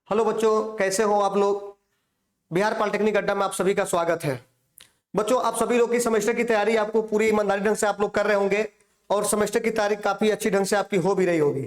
Hello बच्चों, कैसे हो आप लोग। बिहार पॉलिटेक्निक अड्डा में आप सभी का स्वागत है। बच्चों, आप सभी लोग की सेमेस्टर की तैयारी आपको पूरी ईमानदारी ढंग से आप लोग कर रहे होंगे और सेमेस्टर की तैयारी काफी अच्छी ढंग से आपकी हो भी रही होगी।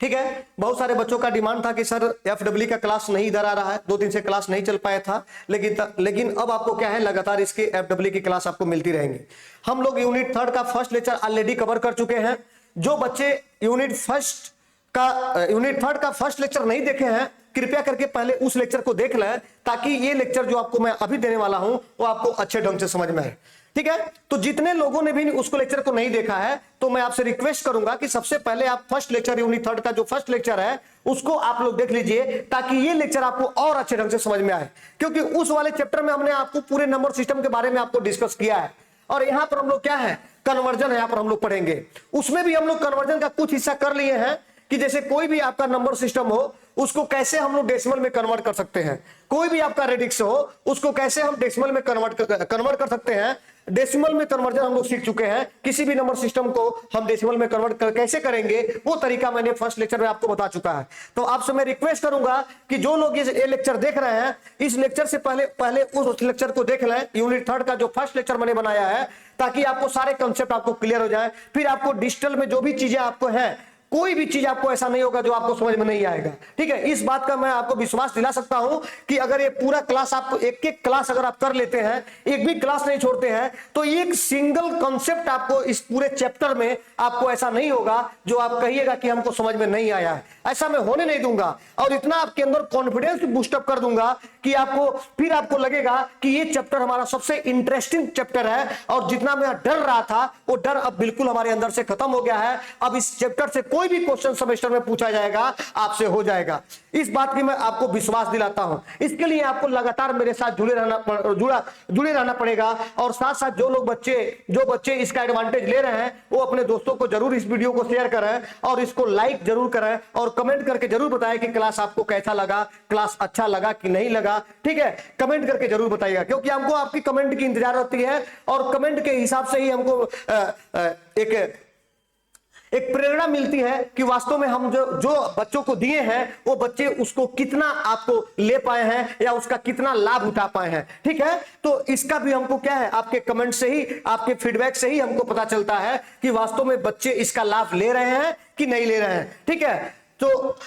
ठीक है, बहुत सारे बच्चों का डिमांड था कि सर एफडब्ल्यू का क्लास नहीं इधर आ रहा है, 2 दिन से क्लास नहीं चल पाया था, लेकिन अब आपको क्या है, लगातार इसके एफडब्ल्यू की क्लास आपको मिलती रहेंगी। हम लोग यूनिट 3 का फर्स्ट लेक्चर ऑलरेडी कवर कर चुके हैं। जो बच्चे यूनिट 3 का फर्स्ट लेक्चर नहीं देखे हैं, कृपया करके पहले उस लेक्चर को देख लें, ताकि ये लेक्चर जो आपको मैं अभी देने वाला हूं वो आपको अच्छे ढंग से समझ में आए। ठीक है, तो जितने लोगों ने भी उसको लेक्चर को नहीं देखा है, तो मैं आपसे रिक्वेस्ट करूंगा कि सबसे पहले आप फर्स्ट लेक्चर यूनिट 3 का जो फर्स्ट लेक्चर है उसको आप लोग देख लीजिए, ताकि ये लेक्चर आपको और अच्छे ढंग से समझ में आए। क्योंकि उस वाले चैप्टर में हमने आपको पूरे नंबर सिस्टम के बारे में आपको डिस्कस किया है, और यहां पर हम लोग क्या है, कन्वर्जन है, यहां पर हम लोग पढ़ेंगे। उसमें भी हम लोग कन्वर्जन का कुछ हिस्सा कर लिए हैं कि जैसे कोई भी आपका नंबर सिस्टम हो उसको कैसे हम लोग डेसिमल में कन्वर्ट कर सकते हैं, कोई भी आपका रेडिक्स हो उसको कैसे हम डेसिमल में कन्वर्ट कर सकते हैं। डेसिमल में कन्वर्जन हम लोग सीख चुके हैं, किसी भी नंबर सिस्टम को हम डेसिमल में कन्वर्ट कैसे करेंगे वो तरीका मैंने फर्स्ट लेक्चर में आपको बता चुका है। तो आपसे मैं रिक्वेस्ट करूंगा कि जो लोग ये लेक्चर देख रहे हैं, इस लेक्चर से पहले उस लेक्चर को देख लें, यूनिट 3 का जो फर्स्ट लेक्चर मैंने बनाया है, ताकि आपको सारे कंसेप्ट आपको क्लियर हो जाए। फिर आपको डिजिटल में जो भी चीजें आपको हैं, कोई भी चीज आपको ऐसा नहीं होगा जो आपको समझ में नहीं आएगा। ठीक है, इस बात का मैं आपको विश्वास दिला सकता हूं कि अगर ये पूरा क्लास आपको एक क्लास अगर आप कर लेते हैं, एक भी क्लास नहीं छोड़ते हैं, तो एक सिंगल कॉन्सेप्ट आपको इस पूरे चैप्टर में आपको ऐसा नहीं होगा जो आप कहिएगा कि हमको समझ में नहीं आया है। ऐसा मैं होने नहीं दूंगा, और इतना आपके अंदर कॉन्फिडेंस बूस्टअप कर दूंगा कि आपको लगेगा कि ये चैप्टर हमारा सबसे इंटरेस्टिंग चैप्टर है, और जितना मैं डर रहा था वो डर अब बिल्कुल हमारे अंदर से खत्म हो गया है। अब इस चैप्टर से कोई भी क्वेश्चन सेमेस्टर में पूछा जाएगा आपसे हो जाएगा, इस बात की मैं आपको विश्वास दिलाता हूं। इसके लिए आपको लगातार मेरे साथ जुड़े रहना पड़ेगा, और साथ साथ जो बच्चे इसका एडवांटेज ले रहे हैं वो अपने दोस्तों को जरूर इस वीडियो को शेयर करें, और इसको लाइक जरूर करें, और कमेंट करके जरूर बताएं कि क्लास आपको कैसा लगा, क्लास अच्छा लगा कि नहीं लगा। ठीक है, कमेंट करके जरूर बताइएगा, क्योंकि हमको आपकी कमेंट की इंतजार रहती है, और कमेंट के हिसाब से ही हमको एक प्रेरणा मिलती है कि वास्तव में हम जो बच्चों को दिए हैं वो बच्चे उसको कितना आपको ले पाए हैं या उसका कितना लाभ उठा पाए हैं। ठीक है, तो इसका भी हमको क्या है, आपके कमेंट से ही, आपके फीडबैक से ही हमको पता चलता है कि वास्तव में बच्चे इसका लाभ ले रहे हैं कि नहीं ले रहे हैं। ठीक है, तो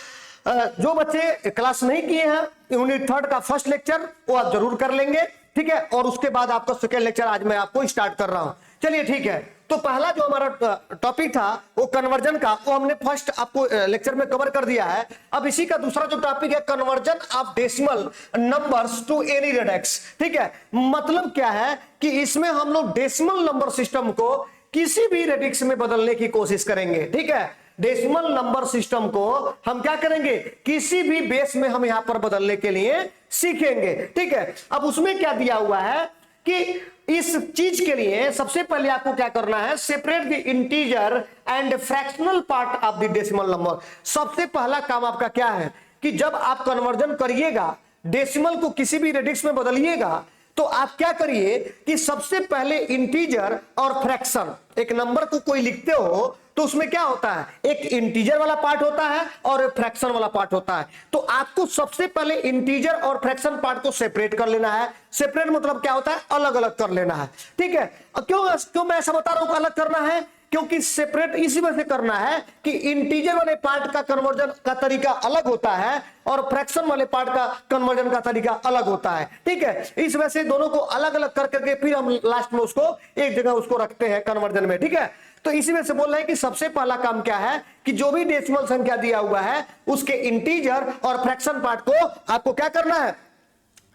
जो बच्चे क्लास नहीं किए हैं, यूनिट 3 का फर्स्ट लेक्चर वो आप जरूर कर लेंगे। ठीक है, और उसके बाद आपका सेकेंड लेक्चर आज मैं आपको स्टार्ट कर रहा हूं। चलिए ठीक है, तो पहला जो हमारा टॉपिक था वो कन्वर्जन का, वो हमने फर्स्ट आपको लेक्चर में कवर कर दिया है। अब इसी का दूसरा जो टॉपिक है, conversion of decimal numbers to any radix. ठीक है, मतलब क्या है कि इसमें हम लोग डेसिमल नंबर सिस्टम को किसी भी रेडिक्स में बदलने की कोशिश करेंगे। ठीक है, डेसिमल नंबर सिस्टम को हम क्या करेंगे, किसी भी बेस में हम यहां पर बदलने के लिए सीखेंगे। ठीक है, अब उसमें क्या दिया हुआ है कि इस चीज के लिए सबसे पहले आपको क्या करना है, separate the integer and fractional part of the decimal number. सबसे पहला काम आपका क्या है कि जब आप कन्वर्जन करिएगा, डेसिमल को किसी भी रेडिक्स में बदलिएगा, तो आप क्या करिए कि सबसे पहले इंटीजर और फ्रैक्शन, एक नंबर को कोई लिखते हो तो उसमें क्या होता है, एक इंटीजर वाला पार्ट होता है और एक फ्रैक्शन वाला पार्ट होता है। तो आपको सबसे पहले इंटीजर और फ्रैक्शन पार्ट को सेपरेट कर लेना है। सेपरेट मतलब क्या होता है, अलग अलग कर लेना है। ठीक है, क्यों मैं ऐसा बता रहा हूं अलग करना है, क्योंकि सेपरेट इसी वजह से करना है कि इंटीजर वाले पार्ट का कन्वर्जन का तरीका अलग होता है और फ्रैक्शन वाले पार्ट का कन्वर्जन का तरीका अलग होता है। ठीक है, इस वजह से दोनों को अलग अलग कर करके फिर हम लास्ट में उसको एक जगह उसको रखते हैं कन्वर्जन में। ठीक है, तो इसी में से बोल रहे हैं कि सबसे पहला काम क्या है कि जो भी डेसिमल संख्या दिया हुआ है उसके इंटीजर और फ्रैक्शन पार्ट को आपको क्या करना है,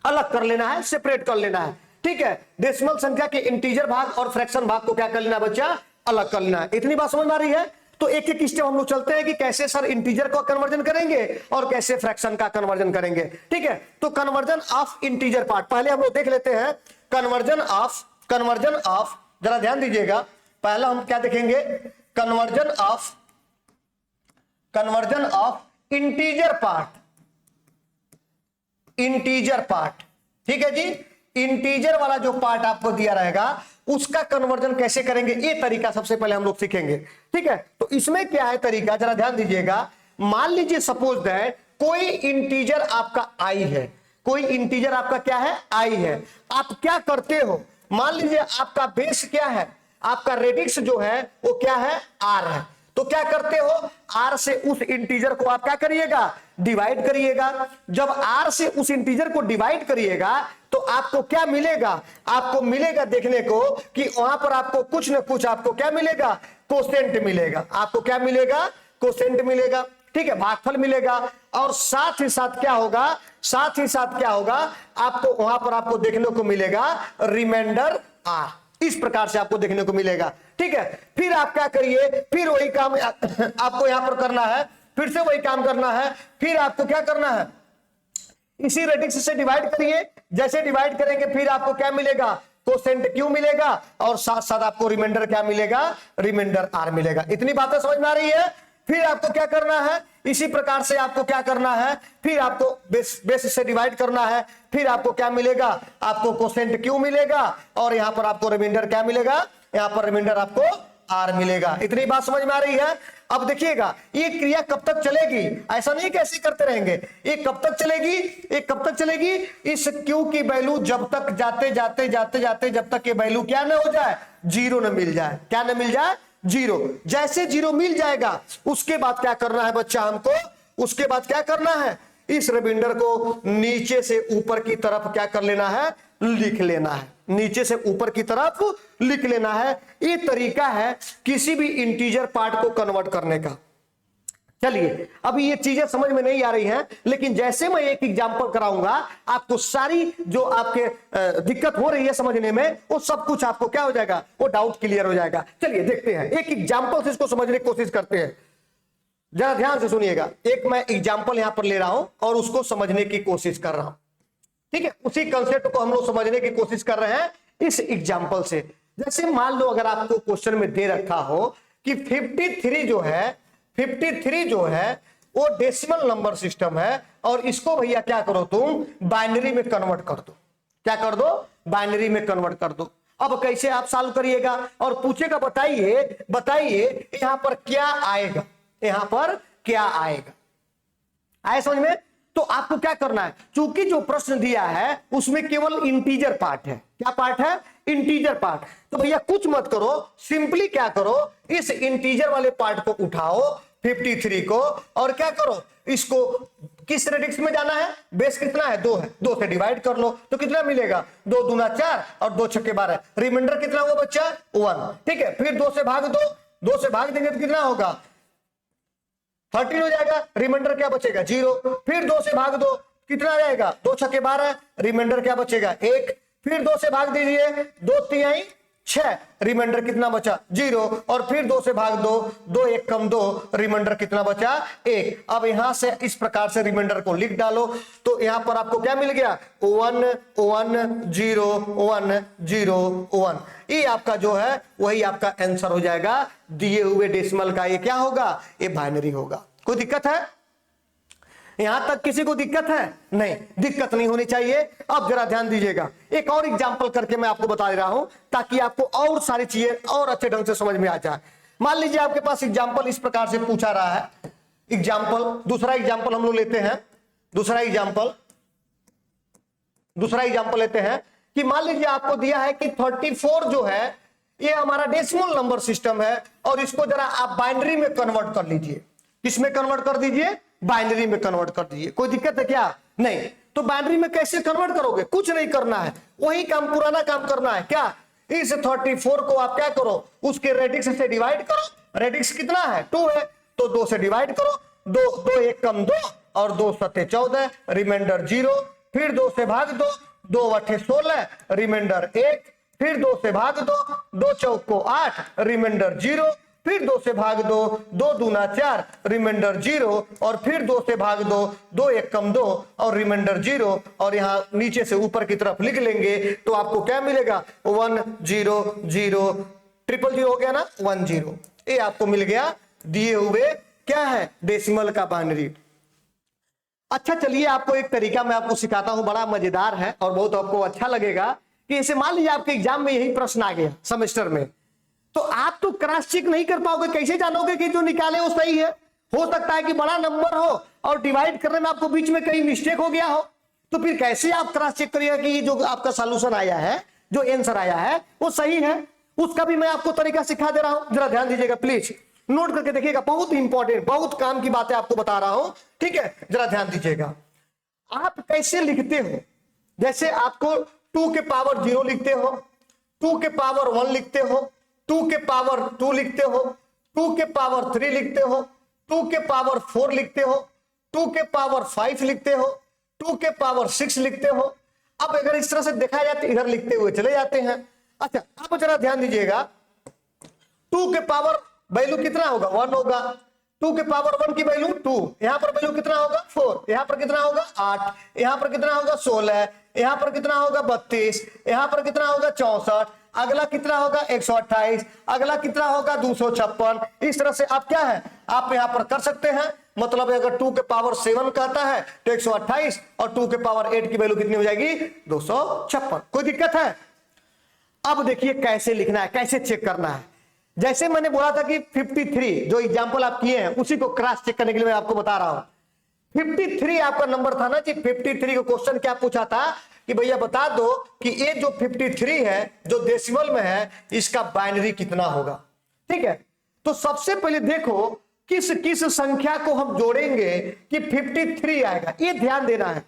अलग कर लेना है, सेपरेट कर लेना है। ठीक है, डेसिमल संख्या के इंटीजर भाग और फ्रैक्शन भाग को क्या कर लेना बच्चा, अलग कर लेना है। इतनी बात समझ में आ रही है। तो एक एक स्टेप हम लोग चलते हैं कि कैसे सर इंटीजर का कन्वर्जन करेंगे और कैसे फ्रैक्शन का कन्वर्जन करेंगे। ठीक है, तो कन्वर्जन ऑफ इंटीजर पार्ट पहले हम लोग देख लेते हैं। कन्वर्जन ऑफ जरा ध्यान दीजिएगा, पहला हम क्या देखेंगे, कन्वर्जन ऑफ इंटीजर पार्ट। ठीक है जी, इंटीजर वाला जो पार्ट आपको दिया रहेगा उसका कन्वर्जन कैसे करेंगे, ये तरीका सबसे पहले हम लोग सीखेंगे। ठीक है, तो इसमें क्या है तरीका, जरा ध्यान दीजिएगा। मान लीजिए सपोज दैट कोई इंटीजर आपका आई है, कोई इंटीजर आपका क्या है, आई है। आप क्या करते हो, मान लीजिए आपका बेस क्या है, आपका रेडिक्स जो है वो क्या है, आर है। तो क्या करते हो, आर से उस इंटीजर को आप क्या करिएगा, डिवाइड करिएगा। जब आर से उस इंटीजर को डिवाइड करिएगा तो आपको क्या मिलेगा, आपको मिलेगा देखने को कि वहां पर आपको कुछ ना कुछ आपको क्या मिलेगा, कोसेंट मिलेगा। आपको क्या मिलेगा, कोसेंट मिलेगा, ठीक है, भागफल मिलेगा। और साथ ही साथ क्या होगा, साथ ही साथ क्या होगा, आपको वहां पर आपको देखने को मिलेगा रिमाइंडर आर। इस प्रकार से आपको देखने को मिलेगा, ठीक है। फिर आप क्या करिए, फिर वही काम आपको यहां पर करना है, फिर से वही काम करना है। फिर आपको क्या करना है, इसी रेडिक्स से डिवाइड करिए। जैसे डिवाइड करेंगे फिर आपको क्या मिलेगा, कोसेंट क्यू मिलेगा, और साथ साथ आपको रिमाइंडर क्या मिलेगा, रिमाइंडर आर मिलेगा। इतनी बातें समझ में आ रही है। फिर आपको क्या करना है, इसी प्रकार से आपको क्या करना है, फिर आपको बेस से डिवाइड करना है। फिर आपको क्या मिलेगा, आपको कोसेंट क्यू मिलेगा, और यहां पर आपको रिमाइंडर क्या मिलेगा, यहां पर रिमाइंडर आपको आर मिलेगा। इतनी बात समझ में आ रही है। अब देखिएगा ये क्रिया कब तक चलेगी, ऐसा नहीं कैसे करते रहेंगे, ये कब तक चलेगी, ये कब तक चलेगी, इस क्यू की वैल्यू जब तक जाते जाते जाते जाते जब तक ये वैल्यू क्या न हो जाए, जीरो न मिल जाए। क्या न मिल जाए, जीरो। जैसे जीरो मिल जाएगा उसके बाद क्या करना है बच्चा हमको, उसके बाद क्या करना है, इस रिमाइंडर को नीचे से ऊपर की तरफ क्या कर लेना है, लिख लेना है। नीचे से ऊपर की तरफ लिख लेना है। ये तरीका है किसी भी इंटीजर पार्ट को कन्वर्ट करने का। चलिए अभी ये चीजें समझ में नहीं आ रही हैं, लेकिन जैसे मैं एक एग्जांपल कराऊंगा आपको सारी जो आपके दिक्कत हो रही है समझने में, वो सब कुछ आपको क्या हो जाएगा, वो डाउट क्लियर हो जाएगा। चलिए देखते हैं, एक एग्जांपल से इसको समझने की कोशिश करते हैं। जरा ध्यान से सुनिएगा, एक मैं एग्जांपल यहां पर ले रहा हूं और उसको समझने की कोशिश कर रहा हूं, ठीक है। उसी कंसेप्ट को हम लोग समझने की कोशिश कर रहे हैं इस एग्जांपल से। जैसे मान लो अगर आपको क्वेश्चन में दे रखा हो कि 53 जो है वो डेसिमल नंबर सिस्टम है, और इसको भैया क्या करो तुम, बाइनरी में कन्वर्ट कर दो। क्या कर दो, बाइनरी में कन्वर्ट कर दो। अब कैसे आप सॉल्व करिएगा, और पूछेगा बताइए यहां पर क्या आएगा, यहां पर क्या आएगा, आए समझ में। तो आपको क्या करना है, चूंकि जो प्रश्न दिया है उसमें केवल इंटीजर पार्ट है। क्या पार्ट है, इंटीजर पार्ट। तो भैया कुछ मत करो, सिंपली क्या करो, इस इंटीजर वाले पार्ट को उठाओ 53 को, और क्या करो, इसको किस रेडिक्स में जाना है, बेस कितना है, 2 है, 2 से डिवाइड कर लो तो कितना मिलेगा, 2 दूना 4 और 2 छक्के 12। रिमाइंडर कितना हुआ बच्चा, 1, ठीक है। फिर 2 से भाग दो, 2 से भाग देंगे तो कितना होगा, 13 हो जाएगा। रिमाइंडर क्या बचेगा, 0। फिर 2 से भाग दो, कितना जाएगा, 2 छक्के 12, रिमाइंडर क्या बचेगा, 1। फिर 2 से भाग दीजिए, 2 तिहाई 6, रिमाइंडर कितना बचा, 0। और फिर 2 से भाग दो, 2 1 कम 2, रिमाइंडर कितना बचा, 1। अब यहां से इस प्रकार से रिमाइंडर को लिख डालो, तो यहां पर आपको क्या मिल गया, 1 1 0 1 0 1। ये आपका जो है वही आपका आंसर हो जाएगा। दिए हुए डेसिमल का ये क्या होगा, ये बाइनरी होगा। कोई दिक्कत है, यहां तक किसी को दिक्कत है, नहीं, दिक्कत नहीं होनी चाहिए। अब जरा ध्यान दीजिएगा, एक और एग्जांपल करके मैं आपको बता रहा हूं ताकि आपको और सारी चीजें और अच्छे ढंग से समझ में आ जाए। मान लीजिए आपके पास एग्जांपल इस प्रकार से पूछा रहा है। एग्जांपल, दूसरा एग्जांपल हम लोग लेते हैं, दूसरा एग्जांपल लेते हैं कि मान लीजिए आपको दिया है कि 34 जो है ये हमारा डेसिमल नंबर सिस्टम है, और इसको जरा आप बाइनरी में कन्वर्ट कर लीजिए। किसमें कन्वर्ट कर दीजिए, बाइनरी में कन्वर्ट कर दीजिए। कोई दिक्कत है क्या, नहीं। तो बाइनरी में कैसे कन्वर्ट करोगे, कुछ नहीं करना है, वही काम, पुराना काम करना है। क्या, इस 34 को आप क्या करो, उसके रेडिक्स से डिवाइड करो। रेडिक्स कितना है, 2 है, तो 2 से डिवाइड करो, 2 1 कम 2 और 2 7 14, रिमाइंडर 0। फिर 2 से भाग दो, 2 8 16, रिमाइंडर 1। फिर 2 से भाग दो, 2 चौको 8, रिमाइंडर 0। फिर 2 से भाग दो, 2 दूना 4, रिमाइंडर 0। और फिर 2 से भाग दो, 2 1 कम 2 और रिमाइंडर 0। और यहां नीचे से ऊपर की तरफ लिख लेंगे तो आपको क्या मिलेगा, 1 0 0 0 हो गया ना, 1 0। ये आपको मिल गया दिए हुए क्या है, डेसिमल का बाइनरी। अच्छा चलिए आपको एक तरीका मैं आपको सिखाता हूं, बड़ा मजेदार है और बहुत आपको अच्छा लगेगा कि इसे मान लीजिए आपके एग्जाम में यही प्रश्न आ गया सेमेस्टर में, तो आप तो क्रॉस चेक नहीं कर पाओगे, कैसे जानोगे कि जो निकाले वो सही है। हो सकता है कि बड़ा नंबर हो और डिवाइड करने में आपको बीच में कहीं मिस्टेक हो गया हो, तो फिर कैसे आप क्रॉस चेक करिएगा कि जो आपका सॉल्यूशन आया है, जो आंसर आया है वो सही है। उसका भी मैं आपको तरीका सिखा दे रहा हूं, जरा ध्यान दीजिएगा, प्लीज नोट करके देखिएगा, बहुत इंपॉर्टेंट, बहुत काम की बातें आपको बता रहा हूं, ठीक है, जरा ध्यान दीजिएगा। आप कैसे लिखते हो, जैसे आपको 2 के पावर 0 लिखते हो, 2 के पावर 1 लिखते हो, 2 के पावर 2 लिखते हो, 2 के पावर 3 लिखते हो, 2 के पावर 4 लिखते हो, 2 के पावर 5 लिखते हो, 2 के पावर 6 लिखते हो। अब अगर इस तरह से देखा जाए तो इधर लिखते हुए चले जाते हैं। अच्छा, अब जरा ध्यान दीजिएगा, 2 के पावर वैल्यू कितना होगा, 1 होगा, 2 के पावर 1 की वैल्यू 2, यहां पर वैल्यू कितना होगा 4, यहां पर कितना होगा 8, यहां पर कितना होगा 16, यहां पर कितना होगा 32, यहां पर कितना होगा 64, अगला कितना होगा 128, अगला कितना होगा 256। इस तरह से आप क्या है, आप यहां पर कर सकते हैं। मतलब अगर 2 के पावर 7 कहता है तो 128 और 2 के पावर 8 की वैल्यू कितनी हो जाएगी 256। कोई दिक्कत है? अब देखिए कैसे लिखना है, कैसे चेक करना है। जैसे मैंने बोला था कि 53 जो एग्जांपल आप किए हैं उसी को क्रॉस चेक करने के लिए मैं आपको बता रहा हूं। 53 आपका नंबर था ना जी, 53 का क्वेश्चन क्या पूछा था कि भैया बता दो कि ये जो 53 है जो डेसिमल में है इसका बाइनरी कितना होगा। ठीक है, तो सबसे पहले देखो किस किस संख्या को हम जोड़ेंगे कि 53 आएगा, ये ध्यान देना है।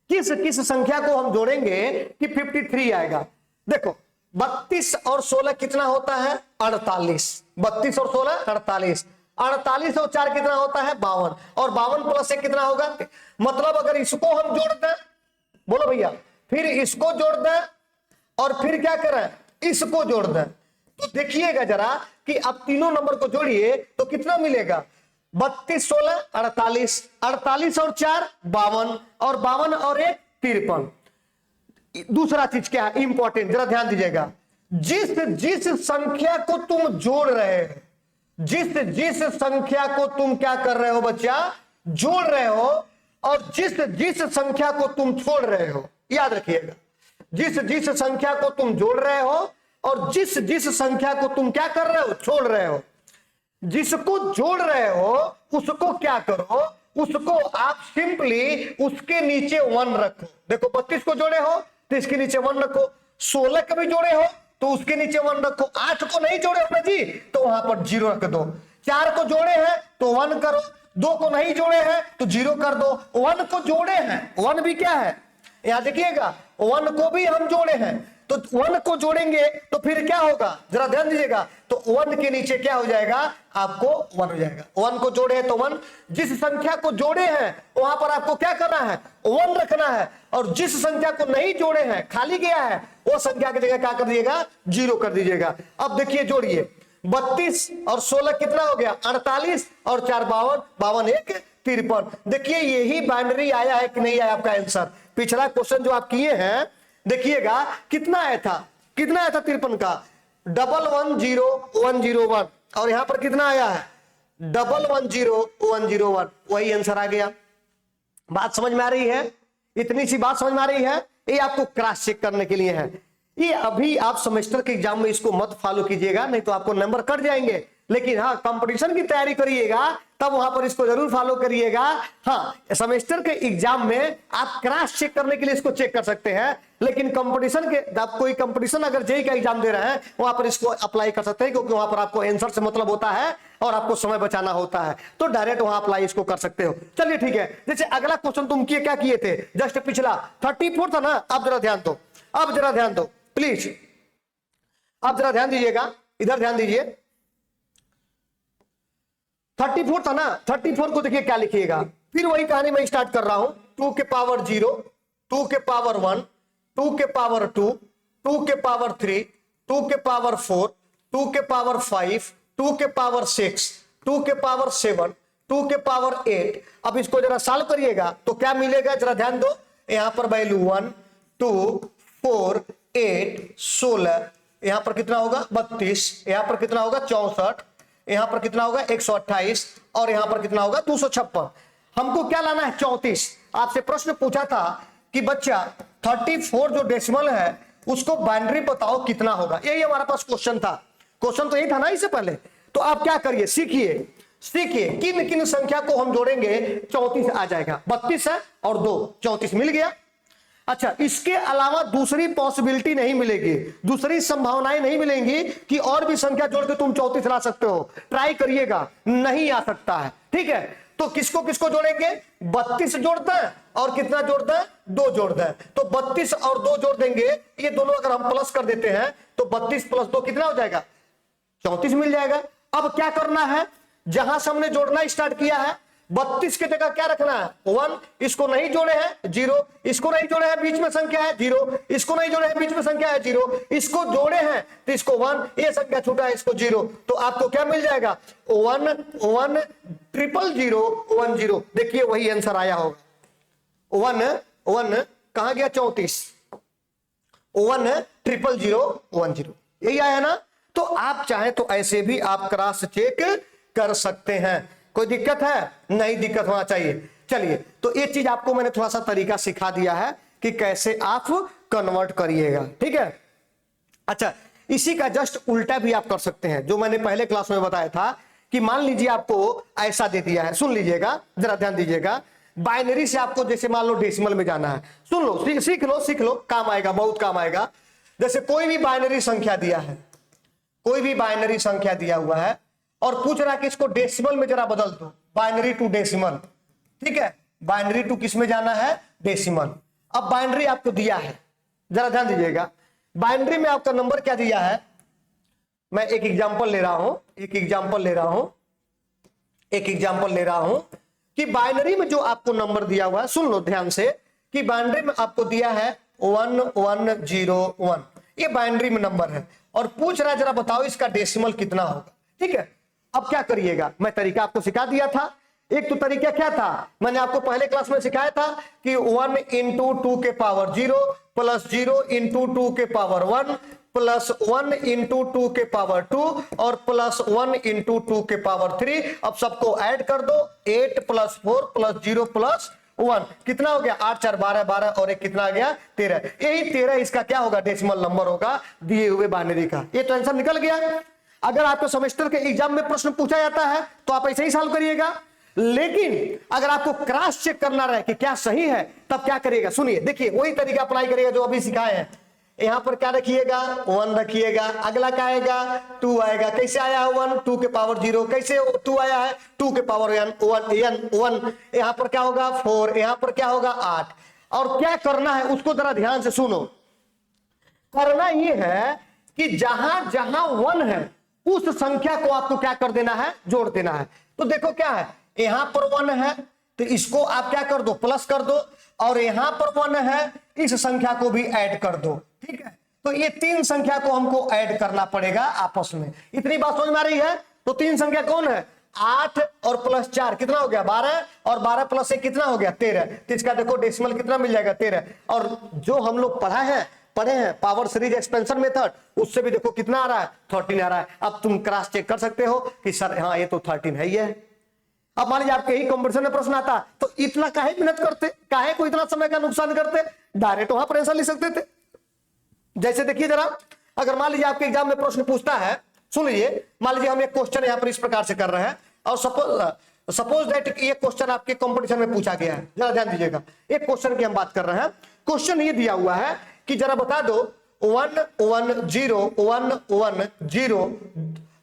किस किस संख्या को हम जोड़ेंगे कि 53 आएगा। देखो 32 और 16 कितना होता है 48, 32 और 16 48, 48 और 4 कितना होता है 52, और 52 प्लस 1 कितना होगा। मतलब अगर इसको हम जोड़ दें, बोलो भैया, फिर इसको जोड़ दें और फिर क्या करें इसको जोड़ दें, तो देखिएगा जरा कि आप तीनों नंबर को जोड़िए तो कितना मिलेगा 32 16 48, 48 और 4 52, और 52 और 1 53। दूसरा चीज क्या है इंपॉर्टेंट, जरा ध्यान दीजिएगा, जिस जिस संख्या को तुम जोड़ रहे हो, जिस जिस संख्या को तुम क्या कर रहे हो बच्चा जोड़ रहे हो, और जिस जिस संख्या को तुम छोड़ रहे हो, याद रखिएगा, जिस जिस संख्या को तुम जोड़ रहे हो और जिस जिस संख्या को तुम क्या कर रहे हो छोड़ रहे हो, जिसको जोड़ रहे हो उसको क्या करो, उसको आप सिंपली उसके नीचे 1 रखो। देखो 32 को जोड़े हो तो इसके नीचे 1 रखो, 16 को भी जोड़े हो तो उसके नीचे 1 रखो, 8 को नहीं जोड़े हो ना जी तो वहां पर 0 रख दो, 4 को जोड़े हैं तो 1 करो, 2 को नहीं जोड़े हैं तो 0 कर दो, 1 को जोड़े हैं, 1 भी क्या है यहां देखिएगा, 1 को भी हम जोड़े हैं तो 1 को जोड़ेंगे तो फिर क्या होगा जरा ध्यान दीजिएगा, तो 1 के नीचे क्या हो जाएगा आपको 1 हो जाएगा। 1 को जोड़े हैं तो 1, जिस संख्या को जोड़े हैं वहां पर आपको क्या करना है 1 रखना है, और जिस संख्या को नहीं जोड़े हैं खाली गया है वो संख्या की जगह क्या कर दीजिएगा 0 कर दीजिएगा। अब देखिए जोड़िए 32 और 16 कितना हो गया 48, और 4 52, 52 1 53। देखिए यही बाइनरी आया है कि नहीं आया आपका आंसर। पिछला क्वेश्चन जो आप किए हैं देखिएगा कितना आया था 53 का 110101, और यहां पर कितना आया है 110101, वही आंसर आ गया। बात समझ में आ रही है, इतनी सी बात समझ में आ रही है, ये आपको क्रॉस चेक करने के लिए है। ये अभी आप सेमेस्टर के एग्जाम में इसको मत फॉलो कीजिएगा, नहीं तो आपको नंबर कट जाएंगे, लेकिन हाँ कंपटीशन की तैयारी करिएगा तब वहां पर इसको जरूर फॉलो करिएगा। हाँ सेमेस्टर के एग्जाम में आप क्रॉस चेक करने के लिए इसको चेक कर सकते हैं, लेकिन कंपटीशन के आप कोई कंपटीशन अगर जेईई का एग्जाम दे रहे हैं वहां पर इसको अप्लाई कर सकते हैं, क्योंकि वहां पर आपको आंसर से मतलब होता है और आपको समय बचाना होता है, तो डायरेक्ट वहां अप्लाई इसको कर सकते हो। चलिए ठीक है, जैसे अगला क्वेश्चन तुम किए क्या किए थे जस्ट पिछला 34 था ना, अब जरा ध्यान दो, अब जरा ध्यान दो प्लीज, आप जरा ध्यान दीजिएगा, इधर ध्यान दीजिए। 34 था ना, 34 को देखिए क्या लिखिएगा, फिर वही कहानी मैं स्टार्ट कर रहा हूं, 2 के पावर 0, 2 के पावर 1, 2 के पावर 2, 2 के पावर 3, 2 के पावर 4, 2 के पावर 5, 2 के पावर 6, 2 के पावर 7, 2 के पावर 8। अब इसको जरा सॉल्व करिएगा तो क्या मिलेगा जरा ध्यान दो, यहां पर वैल्यू 1 2 4 8 16, यहां पर कितना होगा 32, यहां पर कितना होगा 64, यहां पर कितना होगा 128, और यहां पर कितना होगा 256। हमको क्या लाना है 34। आपसे प्रश्न पूछा था कि बच्चा 34 जो डेसिमल है उसको बाइनरी बताओ कितना होगा, यही हमारे पास क्वेश्चन था। क्वेश्चन तो यही था ना इससे पहले, तो आप क्या करिए सीखिए, सीखिए किन किन संख्या को हम जोड़ेंगे 34 आ जाएगा। 32 है और 2 34 मिल गया। अच्छा, इसके अलावा दूसरी पॉसिबिलिटी नहीं मिलेगी, दूसरी संभावनाएं नहीं मिलेंगी कि और भी संख्या जोड़ के तुम 34 ला सकते हो। ट्राई करिएगा, नहीं आ सकता है। ठीक है, तो किसको किसको जोड़ेंगे? 32 जोड़ता है और कितना जोड़ता है? 2 जोड़ता है। तो 32 और 2 जोड़ देंगे, ये दोनों अगर हम प्लस कर देते हैं तो 32 प्लस 2 कितना हो जाएगा? 34 मिल जाएगा। अब क्या करना है? जहां से हमने जोड़ना स्टार्ट किया है 32 की जगह क्या रखना है? 1। इसको नहीं जोड़े हैं 0, इसको नहीं जोड़े हैं बीच में संख्या है 0, इसको नहीं जोड़े हैं बीच में संख्या है 0, इसको जोड़े हैं तो इसको 1, ये संख्या छूटा है इसको 0, तो आपको क्या मिल जाएगा? 1 1 0 0 1 0। देखिए वही आंसर आया होगा। 1 1 कहां गया? 34। 1 0 0 1 0, यही आया ना? तो आप चाहे तो ऐसे भी आप क्रॉस चेक कर सकते हैं। कोई दिक्कत है? नहीं दिक्कत होना चाहिए। चलिए, तो ये चीज आपको मैंने थोड़ा सा तरीका सिखा दिया है कि कैसे आप कन्वर्ट करिएगा। ठीक है। अच्छा, इसी का जस्ट उल्टा भी आप कर सकते हैं, जो मैंने पहले क्लास में बताया था कि मान लीजिए आपको ऐसा दे दिया है, सुन लीजिएगा, जरा ध्यान दीजिएगा। बाइनरी से आपको जैसे मान लो डेसिमल में जाना है, सुन लो, सीख लो, काम आएगा, बहुत काम आएगा। जैसे कोई भी बाइनरी संख्या दिया है, कोई भी बाइनरी संख्या दिया हुआ है और पूछ रहा है कि इसको डेसिमल में जरा बदल दो, बाइनरी टू डेसिमल। ठीक है, बाइनरी टू किस में जाना है? डेसिमल। अब बाइनरी आपको दिया है, जरा ध्यान दीजिएगा। बाइनरी में आपका नंबर क्या दिया है? मैं एक एग्जांपल ले रहा हूं कि बाइनरी में जो आपको नंबर दिया हुआ है, सुन लो ध्यान से, कि बाइनरी में आपको दिया है 1 1 0 1, ये बाइनरी में नंबर है और पूछ रहा है जरा बताओ इसका डेसिमल कितना होगा। ठीक है, अब क्या करिएगा? मैं तरीका आपको सिखा दिया था। एक तो तरीका क्या था, मैंने आपको पहले क्लास में सिखाया था कि 1 × 2 के पावर 0 प्लस 0 × 2 के पावर 1 प्लस 1 × 2 के पावर 2 और प्लस 1 × 2 के पावर 3। अब सबको ऐड कर दो, 8 + 4 + 0 + 1 कितना हो गया? 8 4 12 12 और एक कितना आ गया? 13। यही 13 इसका क्या होगा? डेसिमल नंबर होगा दिए हुए बाइनरी का। ये तो आंसर निकल गया। अगर आपको सेमेस्टर के एग्जाम में प्रश्न पूछा जाता है तो आप ऐसे ही सॉल्व करिएगा, लेकिन अगर आपको क्रॉस चेक करना रहे कि क्या सही है तब क्या करिएगा? सुनिए, देखिए वही तरीका अप्लाई करिएगा जो अभी सिखाए हैं। यहां पर क्या रखिएगा? 1 रखिएगा। अगला क्या आएगा? 2 आएगा। कैसे आया है 1? 2 के पावर 0। कैसे 2 आया है? 2 के पावर 1। यहां पर क्या होगा? 4। यहां पर क्या होगा? 8। और क्या करना है उसको जरा ध्यान से सुनो। करना यह है कि जहां जहां 1 है उस संख्या को आपको क्या कर देना है? जोड़ देना है। तो देखो क्या है, यहां पर 1 है तो इसको आप क्या कर दो? प्लस कर दो, और यहां पर 1 है इस संख्या को भी ऐड कर दो। ठीक है, तो ये 3 संख्या को हमको ऐड करना पड़ेगा आपस में। इतनी बात समझ में आ रही है? तो 3 संख्या कौन है? 8 और प्लस 4 कितना हो गया? 12 और 12 प्लस 1 कितना हो गया? 13। तो इसका देखो डेसिमल कितना मिल जाएगा? 13। और जो हम लोग पढ़े हैं पावर सीरीज एक्सपेंशन मेथड, उससे भी देखो कितना आ रहा है? 13 आ रहा है। अब तुम क्रॉस चेक कर सकते हो कि सर हाँ ये तो 13 है ही है। अब मान लीजिए आपके ही कंपटीशन में प्रश्न आता तो इतना काहे मेहनत करते, काहे को इतना समय का नुकसान करते? डायरेक्ट वहां पर आंसर लिख सकते थे। जैसे देखिए जरा, अगर मान लीजिए आपके एग्जाम में प्रश्न पूछता है, सुन लीजिए, मान लीजिए हम एक क्वेश्चन यहां पर इस प्रकार से कर रहे हैं और सपोज दैट ये क्वेश्चन आपके कंपटीशन में पूछा गया है। जरा ध्यान दीजिएगा, एक क्वेश्चन की हम बात कर रहे हैं। क्वेश्चन ये दिया हुआ है कि जरा बता दो 1 1 0 1 1 0,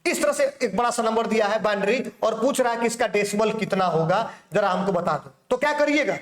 इस तरह से एक बड़ा सा नंबर दिया है बाइनरी और पूछ रहा है कि इसका डेसिमल कितना होगा, जरा हमको बता दो। तो क्या करिएगा?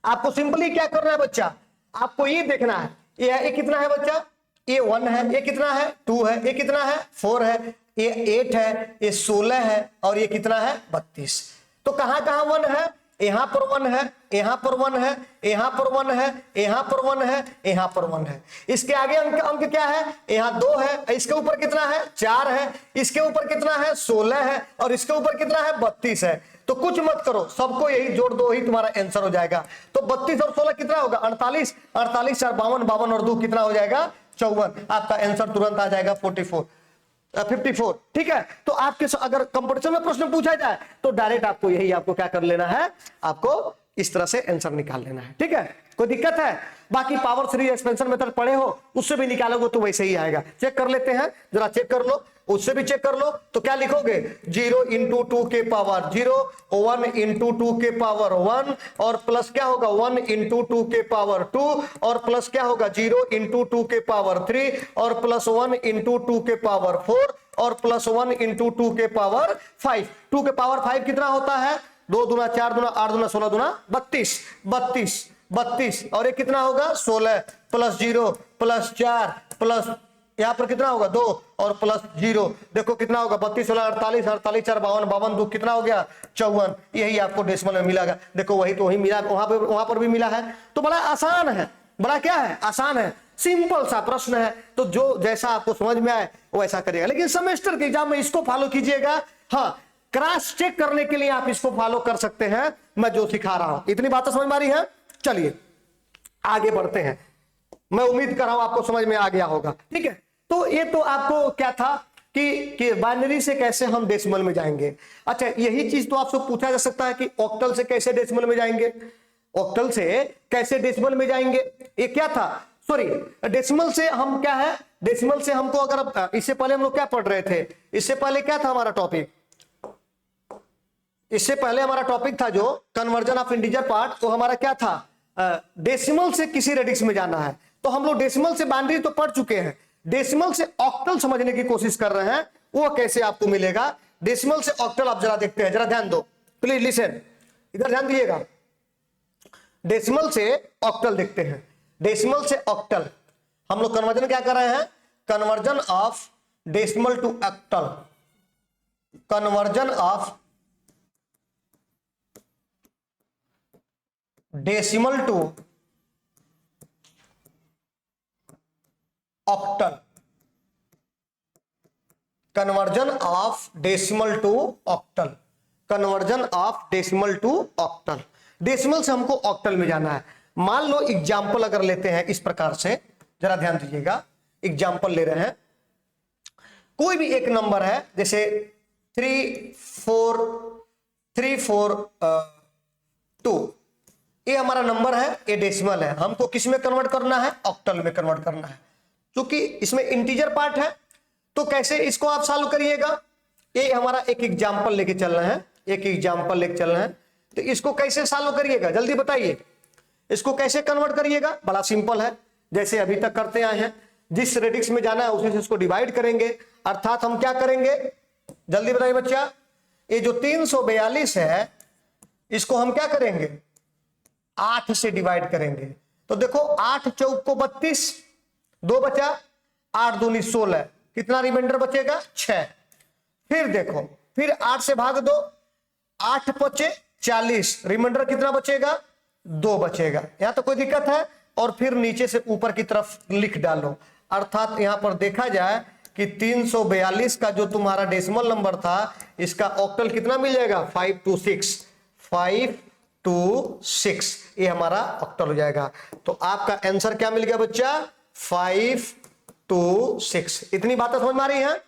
आपको सिंपली क्या करना है बच्चा? आपको ये देखना है ये कितना है बच्चा? ये 1 है, ये कितना है? 2 है, ये कितना है? 4 है, ये 8 है, ये 16 है और ये कितना है? 32। तो कहां कहां 1 है? यहां पर 1 है, यहां पर 1 है, यहां पर 1 है, यहां पर 1 है, यहां पर 1 है। इसके आगे अंक क्या है? यहां 2 है, इसके ऊपर कितना है? 4 है, इसके ऊपर कितना है? 16 है और इसके ऊपर कितना है? 32 है। तो कुछ मत करो, सबको यही जोड़ दो, ही तुम्हारा आंसर हो जाएगा। तो 32 और 16 कितना होगा? 48। 48 4 52, 52 और 2 कितना हो जाएगा? 54। आपका आंसर तुरंत आ जाएगा 54। ठीक है, तो आपके अगर कंपटीशन में प्रश्न पूछा जाए तो डायरेक्ट आपको यही आपको क्या कर लेना है? आपको इस तरह से आंसर निकाल लेना है। ठीक है, कोई दिक्कत है? बाकी पावर सीरीज एक्सपेंशन मेथड पढ़े हो, उससे भी निकालोगे तो वैसे ही आएगा। चेक कर लेते हैं, जरा चेक कर लो, उससे भी चेक कर लो। तो क्या लिखोगे? 0 इंटू 2 के पावर 0, 1 इंटू 2 के पावर 1, और प्लस क्या होगा 1 इंटू 2 के पावर 2, और प्लस क्या होगा 0 इंटू 2 के पावर 3, और प्लस 1 इंटू 2 के पावर 4, और प्लस 1 इंटू 2 के पावर 5। 2 के पावर 5 कितना होता है? 2 दूना 4 दूना 8 दूना 16 दूना 32, 32 32, और ये कितना होगा 16, प्लस 0 प्लस 4 प्लस यहां पर कितना होगा 2 और प्लस 0, देखो कितना होगा 32 16 48, 48 4 52, 52 2 कितना हो गया 54। यही आपको डेसिमल में मिलेगा। देखो वही तो वही मिला, वहां पर भी मिला है। तो बड़ा आसान है, बड़ा क्या है, आसान है, सिंपल सा प्रश्न है। तो जो जैसा आपको समझ में आए वैसा करिएगा, लेकिन सेमेस्टर के एग्जाम में इसको फॉलो कीजिएगा। हाँ, क्रॉस चेक करने के लिए आप इसको फॉलो कर सकते हैं, मैं जो सिखा रहा हूं। इतनी बातें समझ में आ रही है? चलिए आगे बढ़ते हैं। मैं उम्मीद कर रहा हूं आपको समझ में आ गया होगा। ठीक है, तो ये तो आपको क्या था कि बाइनरी से कैसे हम डेसिमल में जाएंगे। अच्छा, यही चीज तो आपसे पूछा जा सकता है कि ऑक्टल से कैसे डेसिमल में जाएंगे, ऑक्टल से कैसे डेसिमल में जाएंगे। ये क्या था, सॉरी, डेसिमल से हम क्या है, डेसिमल से हमको अगर इससे पहले हम लोग क्या पढ़ रहे थे, इससे पहले क्या था हमारा टॉपिक, इससे पहले हमारा टॉपिक था जो कन्वर्जन ऑफ इंटीजर पार्ट, वो हमारा क्या था, डेसिमल से किसी रेडिक्स में जाना है। तो हम लोग डेसिमल से बाइनरी तो पढ़ चुके हैं, डेसिमल से ऑक्टल समझने की कोशिश कर रहे हैं, वो कैसे आपको मिलेगा। डेसिमल से ऑक्टल आप जरा देखते हैं, जरा ध्यान दो, प्लीज लिसन, इधर ध्यान दीजिएगा। डेसिमल से ऑक्टल देखते हैं, डेसिमल से ऑक्टल हम लोग कन्वर्जन क्या कर रहे हैं, conversion of decimal to octal, conversion of decimal to octal, conversion of decimal to octal, conversion of decimal to octal. Decimal से हमको ऑक्टल में जाना है। मान लो एग्जाम्पल अगर लेते हैं इस प्रकार से, जरा ध्यान दीजिएगा, एग्जाम्पल ले रहे हैं, कोई भी एक नंबर है जैसे 342, ये हमारा नंबर है, ये डेसिमल है, हमको किस में कन्वर्ट करना है, ऑक्टल में कन्वर्ट करना है। क्योंकि इसमें इंटीजर पार्ट है, तो कैसे इसको आप सॉल्व करिएगा, ये हमारा एक एग्जाम्पल लेके चल रहे हैं, एक एग्जाम्पल लेके चल रहे हैं। तो इसको कैसे सॉल्व करिएगा, जल्दी बताइए, इसको कैसे कन्वर्ट करिएगा। बड़ा सिंपल है, जैसे अभी तक करते आए हैं, जिस रेडिक्स में जाना है उसी से इसको डिवाइड करेंगे। अर्थात हम क्या करेंगे, जल्दी बताइए बच्चा, ये जो 342 है इसको हम क्या करेंगे, 8 से डिवाइड करेंगे। तो देखो 8 चौक को 32, 2 बचा, 8 दूनी 16, कितना रिमाइंडर बचेगा 6। फिर देखो, फिर 8 से भाग दो, 8 पचे 40, रिमाइंडर कितना बचेगा 2 बचेगा। यहां तो कोई दिक्कत है। और फिर नीचे से ऊपर की तरफ लिख डालो। अर्थात यहां पर देखा जाए कि 342 का जो तुम्हारा डेसिमल नंबर था, इसका ऑक्टल कितना मिल जाएगा 526, 526, ये हमारा ऑक्टल हो जाएगा। तो आपका आंसर क्या मिल गया बच्चा, 526। इतनी बातें समझ में आ रही हैं,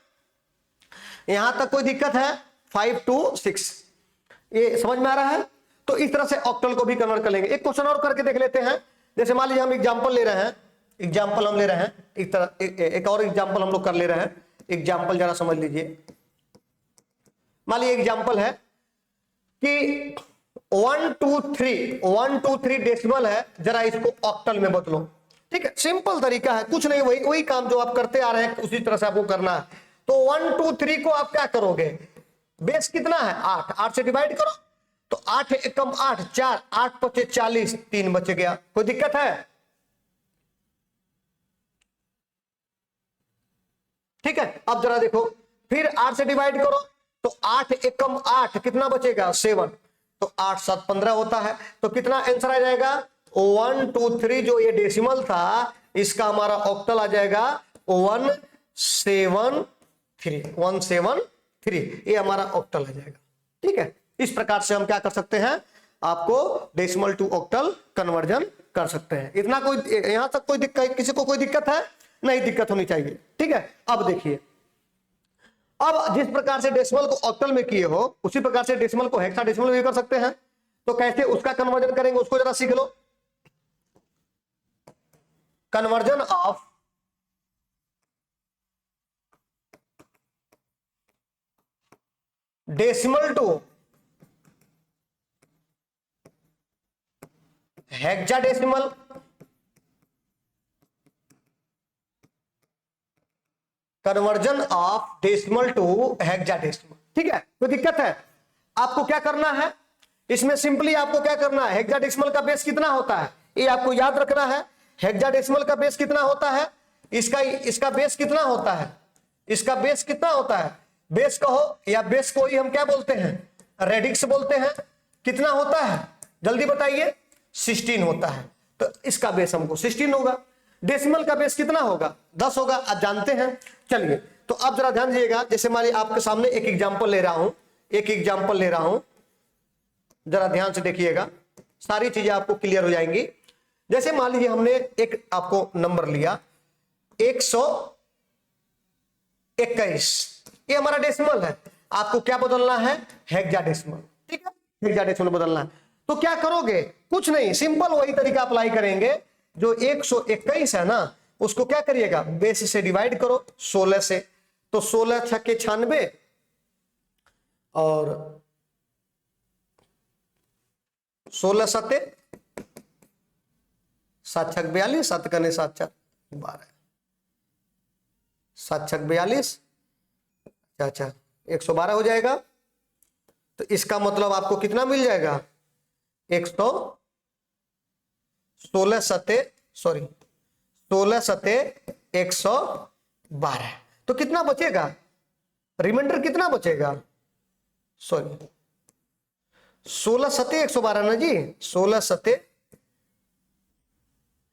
यहां तक कोई दिक्कत है, 526 ये समझ में आ रहा है। तो इस तरह से ऑक्टल को भी कन्वर्ट कर लेंगे। एक क्वेश्चन और करके देख लेते हैं। जैसे मान लीजिए हम एग्जांपल ले रहे हैं, एग्जांपल हम ले रहे हैं, एक और एग्जांपल हम लोग कर ले रहे हैं। एग्जांपल जरा समझ लीजिए। मान लीजिए एग्जांपल है कि 1 2 3 डेसिमल है, जरा इसको ऑक्टल में बदलो। ठीक है, सिंपल तरीका है, कुछ नहीं, वही काम जो आप करते आ रहे हैं उसी तरह से आपको करना है। तो 1 2 3 को आप क्या करोगे, बेस कितना है 8, 8 से डिवाइड करो। तो 8 एकम 8, 4, 8 पचे 40, 3 बच गया। कोई दिक्कत है? ठीक है, अब जरा देखो, फिर 8 से डिवाइड करो, तो 8 एकम 8, कितना बचेगा 7, तो 8 7 15 होता है। तो कितना आंसर आ जाएगा 1 2 3, जो ये डेसिमल था इसका हमारा ऑक्टल आ जाएगा 173, 173, ये हमारा ऑक्टल आ जाएगा। ठीक है, इस प्रकार से हम क्या कर सकते हैं, आपको डेसिमल टू ऑक्टल कन्वर्जन कर सकते हैं। इतना कोई यहां तक कोई दिक्कत, किसी को कोई दिक्कत है? नहीं दिक्कत होनी चाहिए। ठीक है, अब देखिए, अब जिस प्रकार से डेसिमल को ऑक्टल में किए हो उसी प्रकार से डेसिमल को हेक्साडेसिमल में भी कर सकते हैं। तो कैसे उसका कन्वर्जन करेंगे उसको जरा सीख लो। Conversion of decimal to hexadecimal, conversion of decimal to hexadecimal. ठीक है, कोई दिक्कत है? आपको क्या करना है इसमें, सिंपली आपको क्या करना है, हेक्साडेसिमल का बेस कितना होता है ये आपको याद रखना है। हेक्साडेसिमल का बेस कितना होता है, इसका बेस कितना होता है, इसका बेस कितना होता है, बेस कहो या बेस को ही हम क्या बोलते हैं, रेडिक्स बोलते हैं। कितना होता है जल्दी बताइए, 16 होता है। तो इसका बेस हमको 16 होगा। डेसिमल का बेस कितना होगा, 10 होगा, आप जानते हैं। चलिए तो अब जरा ध्यान दीजिएगा, जैसे मान लीजिए आपके सामने एक एग्जांपल ले रहा हूं, जरा ध्यान से देखिएगा, सारी चीजें आपको क्लियर हो जाएंगी। जैसे मान लीजिए हमने एक आपको नंबर लिया 121, ये हमारा डेसिमल है, आपको क्या बदलना है, हेक्साडेसिमल। ठीक है, हेक्साडेसिमल बदलना है। तो क्या करोगे, कुछ नहीं, सिंपल वही तरीका अप्लाई करेंगे। जो 121 है ना, उसको क्या करिएगा, बेस से डिवाइड करो 16 से, तो 16 छक्के 96 और 16 सत्ते 7 छक 42, 7 कने 7 4 12, 7 छक 42, अच्छा 112 हो जाएगा। तो इसका मतलब आपको कितना मिल जाएगा, 16 सत्ते 112। तो कितना बचेगा, रिमाइंडर कितना बचेगा, 16 सत्ते 112 ना जी, 16 सत्ते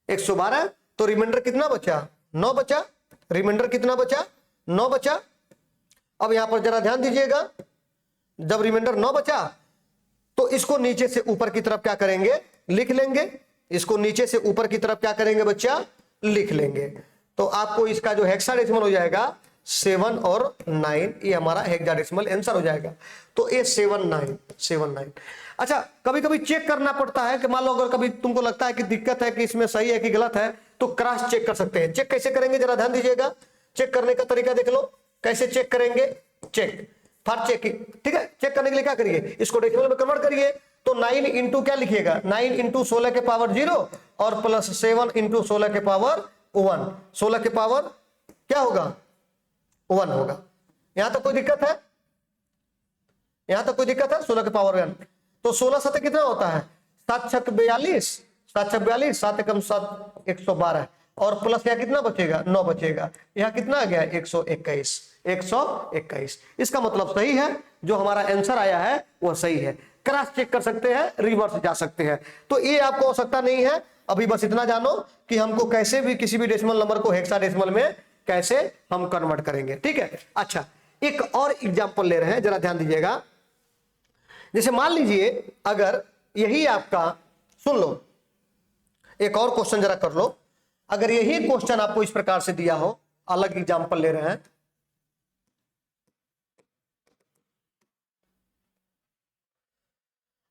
112। तो रिमाइंडर कितना बचा, 9 बचा। रिमाइंडर कितना बचा, 9 बचा। अब यहां पर जरा ध्यान दीजिएगा, जब रिमाइंडर 9 बचा तो इसको नीचे से ऊपर की तरफ क्या करेंगे, लिख लेंगे। इसको नीचे से ऊपर की तरफ क्या करेंगे बच्चा, लिख लेंगे। तो आपको इसका जो हेक्साडेसिमल हो जाएगा 7 और 9, ये हमारा हेक्साडेसिमल आंसर हो जाएगा। तो ये 7 9। अच्छा, कभी कभी चेक करना पड़ता है कि मान लो अगर कभी तुमको लगता है कि दिक्कत है कि इसमें सही है कि गलत है, तो क्रॉस चेक कर सकते हैं। चेक कैसे करेंगे जरा ध्यान दीजिएगा, चेक करने का तरीका देख लो, कैसे चेक करेंगे, चेक फॉर चेकिंग। ठीक है, चेक करने के लिए क्या करिए, इसको डेसिमल में कन्वर्ट करिए। तो 9 इंटू क्या लिखिएगा, 9 इंटू 16 के पावर 0 और प्लस 7 इंटू 16 के पावर 1, 16 के पावर क्या होगा, 1 होगा। यहां तक कोई दिक्कत है, यहां तक कोई दिक्कत है, 16 के पावर 1। तो 16 सत्ते कितना होता है, 7 छक 42, 7 छक 42, 7 एकम 7 112 और प्लस यहाँ कितना बचेगा, 9 बचेगा। यहाँ कितना आ गया, 121। इसका मतलब सही है, जो हमारा आंसर आया है वह सही है। क्रॉस चेक कर सकते हैं, रिवर्स जा सकते हैं। तो ये आपको आवश्यकता नहीं है, अभी बस इतना जानो कि हमको कैसे भी किसी भी डेसिमल नंबर को हेक्साडेसिमल में कैसे हम कन्वर्ट करेंगे। ठीक है, अच्छा एक और एग्जांपल ले रहे हैं, जरा ध्यान दीजिएगा। जैसे मान लीजिए अगर यही आपका, सुन लो एक और क्वेश्चन जरा कर लो। अगर यही क्वेश्चन आपको इस प्रकार से दिया हो, अलग एग्जांपल ले रहे हैं,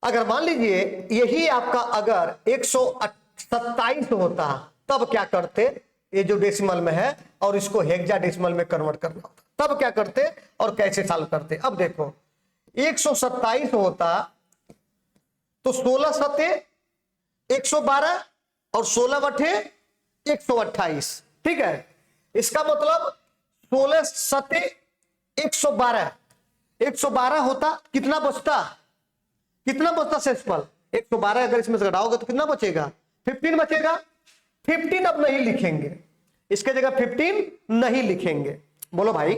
अगर मान लीजिए यही आपका अगर 127 होता तब क्या करते, ये जो डेसिमल में है और इसको हेक्साडेसिमल में कन्वर्ट करना होता, तब क्या करते और कैसे सॉल्व करते। अब देखो 127 होता तो 16 सत्ते 112 और 16 बटे 128। ठीक है, इसका मतलब 16 सत्ते 112 होता, कितना बचता सेक्सुअल 112। अगर इसमें से घटाओगे तो कितना बचेगा, 15 बचेगा। 15 अब नहीं लिखेंगे, इसके जगह 15 नहीं लिखेंगे। बोलो भाई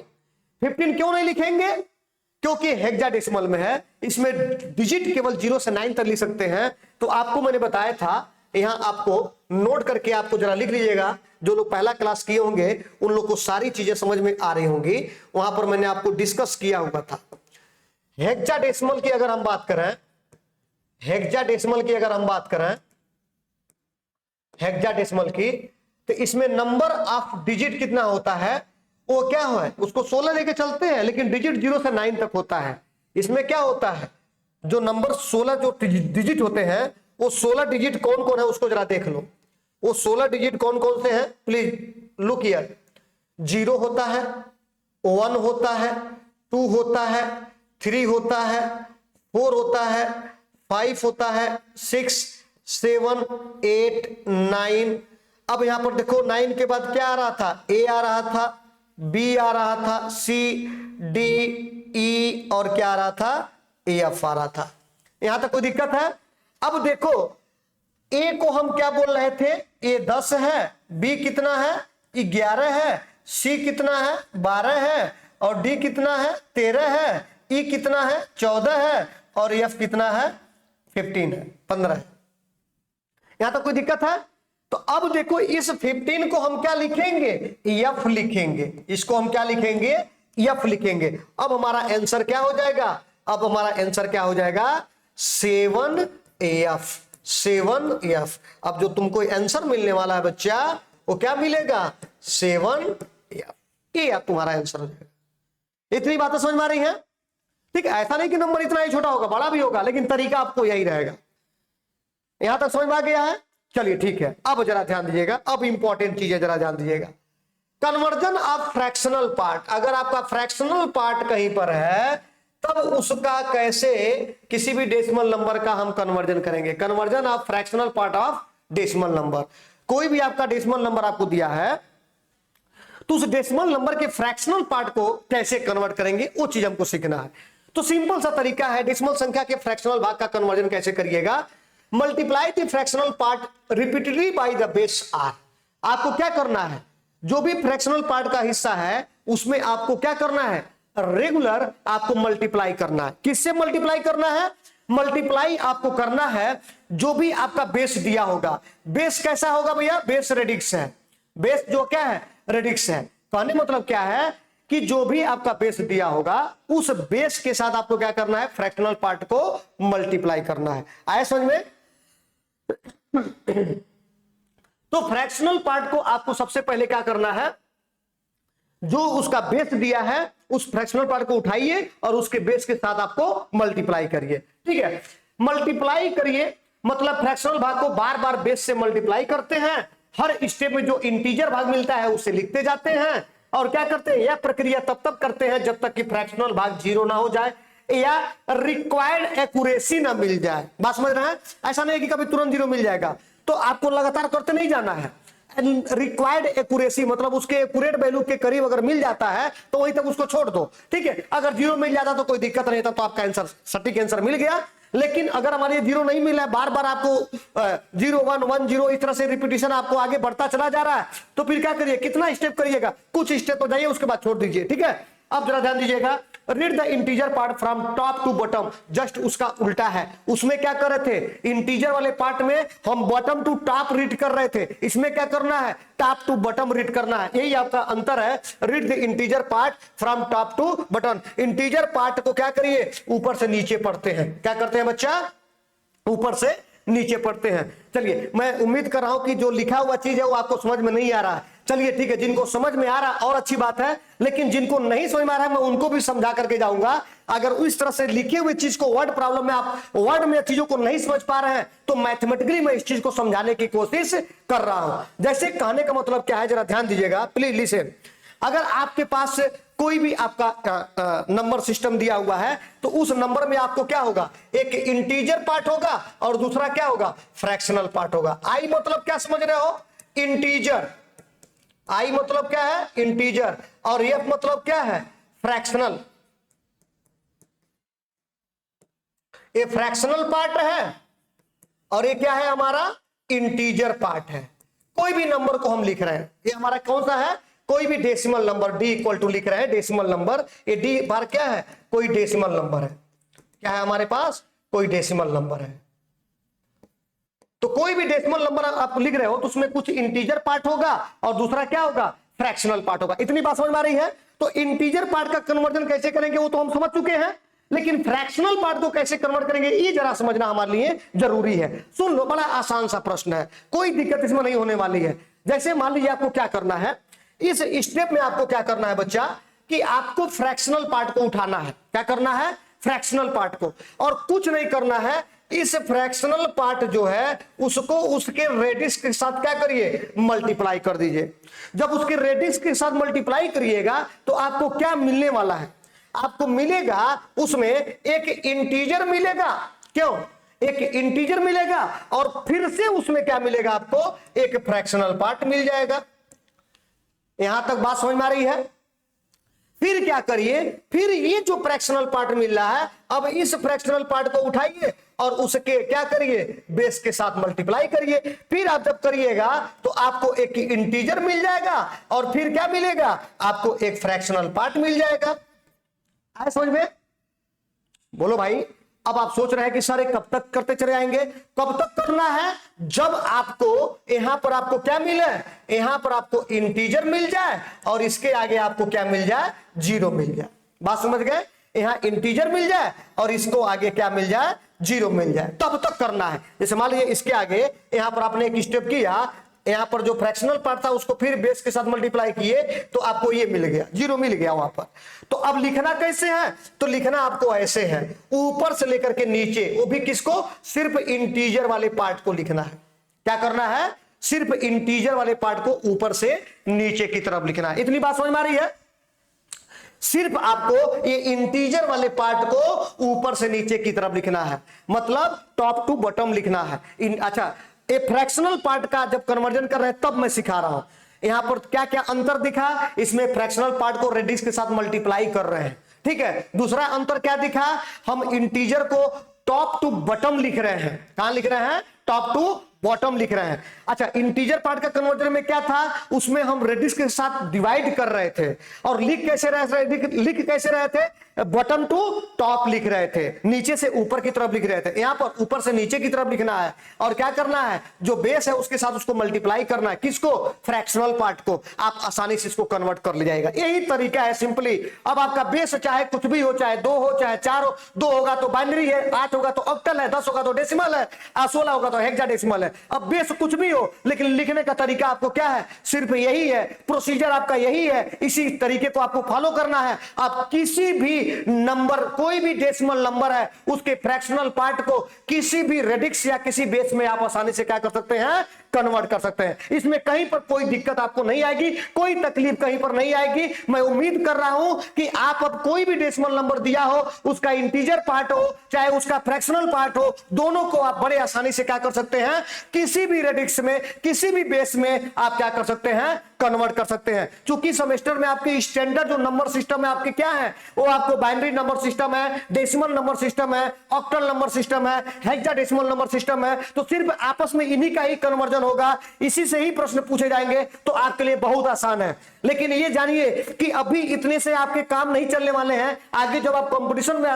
15 क्यों नहीं लिखेंगे, क्योंकि हेक्साडेसिमल में है, इसमें डिजिट केवल 0 से 9 तक लिख सकते हैं। तो आपको मैंने बताया था, यहां आपको नोट करके आपको जरा लिख लीजिएगा। जो लोग पहला क्लास किए होंगे उन लोग को सारी चीजें समझ में आ रही होंगी, वहां पर मैंने आपको डिस्कस किया हुआ था। हेक्साडेसिमल की अगर हम बात करें, हेक्साडेसिमल की, तो इसमें नंबर ऑफ डिजिट कितना होता है, वो क्या है, उसको 16 लेके चलते हैं, लेकिन डिजिट 0 से 9 तक होता है। इसमें क्या होता है, जो नंबर 16 जो डिजिट होते हैं, वो 16 डिजिट कौन कौन है उसको जरा देख लो। वो 16 डिजिट कौन कौन से हैं, प्लीज लुक हियर। 0 होता है, 1 होता है, 2 होता है, 3 होता है, 4 होता है, 5 होता है, 6, 7, 8, 9। अब यहां पर देखो 9 के बाद क्या आ रहा था, ए आ रहा था, बी आ रहा था, सी, डी, ई और क्या आ रहा था, एफ आ रहा था। यहां तक कोई दिक्कत है? अब देखो ए को हम क्या बोल रहे थे, ए 10 है, बी कितना है, 11 है, सी कितना है, 12 है, और डी कितना है, 13 है, ई कितना है, 14 है, और एफ कितना है, 15 है, 15 है। यहां तक कोई दिक्कत है? तो अब देखो इस 15 को हम क्या लिखेंगे, एफ लिखेंगे। इसको हम क्या लिखेंगे, एफ लिखेंगे। अब हमारा आंसर क्या हो जाएगा, अब हमारा आंसर क्या हो जाएगा, 7F, 7F। अब जो तुमको आंसर मिलने वाला है बच्चा, वो क्या मिलेगा, 7F। ये तुम्हारा आंसर हो जाएगा। इतनी बातें समझ में आ रही है? ठीक है, ऐसा नहीं कि नंबर इतना ही छोटा होगा, बड़ा भी होगा, लेकिन तरीका आपको यही रहेगा। यहां तक समझ में आ गया है? चलिए ठीक है, अब जरा ध्यान दीजिएगा, अब इंपॉर्टेंट चीजें जरा ध्यान दीजिएगा। Conversion of fractional part. अगर आपका फ्रैक्शनल पार्ट कहीं पर है, तब उसका कैसे किसी भी डेसिमल नंबर का हम कन्वर्जन करेंगे। Conversion of fractional part of decimal number. कोई भी आपका डेसिमल नंबर आपको दिया है, तो उस डेसिमल नंबर के फ्रैक्शनल पार्ट को कैसे कन्वर्ट करेंगे, वो चीज हमको सीखना है। तो सिंपल सा तरीका है, डेसिमल संख्या के फ्रैक्शनल भाग का कन्वर्जन कैसे करिएगा। Multiply the fractional part repeatedly by the base R. आपको क्या करना है, जो भी फ्रैक्शनल पार्ट का हिस्सा है उसमें आपको क्या करना है, रेगुलर आपको मल्टीप्लाई करना है। किससे मल्टीप्लाई करना है, मल्टीप्लाई आपको करना है जो भी आपका बेस दिया होगा। बेस कैसा होगा भैया, बेस रेडिक्स है। बेस जो क्या है, रेडिक्स है। कहने मतलब क्या है कि जो भी आपका बेस दिया होगा, उस बेस के साथ आपको क्या करना है, फ्रैक्शनल पार्ट को मल्टीप्लाई करना है। आया समझ में? तो फ्रैक्शनल पार्ट को आपको सबसे पहले क्या करना है, जो उसका बेस दिया है उस फ्रैक्शनल पार्ट को उठाइए और उसके बेस के साथ आपको मल्टीप्लाई करिए। ठीक है, मल्टीप्लाई करिए मतलब फ्रैक्शनल भाग को बार बार बेस से मल्टीप्लाई करते हैं। हर स्टेप में जो इंटीजर भाग मिलता है उसे लिखते जाते हैं, और क्या करते हैं, यह प्रक्रिया तब तक करते हैं जब तक कि फ्रैक्शनल भाग 0 ना हो जाए या रिक्वायर्ड एक्यूरेसी ना मिल जाए। बात समझ रहे हैं? ऐसा नहीं है कि कभी तुरंत 0 मिल जाएगा, तो आपको लगातार करते नहीं जाना है। रिक्वायर्ड एक्यूरेसी मतलब उसके एक्यूरेट वैल्यू के करीब अगर मिल जाता है तो वहीं तक उसको छोड़ दो। ठीक है, अगर 0 मिल जाता तो कोई दिक्कत नहीं था, तो आपका आंसर सटीक आंसर मिल गया। लेकिन अगर हमारे 0 नहीं मिला है, बार बार आपको 0 1 1 0 इस तरह से रिपीटिशन आपको आगे बढ़ता चला जा रहा है, तो फिर क्या करिए, कितना स्टेप करिएगा, कुछ स्टेप तो जाइए, उसके बाद छोड़ दीजिए। ठीक है, अब जरा ध्यान दीजिएगा, read the integer part from top to bottom. Just उसका उल्टा है। उसमें क्या कर रहे थे, इंटीजर वाले पार्ट में हम बॉटम टू टॉप रीड कर रहे थे, इसमें क्या करना है, टॉप टू बॉटम रीड करना है। यही आपका अंतर है। Read the integer part from top to bottom. Integer part को क्या करिए, ऊपर से नीचे पढ़ते हैं। क्या करते हैं बच्चा, ऊपर से नीचे पढ़ते हैं। चलिए, मैं उम्मीद कर रहा हूं कि जो लिखा हुआ चीज है वो आपको समझ में नहीं आ रहा है। चलिए ठीक है, जिनको समझ में आ रहा और अच्छी बात है, लेकिन जिनको नहीं समझ में आ रहा है मैं उनको भी समझा करके जाऊंगा। अगर इस तरह से लिखे हुए चीज को वर्ड प्रॉब्लम में आप वर्ड में चीजों को नहीं समझ पा रहे हैं, तो मैथमेटिकली मैं इस चीज को समझाने की कोशिश कर रहा हूं। जैसे कहने का मतलब क्या है, जरा ध्यान दीजिएगा प्लीज लिसन। अगर आपके पास कोई भी आपका नंबर सिस्टम दिया हुआ है, तो उस नंबर में आपको क्या होगा, एक इंटीजर पार्ट होगा और दूसरा क्या होगा, फ्रैक्शनल पार्ट होगा। आई मतलब क्या समझ रहे हो, इंटीजर। आई मतलब क्या है, इंटीजर, और एफ मतलब क्या है, फ्रैक्शनल। ये फ्रैक्शनल पार्ट है और ये क्या है, हमारा इंटीजर पार्ट है। कोई भी नंबर को हम लिख रहे हैं, ये हमारा कौन सा है, कोई भी decimal number, D equal to लिख रहे हैं डेसिमल नंबर। ये डी बार क्या है, कोई डेसिमल नंबर है। क्या है हमारे पास, कोई डेसिमल नंबर है। तो कोई भी डेसिमल नंबर आप लिख रहे हो तो उसमें कुछ इंटीजर पार्ट होगा और दूसरा क्या होगा, फ्रैक्शनल पार्ट होगा। इतनी बात समझ में आ रही है? तो इंटीजर पार्ट का कन्वर्जन कैसे करेंगे वो तो हम समझ चुके हैं, लेकिन फ्रैक्शनल पार्ट को कैसे कन्वर्ट करेंगे ये जरा समझना हमारे लिए जरूरी है। सुन लो, बड़ा आसान सा प्रश्न है, कोई दिक्कत इसमें नहीं होने वाली है। जैसे मान लीजिए आपको क्या करना है, इस स्टेप में आपको क्या करना है बच्चा, कि आपको फ्रैक्शनल पार्ट को उठाना है। क्या करना है, फ्रैक्शनल पार्ट को, और कुछ नहीं करना है। इस फ्रैक्शनल पार्ट जो है उसको उसके रेडिक्स के साथ क्या करिए, मल्टीप्लाई कर दीजिए। जब उसके रेडिक्स के साथ मल्टीप्लाई करिएगा तो आपको क्या मिलने वाला है, आपको मिलेगा उसमें एक इंटीजर मिलेगा। क्यों, एक इंटीजर मिलेगा और फिर से उसमें क्या मिलेगा, आपको एक फ्रैक्शनल पार्ट मिल जाएगा। यहां तक बात समझ में आ रही है। फिर क्या करिए, फिर ये जो फ्रैक्शनल पार्ट मिल रहा है, अब इस फ्रैक्शनल पार्ट को उठाइए और उसके क्या करिए, बेस के साथ मल्टीप्लाई करिए। फिर आप जब करिएगा तो आपको एक इंटीजर मिल जाएगा और फिर क्या मिलेगा, आपको एक फ्रैक्शनल पार्ट मिल जाएगा। आए समझ में, बोलो भाई। अब आप सोच रहे हैं कि सर ये कब तक करते चले आएंगे, कब तक करना है, जब आपको यहां पर आपको क्या मिले, यहां पर आपको इंटीजर मिल जाए और इसके आगे आपको क्या मिल जाए, जीरो मिल जाए। बात समझ गए, यहां इंटीजर मिल जाए और इसको आगे क्या मिल जाए, जीरो मिल जाए, तब तक करना है। जैसे मान लीजिए इसके आगे यहां पर आपने एक स्टेप किया, यहां पर जो फ्रैक्शनल पार्ट था उसको फिर बेस के साथ मल्टीप्लाई किए तो आपको ये मिल गया, जीरो मिल गया वहां पर। तो अब लिखना कैसे है, तो लिखना आपको ऐसे है, ऊपर से लेकर के नीचे, वो भी किसको, सिर्फ इंटीजर वाले पार्ट को लिखना है। क्या करना है, सिर्फ इंटीजर वाले पार्ट को ऊपर से नीचे की तरफ लिखना है। इतनी बात समझ में आ रही है। सिर्फ आपको ये इंटीजर वाले पार्ट को ऊपर से नीचे की तरफ लिखना है, मतलब टॉप टू बॉटम लिखना है। अच्छा, ये फ्रैक्शनल पार्ट का जब कन्वर्जन कर रहे हैं तब मैं सिखा रहा हूं। यहां पर क्या क्या अंतर दिखा, इसमें फ्रैक्शनल पार्ट को रेडिक्स के साथ मल्टीप्लाई कर रहे हैं, ठीक है। दूसरा अंतर क्या दिखा, हम इंटीजर को टॉप टू बॉटम लिख रहे हैं। कहां लिख रहे हैं, टॉप टू बॉटम लिख रहे हैं। अच्छा, इंटीजर पार्ट का कन्वर्जन में क्या था, उसमें हम रेडिक्स के साथ डिवाइड कर रहे थे और लिख कैसे रहे थे, बॉटम टू टॉप लिख रहे थे, नीचे से ऊपर की तरफ लिख रहे थे। यहां पर ऊपर से नीचे की तरफ लिखना है और क्या करना है, जो बेस है उसके साथ उसको मल्टीप्लाई करना है। किसको, फ्रैक्शनल पार्ट को। आप आसानी से इसको कन्वर्ट कर ले जाएगा, यही तरीका है सिंपली। अब आपका बेस चाहे कुछ भी हो, चाहे 2 हो चाहे 4 हो, 2 होगा तो बाइनरी है, 8 होगा तो ऑक्टल है, 10 होगा तो डेसिमल है, 16 होगा तो हेक्साडेसिमल है। अब बेस कुछ भी हो, लेकिन लिखने का तरीका आपको क्या है, सिर्फ यही है, प्रोसीजर आपका यही है, इसी तरीके को आपको फॉलो करना है। आप किसी भी नंबर, कोई भी डेसिमल नंबर है, उसके फ्रैक्शनल पार्ट को किसी भी रेडिक्स या किसी बेस में आप आसानी से क्या कर सकते हैं, कन्वर्ट कर सकते हैं। इसमें कहीं पर कोई दिक्कत आपको नहीं आएगी, कोई तकलीफ कहीं पर नहीं आएगी। मैं उम्मीद कर रहा हूं कि आप अब कोई भी डेसिमल नंबर दिया हो, उसका इंटीजर पार्ट हो चाहे उसका फ्रैक्शनल पार्ट हो, दोनों को आप बड़े आसानी से क्या कर सकते हैं, किसी भी रेडिक्स में किसी भी बेस में आप क्या कर सकते हैं, कन्वर्ट कर सकते हैं। चूंकि सेमेस्टर में आपके स्टैंडर्ड जो नंबर सिस्टम है आपके क्या है, वो आपको बाइनरी नंबर सिस्टम है, डेसिमल नंबर सिस्टम है, ऑक्टल नंबर सिस्टम है, हेक्साडेसिमल नंबर सिस्टम है। तो सिर्फ आपस में इन्हीं का ही कन्वर्जन होगा, इसी से ही प्रश्न पूछे जाएंगे, तो आपके लिए बहुत आसान है। लेकिन ये जानिए कि अभी इतने से आपके काम नहीं चलने वाले हैं। आगे जब आप कंपटीशन में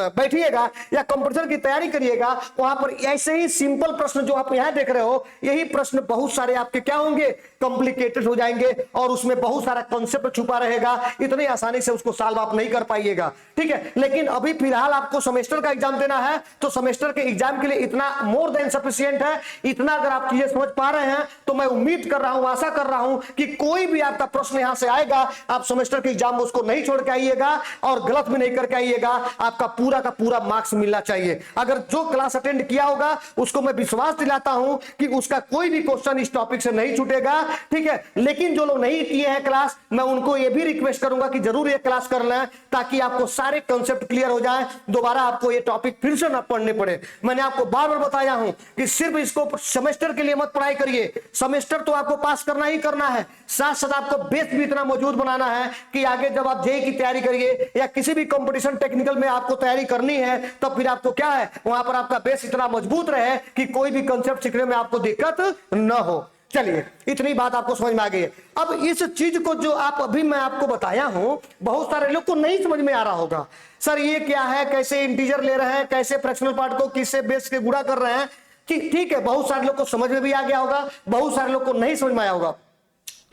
बैठिएगा या कंपटीशन की तैयारी करिएगा, वहां पर ऐसे ही सिंपल प्रश्न जो आप यहां देख रहे हो, यही प्रश्न बहुत सारे आपके क्या होंगे, कॉम्प्लिकेटेड हो जाएंगे और उसमें बहुत सारा कॉन्सेप्ट छुपा रहेगा। इतनी आसानी से उसको सॉल्व आप नहीं कर पाइएगा, ठीक है। लेकिन अभी फिलहाल आपको सेमेस्टर का एग्जाम देना है, तो सेमेस्टर के एग्जाम के लिए इतना मोर देन सफिशिएंट है। इतना अगर आप चीजें समझ पा रहे हैं तो मैं उम्मीद कर रहा हूं, आशा कर रहा हूं कि कोई भी आपका प्रश्न यहां से आएगा, आप सेमेस्टर के एग्जाम में उसको नहीं छोड़ के आइएगा और गलत भी नहीं करके आइएगा। आपका पूरा का पूरा मार्क्स मिलना चाहिए। अगर जो क्लास अटेंड किया होगा उसको मैं विश्वास दिलाता हूं कि उसका कोई भी क्वेश्चन इस टॉपिक से नहीं छूटेगा, ठीक है। लेकिन जो लोग नहीं किए हैं क्लास, मैं उनको यह भी रिक्वेस्ट करूंगा कि जरूर ये क्लास कर लें, ताकि आपको सारे कॉन्सेप्ट क्लियर हो जाए, दोबारा आपको ये टॉपिक फिर से ना पढ़ने पड़े। मैंने आपको बार बार बताया हूं कि सिर्फ इसको सेमेस्टर के लिए मत पढ़ाई करिए, सेमेस्टर तो आपको पास करना ही करना है, साथ साथ आपको बेस भी इतना मौजूद बनाना है कि आगे जब आप जेईई की तैयारी करिए या किसी भी कंपटीशन टेक्निकल में आपको तैयारी करनी है, तब फिर आपको क्या है, वहां पर आपका बेस इतना मजबूत रहे कि कोई भी कंसेप्ट सीखने में आपको दिक्कत न हो। चलिए, इतनी बात आपको समझ में आ गई है। अब इस चीज को जो आप अभी मैं आपको बताया हूं, बहुत सारे लोग को नहीं समझ में आ रहा होगा, सर ये क्या है, कैसे इंटीजर ले रहे हैं, कैसे फ्रैक्शनल पार्ट को किससे बेस के गुणा कर रहे हैं। ठीक है, बहुत सारे लोग को समझ में भी आ गया होगा, बहुत सारे लोग को नहीं समझ में आया होगा।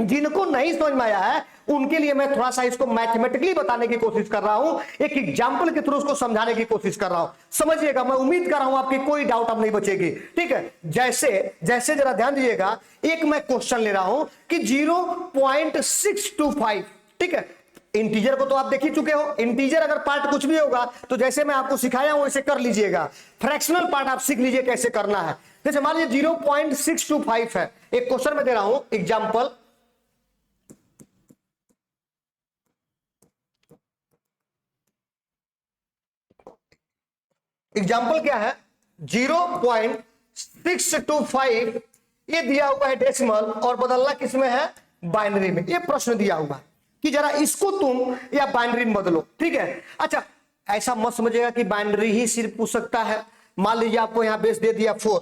जिनको नहीं समझ में आया है उनके लिए मैं थोड़ा सा इसको मैथमेटिकली बताने की कोशिश कर रहा हूं, एक एग्जांपल के थ्रू उसको समझाने की कोशिश कर रहा हूं। समझिएगा, मैं उम्मीद कर रहा हूं आपकी कोई डाउट अब नहीं बचेगी, ठीक है। जैसे जरा ध्यान दीजिएगा, एक मैं क्वेश्चन ले रहा हूं कि 0.625, ठीक है, इंटीजर को तो आप देख ही चुके हो, इंटीजर अगर पार्ट कुछ भी होगा तो जैसे मैं आपको सिखाया हूं वैसे कर लीजिएगा। फ्रैक्शनल पार्ट आप सीख लीजिए कैसे करना है। जैसे मान लीजिए 0.625 है, एक क्वेश्चन में दे रहा हूं एग्जाम्पल, एग्जाम्पल क्या है 0.625 ये दिया हुआ है डेसिमल और बदलना किसमें है, बाइनरी में। ये प्रश्न दिया हुआ है कि जरा इसको तुम या बाइनरी में बदलो, ठीक है। अच्छा ऐसा मत समझिएगा कि बाइनरी ही सिर्फ पूछ सकता है। मान लीजिए आपको यहां बेस दे दिया 4,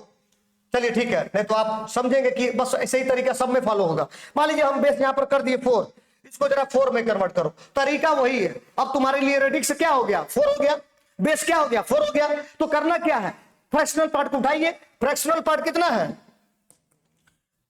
चलिए ठीक है, नहीं तो आप समझेंगे कि बस ऐसे ही तरीका सब में फॉलो होगा। मान लीजिए हम बेस यहां पर कर दिए 4, इसको जरा 4 में कन्वर्ट करो, तरीका वही है। अब तुम्हारे लिए रेडिक्स क्या हो गया, 4 हो गया, बेस क्या हो गया, 4 हो गया। तो करना क्या है, फ्रैक्शनल पार्ट को उठाइए। फ्रैक्शनल पार्ट कितना है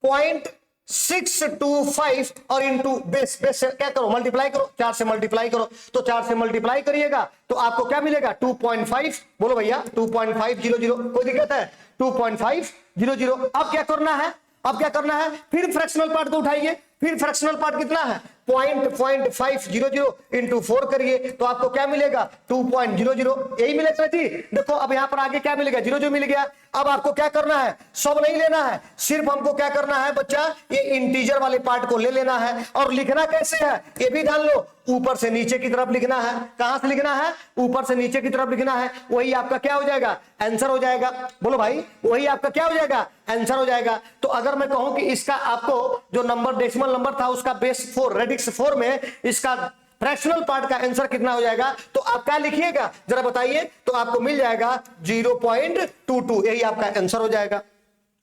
0.625 और इंटू बेस, बेस से क्या करो मल्टीप्लाई करो, 4 से मल्टीप्लाई करो। तो 4 से मल्टीप्लाई करिएगा तो आपको क्या मिलेगा 2.5, बोलो भैया 2.500, कोई दिक्कत है 2.500। अब क्या करना है, अब क्या करना है, फिर फ्रैक्शनल पार्ट को उठाइए। फिर फ्रैक्शनल पार्ट कितना है 0.500 इंटू 4 करिए तो आपको क्या मिलेगा 2.00, यही मिलेगा जी। देखो अब यहां पर आगे क्या मिलेगा 00 मिल गया। अब आपको क्या करना है, सब नहीं लेना है, सिर्फ हमको क्या करना है बच्चा, ये इंटीजर वाले पार्ट को ले लेना है। और लिखना कैसे है ये भी जान लो, ऊपर से नीचे की तरफ लिखना है। कहां से लिखना है, ऊपर से नीचे की तरफ लिखना है। वही आपका क्या हो जाएगा, आंसर हो जाएगा। बोलो भाई वही आपका क्या हो जाएगा, आंसर हो जाएगा। तो अगर मैं कहूं कि इसका आपको जो नंबर डेसिमल नंबर था उसका बेस 4 रेडिक्स 4 में इसका फ्रैक्शनल पार्ट का आंसर कितना हो जाएगा, तो आप क्या लिखिएगा जरा बताइए। तो आपको मिल जाएगा 0.22, यही आपका आंसर हो जाएगा।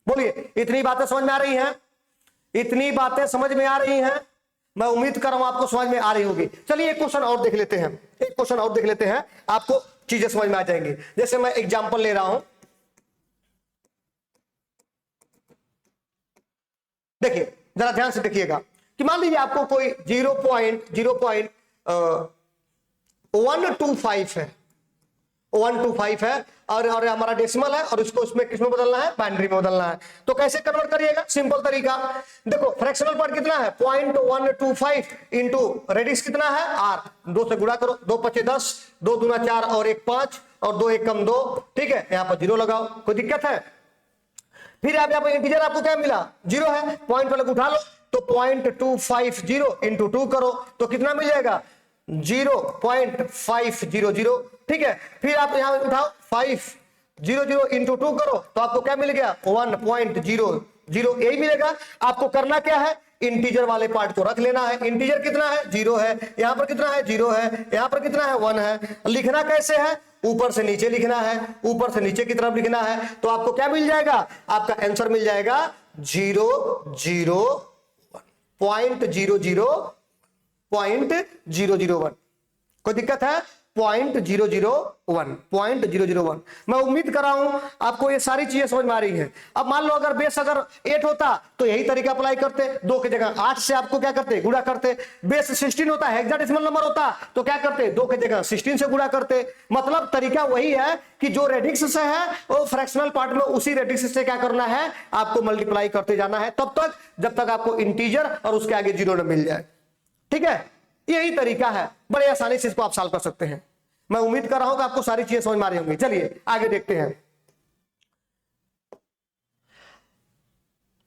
बोलिए इतनी बातें समझ में आ रही हैं, इतनी बातें समझ में आ रही हैं, मैं उम्मीद कर रहा हूं आपको समझ में आ रही होगी। चलिए एक क्वेश्चन और देख लेते हैं, एक क्वेश्चन और देख लेते हैं, आपको चीजें समझ में आ जाएंगी। जैसे मैं एग्जांपल ले रहा हूं, देखिए जरा ध्यान से देखिएगा कि मान लीजिए आपको कोई 0.125 है, 125 है और हमारा डेसिमल है और इसको इसमें किसमें बदलना है, बाइनरी में बदलना है। तो कैसे कन्वर्ट करिएगा, सिंपल तरीका। देखो फ्रैक्शनल पार्ट कितना है 0.125 इंटू रेडिक्स कितना है r, 2 से गुणा करो, 2 5 10, 2 दूना 4 और 1 5 और 2 1 कम 2, ठीक है। यहां पर 0 लगाओ, कोई दिक्कत है। फिर आप यहाँ पर इंटीजर आपको क्या मिला 0 है, पॉइंट वाले को उठा लो तो 0.250 इंटू 2 करो तो कितना मिल जाएगा 0.500, ठीक है। फिर आप यहां उठाओ 500 इंटू 2 करो तो आपको क्या मिल गया 1.00, यही मिलेगा। आपको करना क्या है, इंटीजर वाले पार्ट को रख लेना है। इंटीजर कितना है 0 है, यहां पर कितना है 0 है, यहां पर कितना है 1 है। लिखना कैसे है, ऊपर से नीचे लिखना है, ऊपर से नीचे की तरफ लिखना है। तो आपको क्या मिल जाएगा, आपका आंसर मिल जाएगा 0.001। कोई दिक्कत है 0.001। मैं उम्मीद कर रहा हूं आपको ये सारी चीजें समझ में आ रही हैं। अब मान लो अगर बेस अगर 8 होता तो यही तरीका अप्लाई करते, 2 की जगह 8 से आपको क्या करते गुणा करते। बेस 16 होता है, हेक्साडेसिमल नंबर होता तो क्या करते 2 की जगह 16 से गुणा करते। मतलब तरीका वही है कि जो रेडिक्स से है वो फ्रैक्शनल पार्ट में उसी रेडिक्स से क्या करना है, आपको मल्टीप्लाई करते जाना है तब तक जब तक आपको इंटीजर और उसके आगे 0 न मिल जाए, ठीक है। यही तरीका है, बड़े आसानी से इसको आप सॉल्व कर सकते हैं। मैं उम्मीद कर रहा हूं कि आपको सारी चीजें समझ में आ रही होंगी। चलिए आगे देखते हैं।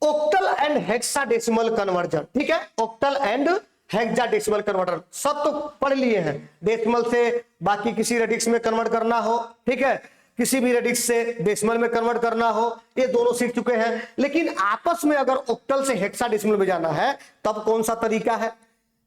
ऑक्टल एंड हेक्साडेसिमल कन्वर्जन, ठीक है। ऑक्टल एंड हेक्साडेसिमल कन्वर्टर सब तो पढ़ लिए हैं, डेसिमल से बाकी किसी रेडिक्स में कन्वर्ट करना हो, ठीक है, किसी भी रेडिक्स से डेसिमल में कन्वर्ट करना हो, ये दोनों सीख चुके हैं। लेकिन आपस में अगर ऑक्टल से हेक्साडेसिमल में जाना है तब कौन सा तरीका है,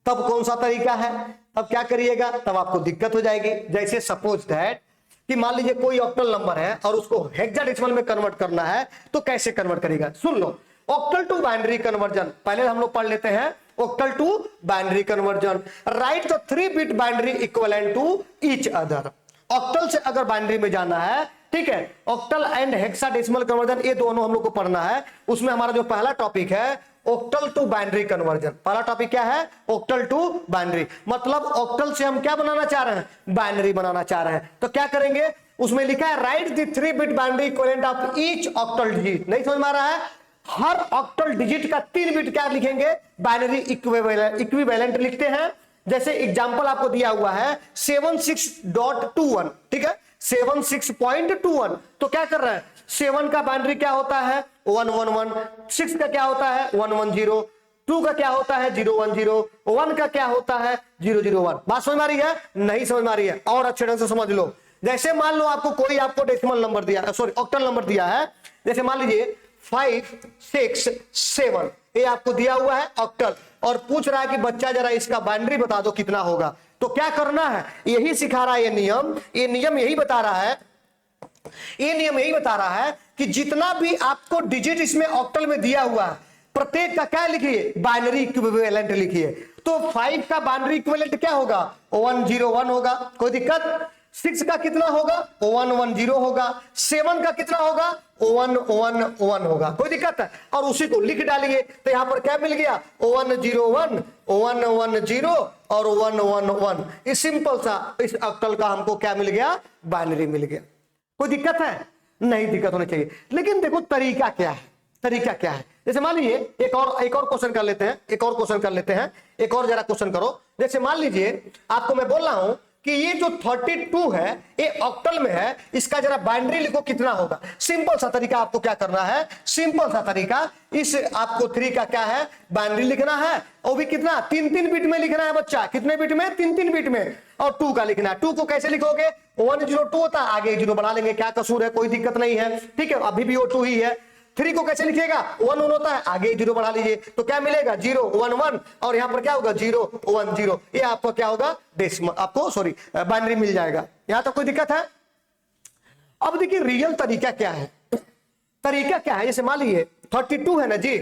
तब कौन सा तरीका है, तब क्या करिएगा, तब आपको दिक्कत हो जाएगी। जैसे सपोज दैट कि मान लीजिए कोई ऑक्टल नंबर है और उसको हेक्साडेसिमल में कन्वर्ट करना है तो कैसे कन्वर्ट करेगा, सुन लो। ऑक्टल टू बाइनरी कन्वर्जन पहले हम लोग पढ़ लेते हैं। Octal to binary conversion, write the 3 bit binary equivalent to each other. Octal से अगर बाइनरी में जाना है, ठीक है, ऑक्टल एंड हेक्साडेसिमल कन्वर्जन ये दोनों हम लोग को पढ़ना है। उसमें हमारा जो पहला टॉपिक है ऑक्टल टू बाइनरी कन्वर्जन, पहला टॉपिक क्या है ऑक्टल टू बाइनरी। मतलब ऑक्टल से हम क्या बनाना चाह रहे हैं, बाइनरी बनाना चाह रहे हैं। तो क्या करेंगे, उसमें लिखा है right the 3 bit binary equivalent of each octal digit. नहीं समझ में आ रहा है, हर ऑक्टल डिजिट का 3 बिट क्या लिखेंगे, बाइनरी इक्विवेलेंट लिखते हैं। जैसे एग्जाम्पल आपको दिया हुआ है 76.21, ठीक है, 76.21, तो क्या कर रहा है, 7 का बाइनरी क्या होता है 111, 6 का क्या होता है 110, 2 का क्या होता है 010, 1 का क्या होता है 001। बात समझ में आ रही है? नहीं समझ में आ रही है? और अच्छे ढंग से समझ लो। जैसे मान लो आपको कोई आपको डेसिमल नंबर दिया, सॉरी ऑक्टल नंबर दिया है, जैसे मान लीजिए 5 6 7, ये आपको दिया हुआ है ऑक्टल, और पूछ रहा है कि बच्चा जरा इसका बाइनरी बता दो कितना होगा। तो क्या करना है, यही सिखा रहा है ये नियम यही बता रहा है, ये नियम यही बता रहा है कि जितना भी आपको डिजिट इसमें ऑक्टल में दिया हुआ है, प्रत्येक का क्या लिखिए, बाइनरी इक्विवेलेंट लिखिए। तो 5 का बाइनरी इक्विवेलेंट क्या होगा 101 होगा, कोई दिक्कत। 6 का कितना होगा 110 होगा, 7 का कितना होगा 111 होगा, कोई दिक्कत है। और उसी को लिख डालिए, तो यहां पर क्या मिल गया 101 110 और 111। इस सिंपल सा इस ऑक्टल का हमको क्या मिल गया, बाइनरी मिल गया। कोई दिक्कत है? नहीं दिक्कत होनी चाहिए। लेकिन देखो तरीका क्या है, तरीका क्या है। जैसे मान लीजिए एक और क्वेश्चन कर लेते हैं, एक और जरा क्वेश्चन करो। जैसे मान लीजिए आपको मैं बोल रहा हूं कि ये जो 32 है ये ऑक्टल में है, इसका जरा बाइनरी लिखो कितना होगा। सिंपल सा तरीका आपको क्या करना है, सिंपल सा तरीका, इस आपको 3 का क्या है बाइनरी लिखना है, वो भी कितना 3-3 बिट में लिखना है बच्चा। कितने बिट में 3-3 बिट में। और 2 का लिखना है। 2 को कैसे लिखोगे 102 होता है, आगे 0 बना लेंगे, क्या कसूर है, कोई दिक्कत नहीं है, ठीक है, अभी भी वो 2 ही है। 3 को कैसे लिखिएगा 1 होता है, आगे 0 बढ़ा लीजिए, तो क्या मिलेगा 0 1 1, और यहां पर क्या होगा 0 1 0। ये आपका क्या होगा डेसिमल, आपको सॉरी बाइनरी मिल जाएगा। यहां तक कोई दिक्कत है? अब देखिए रियल तरीका क्या है, तरीका क्या है। जैसे मान लीजिए 32 है ना जी,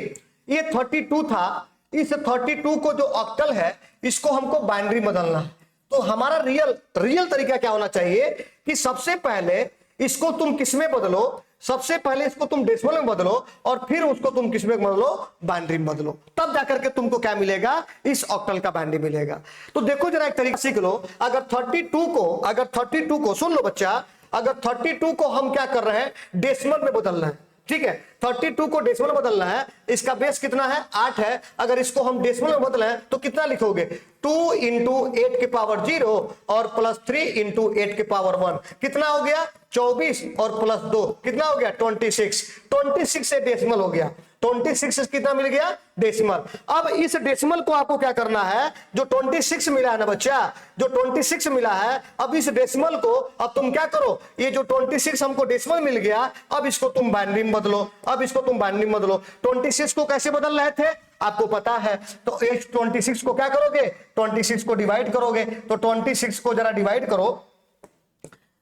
ये 32 था, इस 32 को जो ऑक्टल है इसको हमको बाइनरी बदलना है। तो हमारा रियल तरीका क्या होना चाहिए कि सबसे पहले इसको तुम किसमें बदलो, सबसे पहले इसको तुम डेसिमल में बदलो और फिर उसको तुम किसमें बदलो, बाइनरी में बदलो, तब जाकर के तुमको क्या मिलेगा, इस ऑक्टल का बाइनरी मिलेगा। तो देखो जरा एक तरीका सीख लो। अगर 32 को सुन लो बच्चा, अगर 32 को हम क्या कर रहे हैं डेसिमल में बदलना है, ठीक है, 32 को डेसिमल में बदलना है, इसका बेस कितना है 8 है, अगर इसको हम डेसिमल में बदलें तो कितना लिखोगे 2 इंटू 8 के पावर 0 और प्लस 3 इंटू 8 के पावर 1, कितना हो गया 24 और प्लस 2 कितना हो गया 26 से डेसिमल हो गया, 26 से कितना मिल गया डेसिमल। अब इस डेसिमल को आपको क्या करना है, जो 26 मिला है ना बच्चा, जो 26 मिला है, अब इस डेसिमल को अब तुम क्या करो, ये जो 26 हमको डेसिमल मिल गया, अब इसको तुम बाइनरी में बदलो, अब इसको तुम बाइनरी में बदलो। 26 को कैसे बदल रहे थे आपको पता है, तो इस 26 को क्या करोगे 26 को डिवाइड करोगे, तो 26 को जरा डिवाइड करो,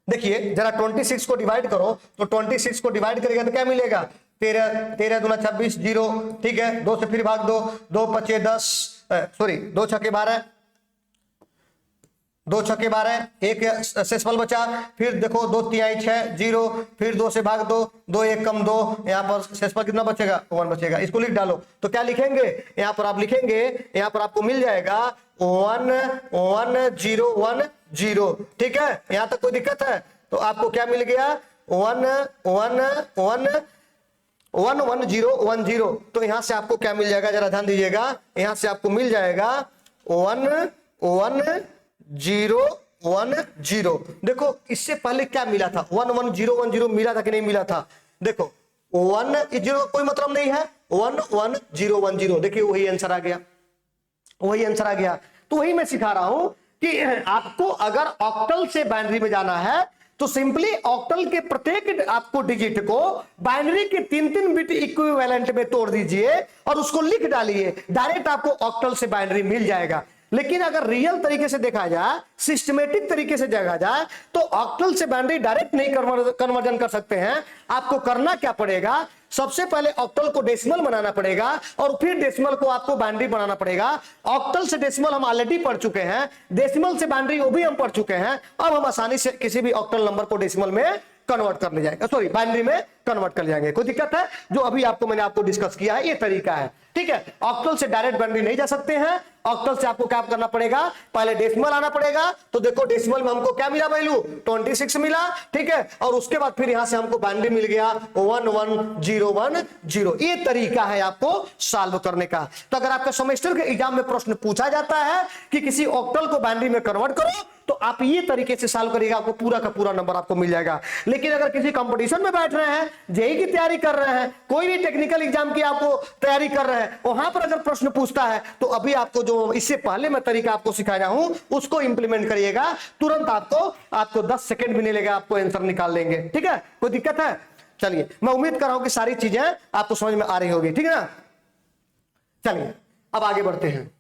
देखिए जरा 26 को डिवाइड करो, तो 26 को डिवाइड करेगा तो क्या मिलेगा 13 दूना 26 0, ठीक है, 2 से फिर भाग दो, 2 5 10, सॉरी 2 6 12, 2 6 12, एक शेषफल बचा, फिर देखो 2 3 6 0, फिर 2 से भाग दो, 2 1 कम 2, यहाँ पर शेषफल कितना बचेगा 1 बचेगा। इसको लिख डालो, तो क्या लिखेंगे यहाँ पर आप लिखेंगे, यहाँ पर आपको मिल जाएगा 1 1 0 1 0, ठीक है, यहां तक कोई दिक्कत है? तो आपको क्या मिल गया 1 1 1 1 1 0 1 0। तो यहां से आपको क्या मिल जाएगा, जरा ध्यान दीजिएगा, यहां से आपको मिल जाएगा 1 1 0 1 0। देखो इससे पहले क्या मिला था 1 1 0 1 0 मिला था कि नहीं मिला था, देखो 1 0 कोई मतलब नहीं है, 1 1 0 1 0, देखिए वही आंसर आ गया, वही आंसर आ गया। तो वही मैं सिखा रहा हूं कि आपको अगर ऑक्टल से बाइनरी में जाना है तो सिंपली ऑक्टल के प्रत्येक आपको डिजिट को बाइनरी के 3-3 बिट इक्विवेलेंट में तोड़ दीजिए और उसको लिख डालिए, डायरेक्ट आपको ऑक्टल से बाइनरी मिल जाएगा। लेकिन अगर रियल तरीके से देखा जाए, सिस्टमेटिक तरीके से देखा जाए, तो ऑक्टल से बाइनरी डायरेक्ट नहीं कन्वर्जन कर सकते हैं। आपको करना क्या पड़ेगा, सबसे पहले ऑक्टल को डेसिमल बनाना पड़ेगा और फिर डेसिमल को आपको बाइनरी बनाना पड़ेगा। ऑक्टल से डेसिमल हम ऑलरेडी पढ़ चुके हैं, डेसिमल से बाइनरी वो भी हम पढ़ चुके हैं। अब हम आसानी से किसी भी ऑक्टल नंबर को डेसिमल में कन्वर्ट कर ले जाएगा, सॉरी बाइनरी में कन्वर्ट कर जाएंगे। कोई दिक्कत है? जो अभी आपको मैंने आपको डिस्कस किया है ये तरीका है, ठीक है। ऑक्टल से डायरेक्ट बाइनरी नहीं जा सकते हैं, ऑक्टल से आपको क्या करना पड़ेगा, पहले डेसिमल आना पड़ेगा। तो देखो डेसिमल में हमको क्या मिला वैल्यू 26 मिला, ठीक है, और उसके बाद फिर यहां से हमको बाइनरी मिल गया 11010। ये तरीका है आपको सॉल्व करने का। तो अगर आपका सेमेस्टर के एग्जाम में प्रश्न पूछा जाता है कि किसी ऑक्टल को बाइनरी में कन्वर्ट करो, तो आप ये तरीके से सॉल्व करिएगा, आपको पूरा का पूरा नंबर आपको मिल जाएगा। लेकिन अगर किसी कंपटीशन में बैठ रहे हैं, जेईई की तैयारी कर रहे हैं, कोई भी टेक्निकल एग्जाम की आपको तैयारी कर रहे हैं, वहां पर अगर प्रश्न पूछता है तो अभी आपको जो इससे पहले मैं तरीका आपको सिखाया हूं उसको इंप्लीमेंट करिएगा, तुरंत आपको 10 सेकंड भी नहीं लगेगा, आपको आंसर निकाल लेंगे, ठीक है। कोई दिक्कत है? चलिए, मैं उम्मीद कर रहा हूं कि सारी चीजें आपको समझ में आ रही होगी, ठीक है ना। चलिए अब आगे बढ़ते हैं।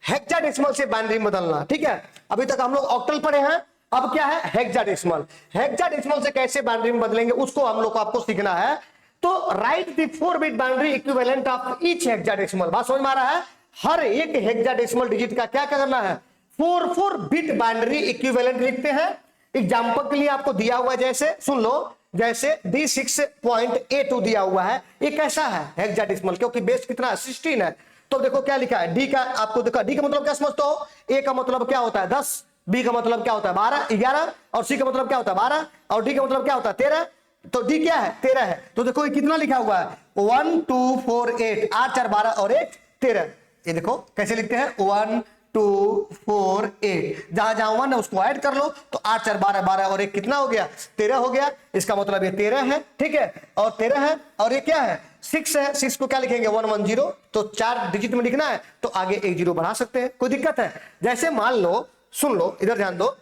हेक्साडेसिमल से बाइनरी में बदलना, ठीक है। अभी तक हम लोग ऑक्टल पढ़े हैं, अब क्या है हेक्साडेसिमल। हेक्साडेसिमल से कैसे बाइनरी में बदलेंगे उसको हम लोग को आपको सीखना है। तो right the 4 bit binary equivalent of each hexadecimal. बात समझ में आ रहा है? हर एक हेक्साडेसिमल डिजिट का क्या करना है, 4 बिट बाइनरी इक्विवेलेंट लिखते हैं। एग्जांपल के लिए आपको दिया हुआ है, जैसे सुन लो, जैसे D6.A2 दिया हुआ है, ये कैसा है हेक्साडेसिमल, क्योंकि बेस कितना है 16 है। तो देखो क्या लिखा है, डी का आपको देखो, डी का मतलब क्या समझते हो, ए का मतलब क्या होता है 10, बी का मतलब क्या होता है 12 11, और सी का मतलब क्या होता है 12, और डी का मतलब क्या होता है 13। तो डी क्या है 13 है। तो देखो ये कितना लिखा हुआ है 1 2 4 8, 8 4 12 और 1 13। ये देखो कैसे लिखते हैं 1 2 4 8, जहां जहां 1 है उसको ऐड कर लो, तो 8 4 12 12 और 1 कितना हो गया 13 हो गया। इसका मतलब ये 13 है, ठीक है, और 13 है, और ये क्या है 6 है। 6 को क्या लिखेंगे 110, तो 4 डिजिट में लिखना है तो आगे एक 0 बढ़ा सकते हैं, कोई दिक्कत है। जैसे मान लो, सुन लो, इधर ध्यान दो,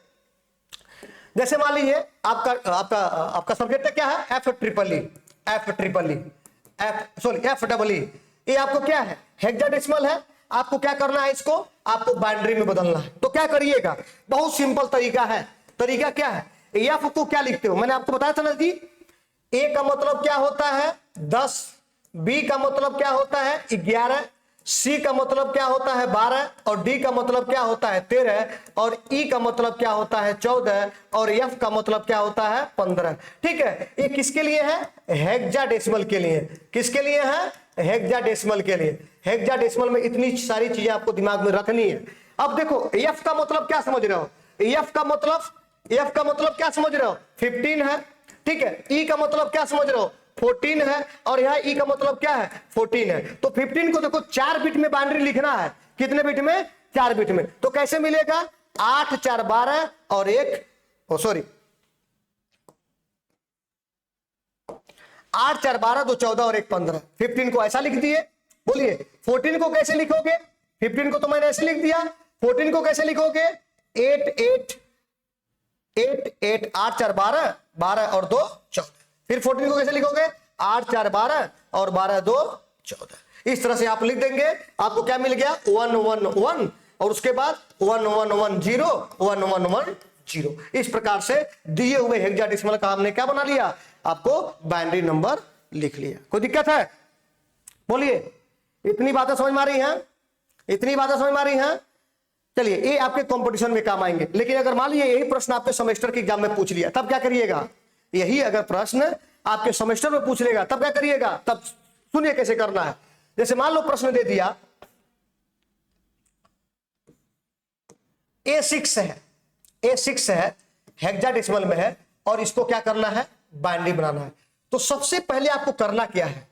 जैसे मान लीजिए आपका सब्जेक्ट क्या है एफ ट्रिपल ई, ये आपको क्या है हेक्साडेसिमल है। आपको क्या करना है, इसको आपको बाइनरी में बदलना है। तो क्या करिएगा, बहुत सिंपल तरीका है। तरीका क्या है, एफ को क्या लिखते हो, मैंने आपको बताया था ना जी, ए का मतलब क्या होता है 10, बी का मतलब क्या होता है 11, सी का मतलब क्या होता है 12, और डी का मतलब क्या होता है 13, और ई का मतलब क्या होता है 14, और एफ का मतलब क्या होता है 15। ठीक है, ये किसके लिए है, हेक्साडेसिमल के लिए। किसके लिए है, हेक्साडेसिमल के लिए। हेक्साडेसिमल में इतनी सारी चीजें आपको दिमाग में रखनी है। अब देखो एफ का मतलब क्या समझ रहे हो, एफ का मतलब क्या समझ रहे हो 15 है, ठीक है। ई का मतलब क्या समझ रहे हो 14 है, और यहाँ ई का मतलब क्या है 14 है। तो 15 को देखो 4 बिट में बाइनरी लिखना है, कितने बिट में 4 बिट में। तो कैसे मिलेगा 8 4 12 और 1 8 4 12 2 14 और 1 15। 15 को ऐसा लिख दिए, बोलिए 14 को कैसे लिखोगे, 15 को तो मैंने ऐसे लिख दिया, 14 को कैसे लिखोगे 8 8 8 8 8 4 12 12 और 2 14। फिर 14 को कैसे लिखोगे 8 4 12 और 12 2 14। इस तरह से आप लिख देंगे, आपको क्या मिल गया 1 1 1, और उसके बाद 1 1 1 0 1 1 1 0। इस प्रकार से दिए हुए हेक्साडेसिमल का हमने क्या बना लिया, आपको बाइनरी नंबर लिख लिया। कोई दिक्कत है, बोलिए। इतनी बातें समझ में आ रही हैं, इतनी बातें समझ में आ रही हैं। चलिए, ये आपके कंपटीशन में काम आएंगे। लेकिन अगर मान लीजिए यही प्रश्न आपके सेमेस्टर के एग्जाम में पूछ लिया, तब क्या करिएगा, यही अगर प्रश्न आपके सेमेस्टर में पूछ लेगा तब क्या करिएगा, तब सुनिए कैसे करना है। जैसे मान लो प्रश्न दे दिया A6 है, हेक्साडेसिमल में है, और इसको क्या करना है बाइनरी बनाना है। तो सबसे पहले आपको करना क्या है,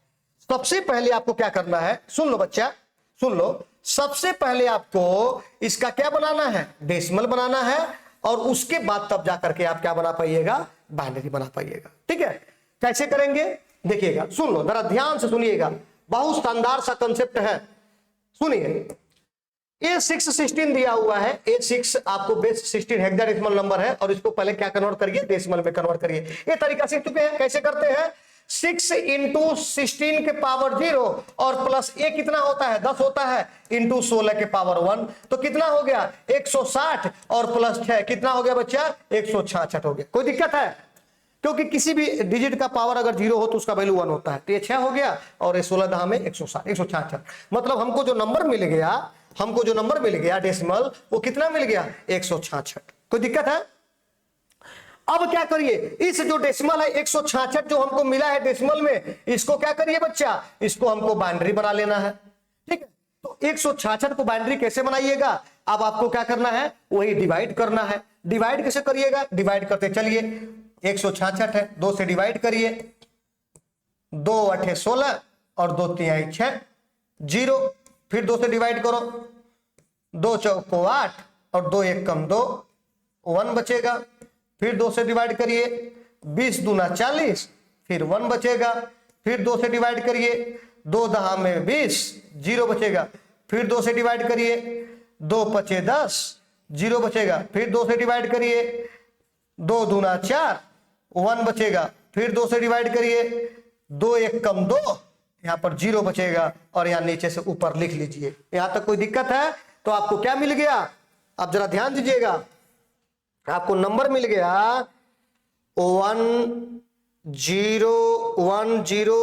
सबसे पहले आपको क्या करना है, सुन लो बच्चा, सुन लो। सबसे पहले आपको इसका क्या बनाना है, डेसिमल बनाना है, और उसके बाद तब जाकर के आप क्या बना पाइएगा, बाइनरी बना पाइएगा। ठीक है, कैसे करेंगे देखिएगा, सुन लो जरा ध्यान से सुनिएगा, बहुत शानदार सा कंसेप्ट है, सुनिए। A6 16 दिया हुआ है, A6 आपको बेस 16 हेक्साडेसिमल नंबर है, और इसको पहले क्या कन्वर्ट करिए, डेसिमल में कन्वर्ट करिए। ये तरीका सीख चुके हैं, कैसे करते हैं 6 इंटू 16 के पावर 0 और प्लस ए कितना होता है 10 होता है, इंटू 16 के पावर 1, तो कितना हो गया 160, और प्लस 6 कितना हो गया बच्चा 166 हो गया। कोई दिक्कत है, क्योंकि किसी भी डिजिट का पावर अगर 0 हो तो उसका वैल्यू 1 होता है। तो ये 6 हो गया, और ये 16 दहा में 160 166, मतलब हमको जो नंबर मिल गया डेसिमल, वो कितना मिल गया 166। कोई दिक्कत है, अब क्या करिए, इस जो डेसिमल है 166 जो हमको मिला है डेसिमल में, इसको क्या करिए बच्चा, इसको हमको बाइनरी बना लेना है। ठीक है, तो 166 को बाइनरी कैसे बनाइएगा, अब आपको क्या करना है, वही डिवाइड करना है। डिवाइड कैसे करिएगा, डिवाइड करते चलिए, 166 है, 2 से डिवाइड करिए, 2 8 16 और 2 3 6 0, फिर 2 से डिवाइड करो, 2 चौको 8 और 2 1 कम 2 1 बचेगा, फिर 2 से डिवाइड करिए, 20 दूना 40, फिर 1 बचेगा, फिर 2 से डिवाइड करिए, 2 दहा में 20 0 बचेगा, फिर 2 से डिवाइड करिए, 2 पचे 10 0 बचेगा, फिर 2 से डिवाइड करिए, 2 दूना 4 1 बचेगा, फिर 2 से डिवाइड करिए, 2 1 कम 2, यहां पर 0 बचेगा, और यहां नीचे से ऊपर लिख लीजिए। यहां तक कोई दिक्कत है तो आपको क्या मिल गया, आप जरा ध्यान दीजिएगा, आपको नंबर मिल गया 1 0 1 0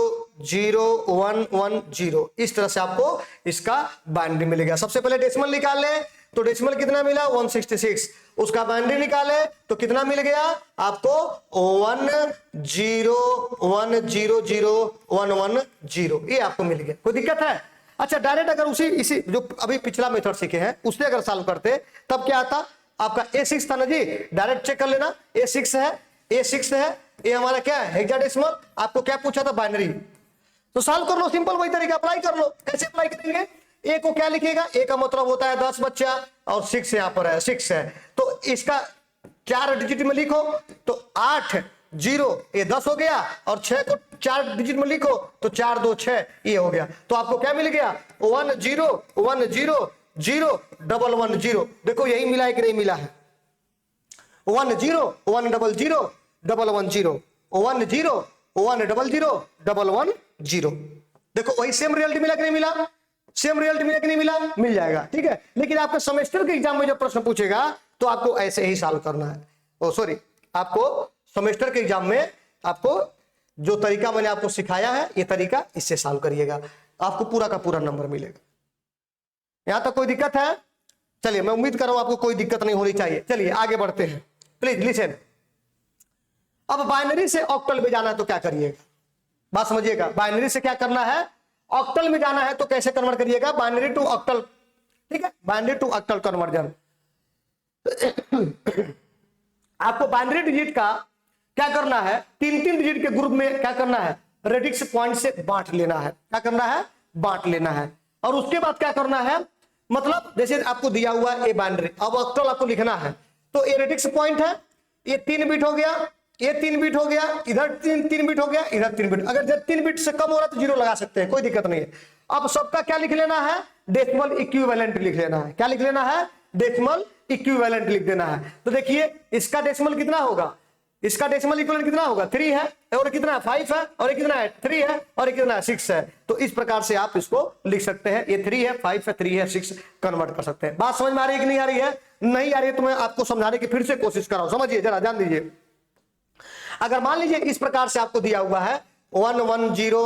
0 1 1 0। इस तरह से आपको इसका बाइनरी मिलेगा। सबसे पहले डेसिमल निकाल ले, तो डेसिमल कितना मिला 166, उसका बाइनरी निकाले तो कितना मिल गया आपको 1 0 1 0 0 1 1 0, ये आपको मिल गया। कोई दिक्कत है? अच्छा, डायरेक्ट अगर उसी इसी जो अभी पिछला मेथड सीखे हैं उससे अगर सॉल्व करते तब क्या आता, आपका A6 था ना जी, डायरेक्ट चेक कर लेना, A6 है, A6 है, ये हमारा क्या है हेक्साडेसिमल, आपको क्या पूछा था बाइनरी, तो सॉल्व कर लो, सिंपल वही तरीका अप्लाई कर लो। कैसे अप्लाई करेंगे, ए को क्या लिखिएगा, ए का मतलब होता है 10 बच्चा, और 6 यहाँ पर है 6 है, तो इसका 4 डिजिट में लिखो, तो 8 0 ये 10 हो गया, और 6 को 4 डिजिट में लिखो तो 4 2 6 ये हो गया। तो आपको क्या मिल गया 1 0 1 0 0 1 1 0। देखो यही मिला है कि नहीं मिला है, 1 0 1 0 0 1 1 0 1 0 1 0 0 1 1 0। देखो वही सेम रिजल्ट मिला कि नहीं मिला, सेम रिजल्ट मिला कि नहीं मिला, मिल जाएगा। ठीक है, लेकिन आपका सेमेस्टर के एग्जाम में जब प्रश्न पूछेगा तो आपको ऐसे ही सॉल्व करना है। ओ सॉरी, आपको सेमेस्टर के एग्जाम में आपको जो तरीका मैंने आपको सिखाया है ये तरीका इससे सॉल्व करिएगा, आपको पूरा का पूरा नंबर मिलेगा। यहां तक कोई दिक्कत है? चलिए, मैं उम्मीद कर रहा हूं आपको कोई दिक्कत नहीं होनी चाहिए। चलिए आगे बढ़ते हैं, प्लीज लिसन। अब बाइनरी से ऑक्टल में जाना है तो क्या करिएगा, बात समझिएगा। बाइनरी से क्या करना है, ऑक्टल में जाना है तो कैसे कन्वर्ट करिएगा, बाइनरी टू ऑक्टल। ठीक है, बाइनरी टू ऑक्टल कन्वर्जन। आपको बाइनरी डिजिट का क्या करना है, 3 डिजिट के ग्रुप में क्या करना है, रेडिक्स पॉइंट से बांट लेना है। क्या करना है, बांट लेना है। और उसके बाद क्या करना है, मतलब जैसे आपको दिया हुआ है ए बाइनरी, अब ऑक्टल आपको लिखना है, तो ये रेडिक्स पॉइंट है, ये 3 बिट हो गया, ये 3 बिट हो गया, इधर 3 बिट हो गया, इधर 3 बिट। अगर जब 3 बिट से कम हो रहा है तो 0 लगा सकते हैं, कोई दिक्कत नहीं है। अब सबका क्या लिख लेना है, डेसिमल इक्विवेलेंट लिख लेना है। क्या लिख लेना है, डेसिमल इक्विवेलेंट लिख देना है। तो देखिए इसका डेसिमल कितना होगा, इसका डेसिमल इक्विवेलेंट कितना होगा, 3 है, और कितना है 5 है, और ये कितना है 3 है, और ये कितना है 6 है। तो इस प्रकार से आप इसको लिख सकते हैं, ये 3 है 5 है 3 है 6 कन्वर्ट कर सकते हैं। बात समझ में आ रही है कि नहीं आ रही है? नहीं आ रही है तो मैं आपको समझाने की फिर से कोशिश कर रहा हूं, समझिए जरा, ध्यान दीजिए। अगर मान लीजिए इस प्रकार से आपको दिया हुआ है 1 1 0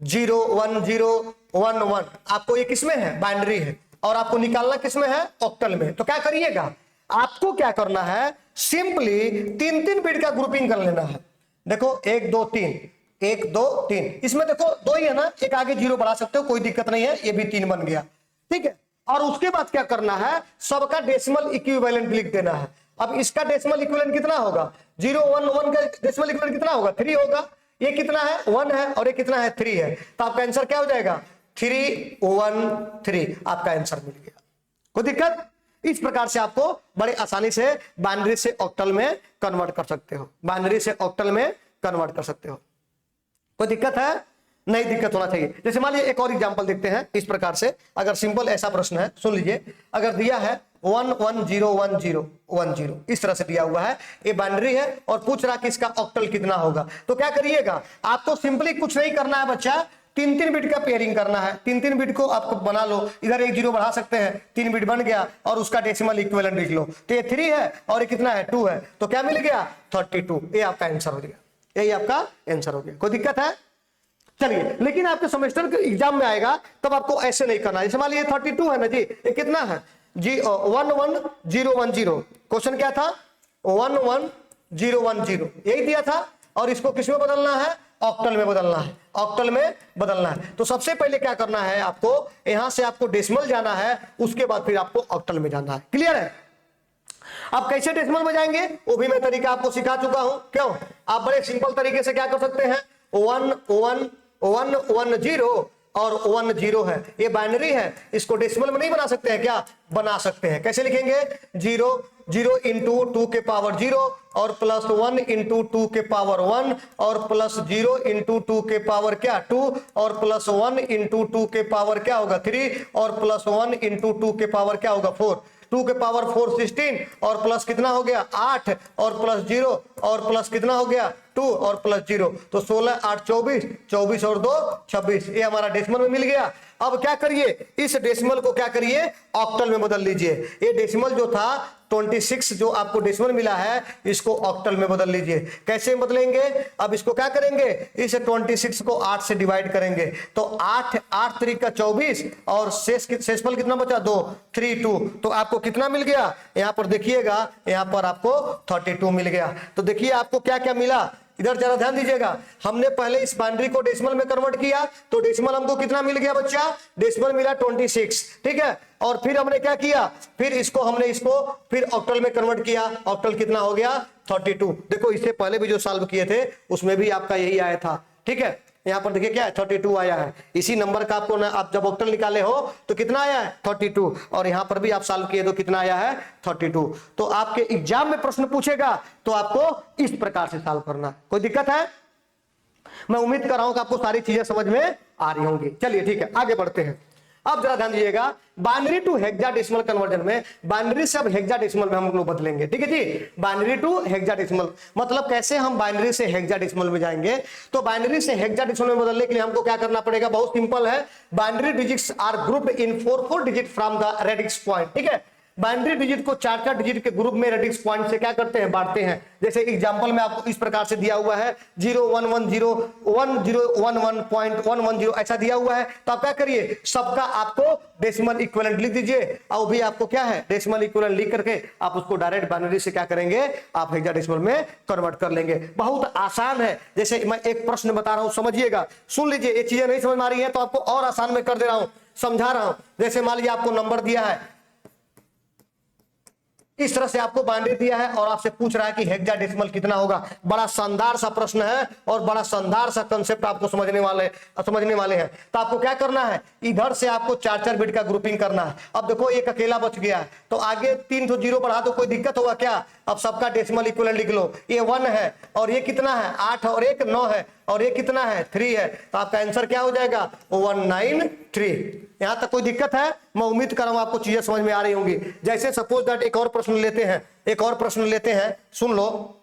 0 1 0 1 1, आपको ये किसमें है, बाइनरी है, और आपको निकालना किसमें है, ऑक्टल में। तो क्या करिएगा, आपको क्या करना है, सिंपली 3 बिट का ग्रुपिंग कर लेना है। देखो 1 2 3 1 2 3, इसमें देखो 2 ही है ना, एक आगे 0 बढ़ा सकते हो, कोई दिक्कत नहीं है, ये भी 3 बन गया। ठीक है, और उसके बाद क्या करना है, सबका डेसिमल इक्विवेलेंट लिख देना है। अब इसका डेसिमल इक्विवेलेंट कितना होगा, 0 1 1 का डेसिमल इक्विवेलेंट कितना होगा, 3 होगा। ये कितना है 1 है, और ये कितना है 3 है, तो आपका आंसर क्या हो जाएगा 3 1 3, आपका आंसर मिल गया। कोई दिक्कत? इस प्रकार से आपको बड़े आसानी से बाइनरी से ऑक्टल में कन्वर्ट कर सकते हो, बाइनरी से ऑक्टल में कन्वर्ट कर सकते हो। कोई दिक्कत है? नहीं दिक्कत होना चाहिए। जैसे मान लीजिए एक और एग्जांपल देखते हैं इस प्रकार से, अगर सिंपल ऐसा प्रश्न है, सुन लीजिए। अगर दिया है 1 1 0 1 0 1 0, इस तरह से दिया हुआ है, ये बाइनरी है और पूछ रहा कि इसका ऑक्टल कितना होगा। तो क्या करिएगा, आपको सिंपली कुछ नहीं करना है बच्चा, 3 बिट का पेयरिंग करना है। 3 बिट को आपको बना लो, इधर 1 0 बढ़ा सकते हैं, 3 बिट बन गया, और उसका डेसिमल इक्विवेलेंट लिख लो। तो ये 3 है और ये कितना है 2 है, तो क्या मिल गया 32, ये आपका आंसर हो गया, यही आपका आंसर हो गया। कोई दिक्कत है? चलिए, लेकिन आपके सेमेस्टर के एग्जाम में आएगा तब आपको ऐसे नहीं करना है। जैसे मान लीजिए 32 है ना जी, ये कितना है जी 1 1 0 1 0, क्वेश्चन क्या था 1 1 010 यही दिया था, और इसको किस में बदलना है, ऑक्टल में बदलना है, ऑक्टल में बदलना है। तो सबसे पहले क्या करना है आपको, यहां से आपको डेसिमल जाना है, उसके बाद फिर आपको ऑक्टल में जाना है। क्लियर है? आप कैसे डेसिमल में जाएंगे वो भी मैं तरीका आपको सिखा चुका हूं। क्यों? आप बड़े सिंपल तरीके से क्या कर सकते हैं, 1 1 1 1 0 और 1 0 है, ये बाइनरी है, इसको डेसिमल में नहीं बना सकते हैं क्या? बना सकते हैं। कैसे लिखेंगे, 0 0 इंटू 2 के पावर 0 और प्लस 1 इंटू 2 के पावर 1 और प्लस 0 इंटू 2 के पावर क्या 2 और प्लस 1 इंटू 2 के पावर क्या होगा 3 और प्लस 1 इंटू 2 के पावर क्या होगा 4, 2 के पावर 4 16 और प्लस कितना हो गया 8 और प्लस 0 और प्लस कितना हो गया 2 और प्लस 0, तो 16 8 24, 24 और 2 26, ये हमारा डेसिमल में मिल गया। अब क्या करिए, इस डेसिमल को क्या करिए, ऑक्टल में बदल लीजिए। ये डेसिमल जो था 26 जो आपको डेसिमल मिला है, इसको ऑक्टल में बदल लीजिए। कैसे बदलेंगे, अब इसको क्या करेंगे, इस 26 को 8 से डिवाइड करेंगे, तो 8 8 3 का 24 और शेषफल कितना बचा 2 3 2, तो आपको कितना मिल गया, यहां पर देखिएगा, यहां पर आपको 32 मिल गया। तो देखिए आपको क्या क्या मिला, इधर जरा ध्यान दीजिएगा। हमने पहले इस बाइनरी को डेसिमल में कन्वर्ट किया, तो डेसिमल हमको कितना मिल गया बच्चा, डेसिमल मिला 26, ठीक है। और फिर हमने क्या किया, फिर इसको फिर ऑक्टल में कन्वर्ट किया, ऑक्टल कितना हो गया 32। देखो इससे पहले भी जो सॉल्व किए थे उसमें भी आपका यही आया था, ठीक है। यहां पर देखिए क्या है 32 आया है, इसी नंबर का आपको आप जब ऑक्टल निकाले हो तो कितना आया है 32, और यहां पर भी आप सॉल्व किए तो कितना आया है 32। तो आपके एग्जाम में प्रश्न पूछेगा तो आपको इस प्रकार से सॉल्व करना है। कोई दिक्कत है? मैं उम्मीद कर रहा हूं कि आपको सारी चीजें समझ में आ रही होंगी। चलिए ठीक है, आगे बढ़ते हैं। अब जरा ध्यान दीजिएगा, बाइनरी टू हेक्साडेसिमल कन्वर्जन में बाइनरी से अब हेक्साडेसिमल में हम लोग बदलेंगे, ठीक है जी। बाइनरी टू हेक्साडेसिमल मतलब कैसे हम बाइनरी से हेक्साडेसिमल में जाएंगे, तो बाइनरी से हेक्साडेसिमल में बदलने के लिए हमको क्या करना पड़ेगा, बहुत सिंपल है। Binary digits are grouped in 4 digit from the radix point, ठीक है। बाइनरी डिजिट को 4 डिजिट के ग्रुप में रेडिक्स पॉइंट से क्या करते हैं, बांटते हैं। जैसे एग्जांपल में आपको इस प्रकार से दिया हुआ है 01101 1011.110 ऐसा दिया हुआ है, तो आप क्या करिए, सबका आपको डेसिमल इक्विवेलेंट लिख दीजिए, और भी आपको क्या है डेसिमल इक्विवेलेंट लिख करके आप उसको डायरेक्ट बाइनरी से क्या करेंगे, आप हेक्साडेसिमल में कन्वर्ट कर लेंगे। बहुत आसान है। जैसे मैं एक प्रश्न बता रहा हूं, समझिएगा, सुन लीजिए, ये चीजें नहीं समझ में आ रही है तो आपको और आसान में कर दे रहा हूं, समझा रहा हूं। जैसे मान लीजिए आपको नंबर दिया है, इस तरह से आपको बाइनरी दिया है और आपसे पूछ रहा है कि हेक्साडेसिमल कितना होगा। बड़ा शानदार सा प्रश्न है और बड़ा शानदार सा कंसेप्ट आपको समझने वाले हैं। तो आपको क्या करना है, इधर से आपको 4 बिट का ग्रुपिंग करना है। अब देखो एक अकेला बच गया है, तो आगे 3 तो 0 बढ़ा दो, कोई दिक्कत होगा क्या? अब सबका डेसिमल इक्विवेलेंट लिख लो, ये 1 है और ये कितना है 8 और 1 9 है और ये कितना है 3 है, तो आपका आंसर क्या हो जाएगा 193। यहां तक कोई दिक्कत है? मैं उम्मीद कर रहा हूं आपको चीजें समझ में आ रही होंगी। जैसे सपोज दैट एक और प्रश्न लेते हैं, सुन लो,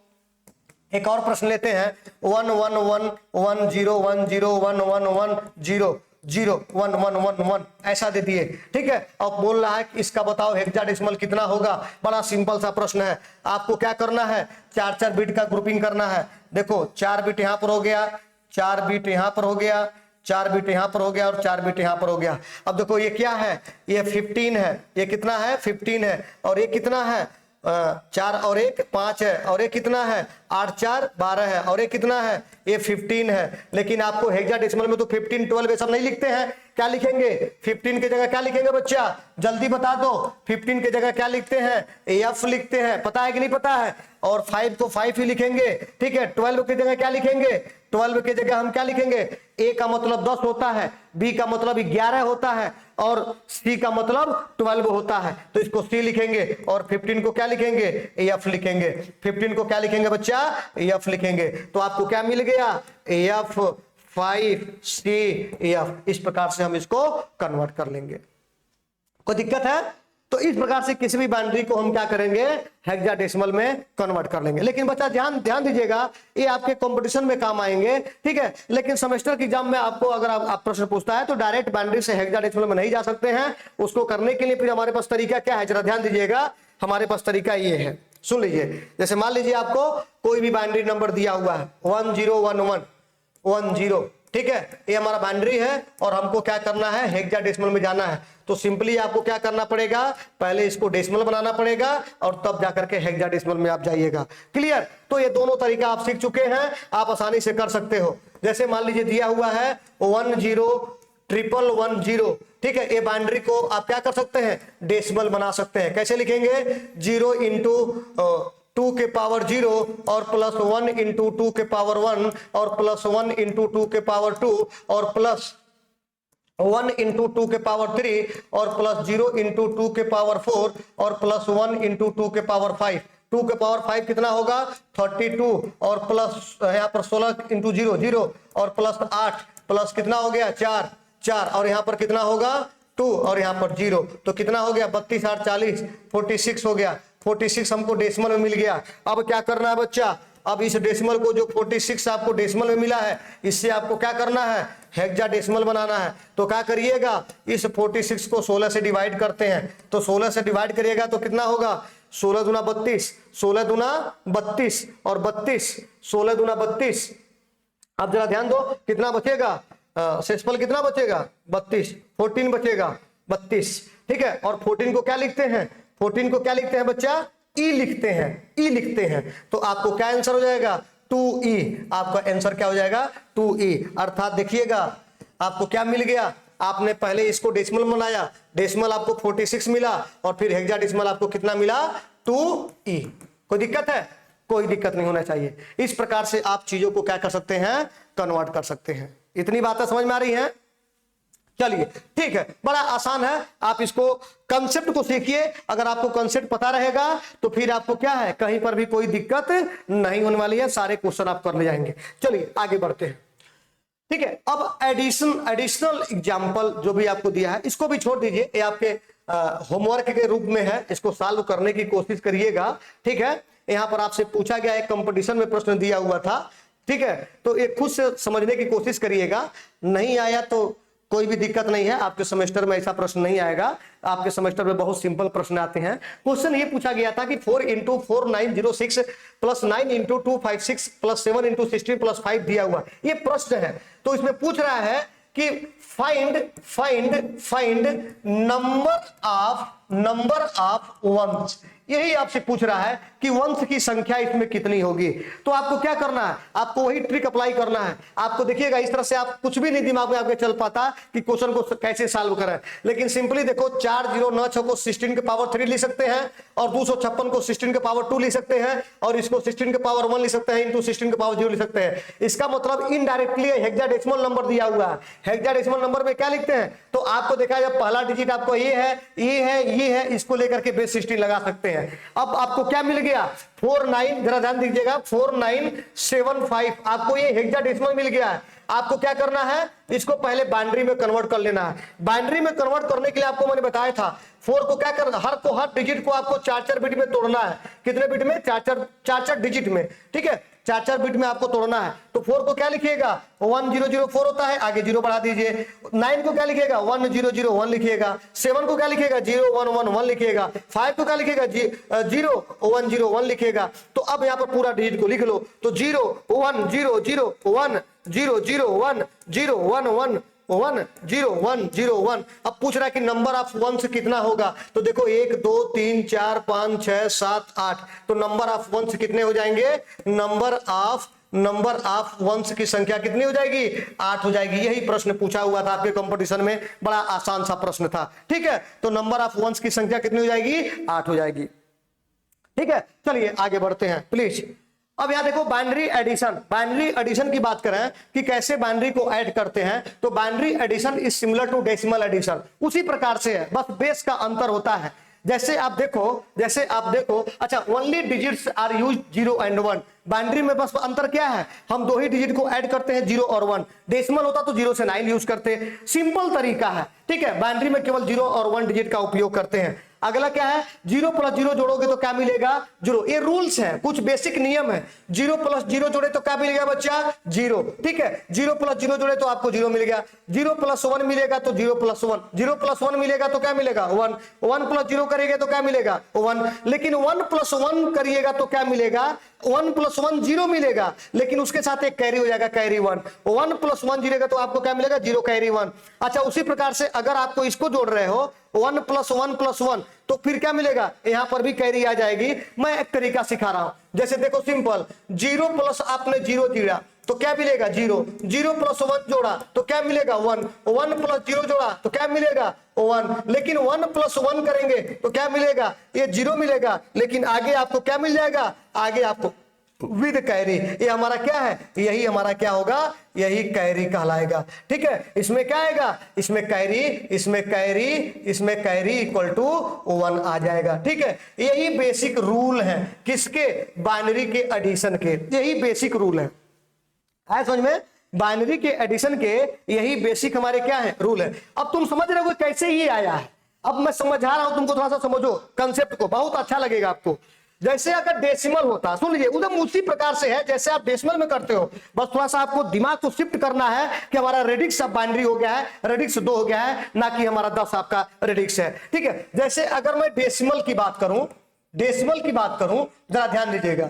एक और प्रश्न लेते हैं 11110101110 ऐसा दे दिए, ठीक है। अब बोल रहा है कि इसका बताओ हेक्साडेसिमल कितना होगा। बड़ा सिंपल सा प्रश्न है। आपको क्या करना है, 4 बिट का ग्रुपिंग करना है। देखो 4 बिट यहां पर हो गया, 4 बिट यहां पर हो गया, 4 बिट यहां पर हो गया और 4 बिट यहां पर हो गया। अब देखो ये क्या है, ये 15 है, ये कितना है 15 है, और ये कितना है 4 और 1 5 है, और ये कितना है 8 4 12 है, और ये कितना है ये 15 है। लेकिन आपको हेक्साडेसिमल में तो 15 12 ये सब नहीं लिखते हैं। क्या लिखेंगे, 15 की जगह क्या लिखेंगे बच्चा, जल्दी बता दो। 15 की जगह क्या लिखते हैं, एफ लिखते हैं, पता है कि नहीं पता है। और 5 तो 5 ही लिखेंगे, ठीक है। 12 की जगह क्या लिखेंगे, 12 की जगह हम क्या लिखेंगे, ए का मतलब 10 होता है, बी का मतलब 11 होता है और सी का मतलब 12 होता है, तो इसको सी लिखेंगे। और 15 को क्या लिखेंगे, एफ लिखेंगे। 15 को क्या लिखेंगे बच्चा, एफ लिखेंगे। तो आपको क्या मिल गया, एफ 5 सी एफ। इस प्रकार से हम इसको कन्वर्ट कर लेंगे। कोई दिक्कत है? तो इस प्रकार से किसी भी बाइनरी को हम क्या करेंगे, हेक्साडेसिमल में कन्वर्ट कर लेंगे। लेकिन बच्चा ध्यान दीजिएगा, ये आपके कंपटीशन में काम आएंगे, ठीक है। लेकिन सेमेस्टर के एग्जाम में आपको अगर आप प्रश्न पूछता है तो डायरेक्ट बाइनरी से हेक्साडेसिमल में नहीं जा सकते हैं। उसको करने के लिए फिर हमारे पास तरीका क्या है, जरा ध्यान दीजिएगा। हमारे पास तरीका ये है, सुन लीजिए। जैसे मान लीजिए आपको कोई भी बाइनरी नंबर दिया हुआ है 1011 10 ठीक है, ये हमारा बाइनरी है और हमको क्या करना है, हेक्साडेसिमल में जाना है। तो सिंपली आपको क्या करना पड़ेगा, पहले इसको डेसिमल बनाना पड़ेगा और तब जाकर के हेक्साडेसिमल में आप जाइएगा। क्लियर? तो ये दोनों तरीका आप सीख चुके हैं, आप आसानी से कर सकते हो। जैसे मान लीजिए दिया हुआ है 10,110, ठीक है, ये बाइनरी को आप क्या कर सकते हैं, डेसिमल बना सकते हैं। कैसे लिखेंगे, 0 इंटू 2 के पावर 0 और प्लस 1 इंटू 2 के पावर 1 और प्लस 1 इंटू 2 के पावर 2 और प्लस 1 इंटू 2 के पावर 3 और प्लस 0 इंटू 2 के पावर 4 और प्लस 1 इंटू 2 के पावर 5। 2 के पावर 5 कितना होगा, 32 और प्लस यहाँ पर 16 इंटू 0 0 और प्लस 8 प्लस कितना हो गया 4 4 और यहाँ पर कितना होगा 2 और यहाँ पर 0, तो कितना हो गया 32 8 40 46 हो गया। 46 हमको डेसिमल में मिल गया। अब क्या करना है बच्चा, अब इस डेसिमल को जो 46 आपको डेसिमल में मिला है, इससे आपको क्या करना है, हेक्साडेसिमल बनाना है। तो क्या करिएगा, इस 46 को 16 से डिवाइड करते हैं, तो 16 से डिवाइड करिएगा तो कितना होगा, 16 दूना 32, 16 दूना 32 और 32, 16 दूना 32। अब जरा ध्यान दो कितना बचेगा, शेषफल कितना बचेगा 32, 14 बचेगा 32, ठीक है। और 14 को क्या लिखते हैं, 14 को क्या लिखते हैं बच्चा, ई लिखते हैं, ई लिखते हैं। तो आपको क्या आंसर हो जाएगा, 2e। आपका आंसर क्या हो जाएगा, 2e। अर्थात देखिएगा आपको क्या मिल गया, आपने पहले इसको डेसिमल बनाया, डेसिमल आपको 46 मिला और फिर हेक्साडेसिमल आपको कितना मिला, 2e। कोई दिक्कत है, कोई दिक्कत नहीं होना चाहिए। इस प्रकार से आप चीजों को क्या कर सकते हैं, कन्वर्ट कर सकते हैं। इतनी बातें समझ में आ रही हैं? चलिए ठीक है, बड़ा आसान है, आप इसको कंसेप्ट को सीखिए। अगर आपको कंसेप्ट पता रहेगा तो फिर आपको क्या है, कहीं पर भी कोई दिक्कत नहीं होने वाली है, सारे क्वेश्चन आप कर ले जाएंगे। चलिए आगे बढ़ते हैं, ठीक है। अब एडिशनल एग्जाम्पल जो भी आपको दिया है इसको भी छोड़ दीजिए, ये आपके होमवर्क के रूप में है, इसको सॉल्व करने की कोशिश करिएगा, ठीक है। यहाँ पर आपसे पूछा गया, एक कंपटीशन में प्रश्न दिया हुआ था, ठीक है, तो ये खुद से समझने की कोशिश करिएगा। नहीं आया तो कोई भी दिक्कत नहीं है, आपके सेमेस्टर में ऐसा प्रश्न नहीं आएगा, आपके सेमेस्टर में बहुत सिंपल प्रश्न आते हैं। क्वेश्चन ये पूछा गया था कि 4 into 4906 plus 9 into 256 plus 7 into 16 plus 5 दिया हुआ, ये प्रश्न है। तो इसमें पूछ रहा है कि फाइंड नंबर ऑफ वंश, यही आपसे पूछ रहा है कि वंश की संख्या इसमें कितनी होगी। तो आपको क्या करना है, आपको वही ट्रिक अप्लाई करना है। आपको देखिएगा इस तरह से आप कुछ भी नहीं दिमाग में आपके चल पाता कि क्वेश्चन को कैसे सॉल्व करें, लेकिन सिंपली देखो 4096 को 16 के पावर 3 लिख सकते हैं और 256 को 16 के पावर 2 लिख सकते हैं और इसको 16 के पावर 1 लिख सकते हैं इंटू 16 के पावर 0 लिख सकते हैं। इसका मतलब इनडायरेक्टली हेक्साडेसिमल नंबर दिया हुआ है। हेक्साडेसिमल नंबर में क्या लिखते हैं, तो आपको देखा जब पहला डिजिट आपको ये है, इसको लेकर के बेस 16 लगा सकते हैं। अब आपको क्या मिल गया, 49, जरा ध्यान दीजिएगा, 4975 आपको ये हेक्साडेसिमल मिल गया है। आपको क्या करना है, इसको पहले बाइनरी में कन्वर्ट कर लेना है। बाइनरी में कन्वर्ट करने के लिए आपको मैंने बताया था 4 को क्या करना, हर डिजिट को आपको 4-4 बिट में तोड़ना है। कितने बिट में, 4-4 डिजिट में, ठीक है, 4-4 बिट में आपको तोड़ना है। तो 4 को क्या लिखिएगा, 1004 होता है, आगे 0 बढ़ा दीजिए। 9 को क्या लिखिएगा, 1001 लिखिएगा। 7 को क्या लिखिएगा, 0111 लिखिएगा। 5 को क्या लिखिएगा, 0101 लिखिएगा। तो अब यहाँ पर पूरा डिजिट को लिख लो, तो 01001001 001111001। अब पूछ रहा है कि नंबर ऑफ वंश कितना होगा, तो देखो 1 2 3 4 5 6 7 8, तो नंबर ऑफ वंश कितने हो जाएंगे, नंबर ऑफ वंश की संख्या कितनी हो जाएगी, 8 हो जाएगी। यही प्रश्न पूछा हुआ था आपके कंपटीशन में, बड़ा आसान सा प्रश्न था, ठीक है। तो नंबर ऑफ वंश की संख्या कितनी हो जाएगी, 8 हो जाएगी, ठीक है। चलिए आगे बढ़ते हैं प्लीज। अब यहां देखो बाइनरी एडिशन की बात करें कि कैसे बाइनरी को ऐड करते हैं, तो binary addition is similar to decimal addition, उसी प्रकार से है, बस बेस का अंतर होता है। जैसे आप देखो, अच्छा, only digits are use 0 and 1। Binary में बस अंतर क्या है, हम 2 ही डिजिट को ऐड करते हैं, 0 और 1। डेसिमल होता तो 0 से 9 यूज करते, सिंपल तरीका है, ठीक है। बाइनरी में केवल 0 और 1 डिजिट का उपयोग करते हैं। अगला क्या है, 0 प्लस 0 जोड़ोगे तो क्या मिलेगा, 0। ये रूल्स है, कुछ बेसिक नियम है। 0 प्लस 0 जोड़े तो क्या मिलेगा बच्चा, 0। ठीक है, 0 प्लस 0 जोड़े तो आपको 0 मिल गया। 0 प्लस 1 मिलेगा तो 0 प्लस 1, 0 प्लस 1 मिलेगा तो क्या मिलेगा, 1। 1 प्लस 0 करेंगे तो क्या मिलेगा, 1। लेकिन 1 प्लस 1 करिएगा तो क्या मिलेगा, 1 प्लस 1 0 मिलेगा, लेकिन उसके साथ एक कैरी हो जाएगा, कैरी 1। 1 प्लस 1 जीरेगा तो आपको क्या मिलेगा, 0 कैरी 1। अच्छा, उसी प्रकार से अगर आपको इसको जोड़ रहे हो 1 प्लस 1 प्लस 1, तो फिर क्या मिलेगा, यहां पर भी कैरी आ जाएगी। मैं एक तरीका सिखा रहा हूं, जैसे देखो सिंपल, 0 प्लस आपने 0 जोड़ा तो क्या मिलेगा, 0। 0 प्लस 1 जोड़ा तो क्या मिलेगा, 1। 1 प्लस 0 जोड़ा तो क्या मिलेगा, 1। लेकिन 1 प्लस 1 करेंगे तो क्या मिलेगा, ये 0 मिलेगा, लेकिन आगे आपको क्या मिल जाएगा, आगे आपको विद कैरी। ये हमारा क्या है, यही हमारा क्या होगा, यही कैरी कहलाएगा। ठीक है, इसमें क्या आएगा, इसमें कैरी, इसमें कैरी, इसमें कैरी इक्वल टू 1 आ जाएगा। ठीक है, यही बेसिक रूल है किसके, बाइनरी के एडिशन के, यही बेसिक रूल है। आया समझ में, बाइनरी के एडिशन के यही बेसिक हमारे क्या है, रूल है। अब तुम समझ रहे हो कैसे ये आया है, अब मैं समझा रहा हूं तुमको, थोड़ा सा समझो कंसेप्ट को, बहुत अच्छा लगेगा आपको। जैसे अगर डेसिमल होता, सुन लीजिए, उधर उसी प्रकार से है जैसे आप डेसिमल में करते हो, बस थोड़ा सा आपको दिमाग को शिफ्ट करना है कि हमारा रेडिक्स अब बाइनरी हो गया है, रेडिक्स 2 हो गया है, ना कि हमारा 10 आपका रेडिक्स है। ठीक है, जैसे अगर मैं डेसिमल की बात करूं, डेसिमल की बात करूं, जरा ध्यान दीजिएगा,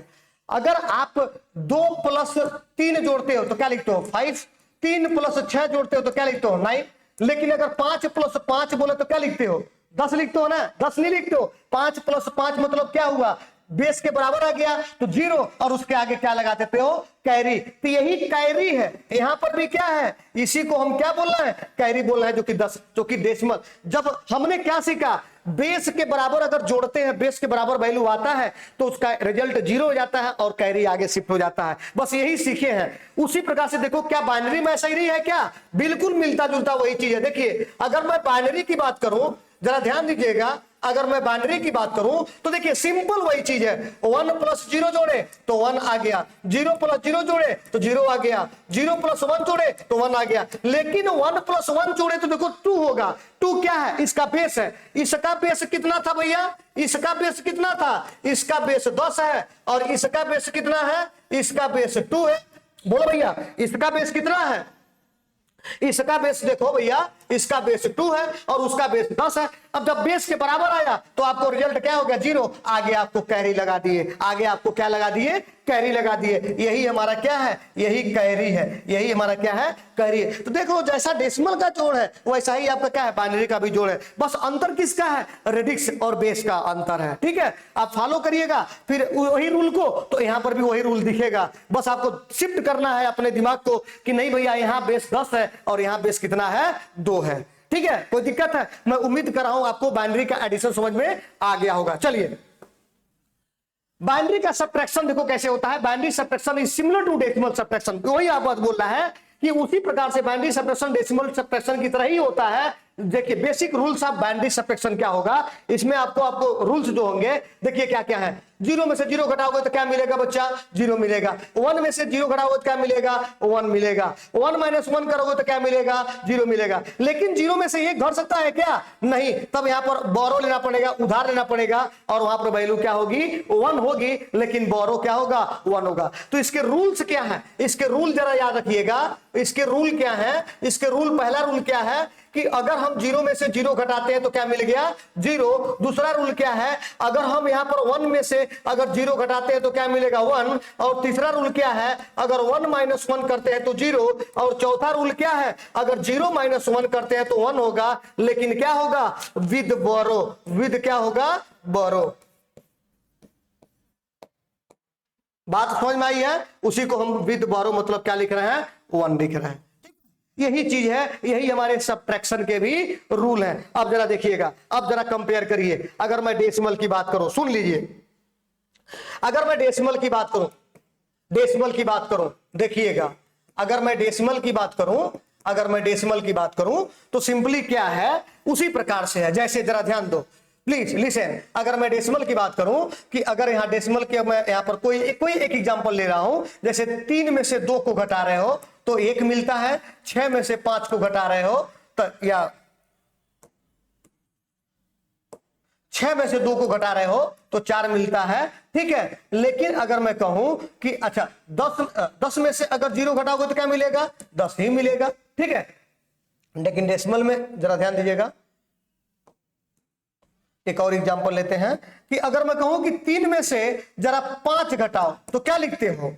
अगर आप 2 प्लस 3 जोड़ते हो तो क्या लिखते हो, 5। 3 प्लस 6 जोड़ते हो तो क्या लिखते हो, 9। लेकिन अगर 5 प्लस 5 बोले तो क्या लिखते हो, 10 लिखते हो ना, 10 नहीं लिखते हो। 5 प्लस 5 मतलब क्या हुआ, बेस के बराबर आ गया तो 0, और उसके आगे क्या लगा देते हो, कैरी। तो यही कैरी है, यहां पर भी क्या है, इसी को हम क्या बोल रहे हैं, कैरी बोल रहे हैं, जो कि 10, जो कि डेसिमल। जब हमने क्या सीखा, बेस के बराबर अगर जोड़ते हैं, बेस के बराबर वैल्यू आता है तो उसका रिजल्ट 0 हो जाता है और कैरी आगे शिफ्ट हो जाता है, बस यही सीखे हैं। उसी प्रकार से देखो, क्या बाइनरी में ऐसा ही नहीं है क्या, बिल्कुल मिलता जुलता वही चीज है। देखिए, अगर मैं बाइनरी की बात करूं, जरा ध्यान दीजिएगा, अगर मैं बाइनरी की बात करूं तो देखिए सिंपल वही चीज है। 1 प्लस 0 जोड़े तो 1 आ गया, 0 प्लस 0 जोड़े तो 0 आ गया, 0 प्लस 1 जोड़े तो 1 आ गया। लेकिन 1 प्लस 1 जोड़े तो देखो 2 होगा। 2 क्या है, इसका बेस है। इसका बेस कितना था भैया, इसका बेस कितना था, इसका बेस 10 है, और इसका बेस कितना है, इसका बेस 2 है। बोलो भैया, इसका बेस कितना है, इसका बेस देखो भैया, इसका बेस 2 है और उसका बेस 10 है। अब जब बेस के बराबर आया तो आपको रिजल्ट क्या हो गया, 0। आगे आपको कैरी लगा दिए, आगे आपको क्या लगा दिए, कैरी लगा दिए। यही हमारा क्या है, यही कैरी है, यही हमारा क्या है, कैरी है। तो देखो, जैसा डेसिमल का जोड़ है वैसा ही आपका क्या है, बाइनरी का भी जोड़ है। बस अंतर किसका है, रेडिक्स और बेस का अंतर है। ठीक है, आप फॉलो करिएगा फिर वही रूल को, तो यहां पर भी वही रूल दिखेगा। बस आपको शिफ्ट करना है अपने दिमाग को कि नहीं भैया, यहां बेस 10 है और यहां बेस कितना है, 2 है। ठीक है, कोई दिक्कत है, मैं उम्मीद कर रहा हूं आपको बाइनरी का एडिशन समझ में आ गया होगा। चलिए, बाइनरी का सब्ट्रैक्शन देखो कैसे होता है। Binary subtraction is similar to decimal subtraction, वही आप बात बोल रहा है कि उसी प्रकार से बाइनरी सब्ट्रैक्शन डेसिमल सब्ट्रैक्शन की तरह ही होता है। देखिए, basic rules of binary subtraction क्या होगा, इसमें आपको रूल्स जो होंगे, देखिए क्या क्या है। 0 में से 0 घटाओगे तो क्या मिलेगा बच्चा, 0 मिलेगा। 1 में से 0 घटाओगे तो क्या मिलेगा, 1 मिलेगा। 1 माइनस 1 करोगे तो क्या मिलेगा, 0 मिलेगा। लेकिन 0 में से 1 घट सकता है क्या, नहीं। तब यहां पर बोरो लेना पड़ेगा, उधार लेना पड़ेगा, और वहां पर वैल्यू क्या होगी, 1 होगी, लेकिन बोरो क्या होगा, 1 होगा। तो इसके रूल्स क्या है, इसके रूल जरा याद रखिएगा। इसके रूल क्या है, इसके रूल, पहला रूल क्या है कि अगर हम 0 में से 0 घटाते हैं तो क्या मिल गया, 0। दूसरा रूल क्या है, अगर हम यहां पर 1 में से अगर 0 घटाते हैं तो क्या मिलेगा, 1। और तीसरा रूल क्या है, अगर 1 माइनस 1 करते हैं तो 0। और चौथा रूल क्या है, अगर 0 माइनस 1 करते हैं तो 1 होगा, लेकिन क्या होगा, विद बोरो। विद क्या होगा, बोरो। बात समझ में आई है, उसी को हम विद बोरो मतलब क्या लिख रहे हैं, 1 लिख रहे हैं। यही चीज है, यही हमारे सब्ट्रैक्शन के भी रूल हैं। अब जरा देखिएगा, अब जरा कंपेयर करिए। अगर मैं डेसिमल की बात करूं, सुन लीजिए, अगर मैं डेसिमल की बात करूं, डेसिमल की बात करूं, देखिएगा, अगर मैं डेसिमल की बात करूं, अगर मैं डेसिमल की बात करूं तो सिंपली क्या है, उसी प्रकार से है। जैसे जरा ध्यान दो, प्लीज लिसन। अगर मैं डेसिमल की बात करूं कि अगर यहां डेसिमल के, मैं यहां पर कोई एक एग्जांपल ले रहा हूं, जैसे 3 में से 2 को घटा रहे हो तो 1 मिलता है, 6 में से 5 को घटा रहे हो तो या 6 में से 2 को घटा रहे हो तो 4 मिलता है, ठीक है। लेकिन अगर मैं कहूं कि अच्छा 10 में से अगर 0 घटाओगे तो क्या मिलेगा, 10 ही मिलेगा, ठीक है। लेकिन डेसिमल में जरा ध्यान दीजिएगा, एक और एग्जांपल लेते हैं कि अगर मैं कहूं कि 3 में से जरा 5 घटाओ तो क्या लिखते हो,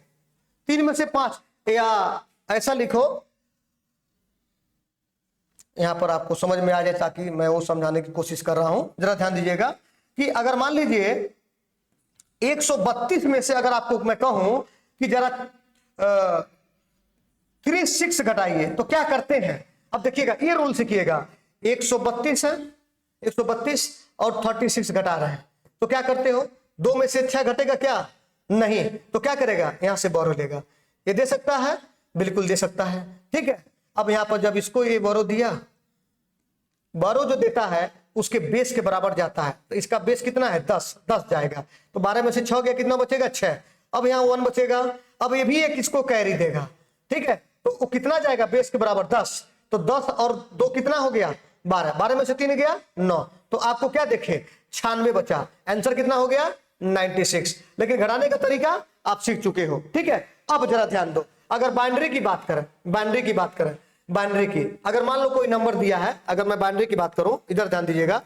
3 में से 5, या ऐसा लिखो, यहां पर आपको समझ में आ जाए ताकि मैं वो समझाने की कोशिश कर रहा हूं। जरा ध्यान दीजिएगा कि अगर मान लीजिए 132 में से अगर आपको मैं कहूं कि जरा 36 घटाइए तो क्या करते हैं। अब देखिएगा ये रूल सीखिएगा, 132 है, 132 और 36 घटा रहे हैं तो क्या करते हो, 2 में से 6 घटेगा क्या, नहीं, तो क्या करेगा, यहां से बोरो लेगा। ये दे सकता है, बिल्कुल दे सकता है, ठीक है। अब यहां पर जब इसको ये बोरो दिया, बोरो जो देता है उसके बेस के बराबर जाता है, तो इसका बेस कितना है, 10 जाएगा, तो 12 में से 6 गया, कितना बचेगा, 6। अब यहाँ 1 बचेगा, अब ये भी एक इसको कैरी देगा, ठीक है, तो वो कितना जाएगा, बेस के बराबर 10, तो 10 और 2 कितना हो गया, 12, 12 में से 3 गया 9, तो आपको क्या देखे 96 बचा, आंसर कितना हो गया 96। लेकिन घटाने का तरीका आप सीख चुके हो, ठीक है। अब जरा ध्यान दो, अगर बाइनरी की बात करें, बाइनरी की अगर मान लो कोई नंबर दिया है, अगर मैं बाइनरी की बात करूं, इधर ध्यान दीजिएगा,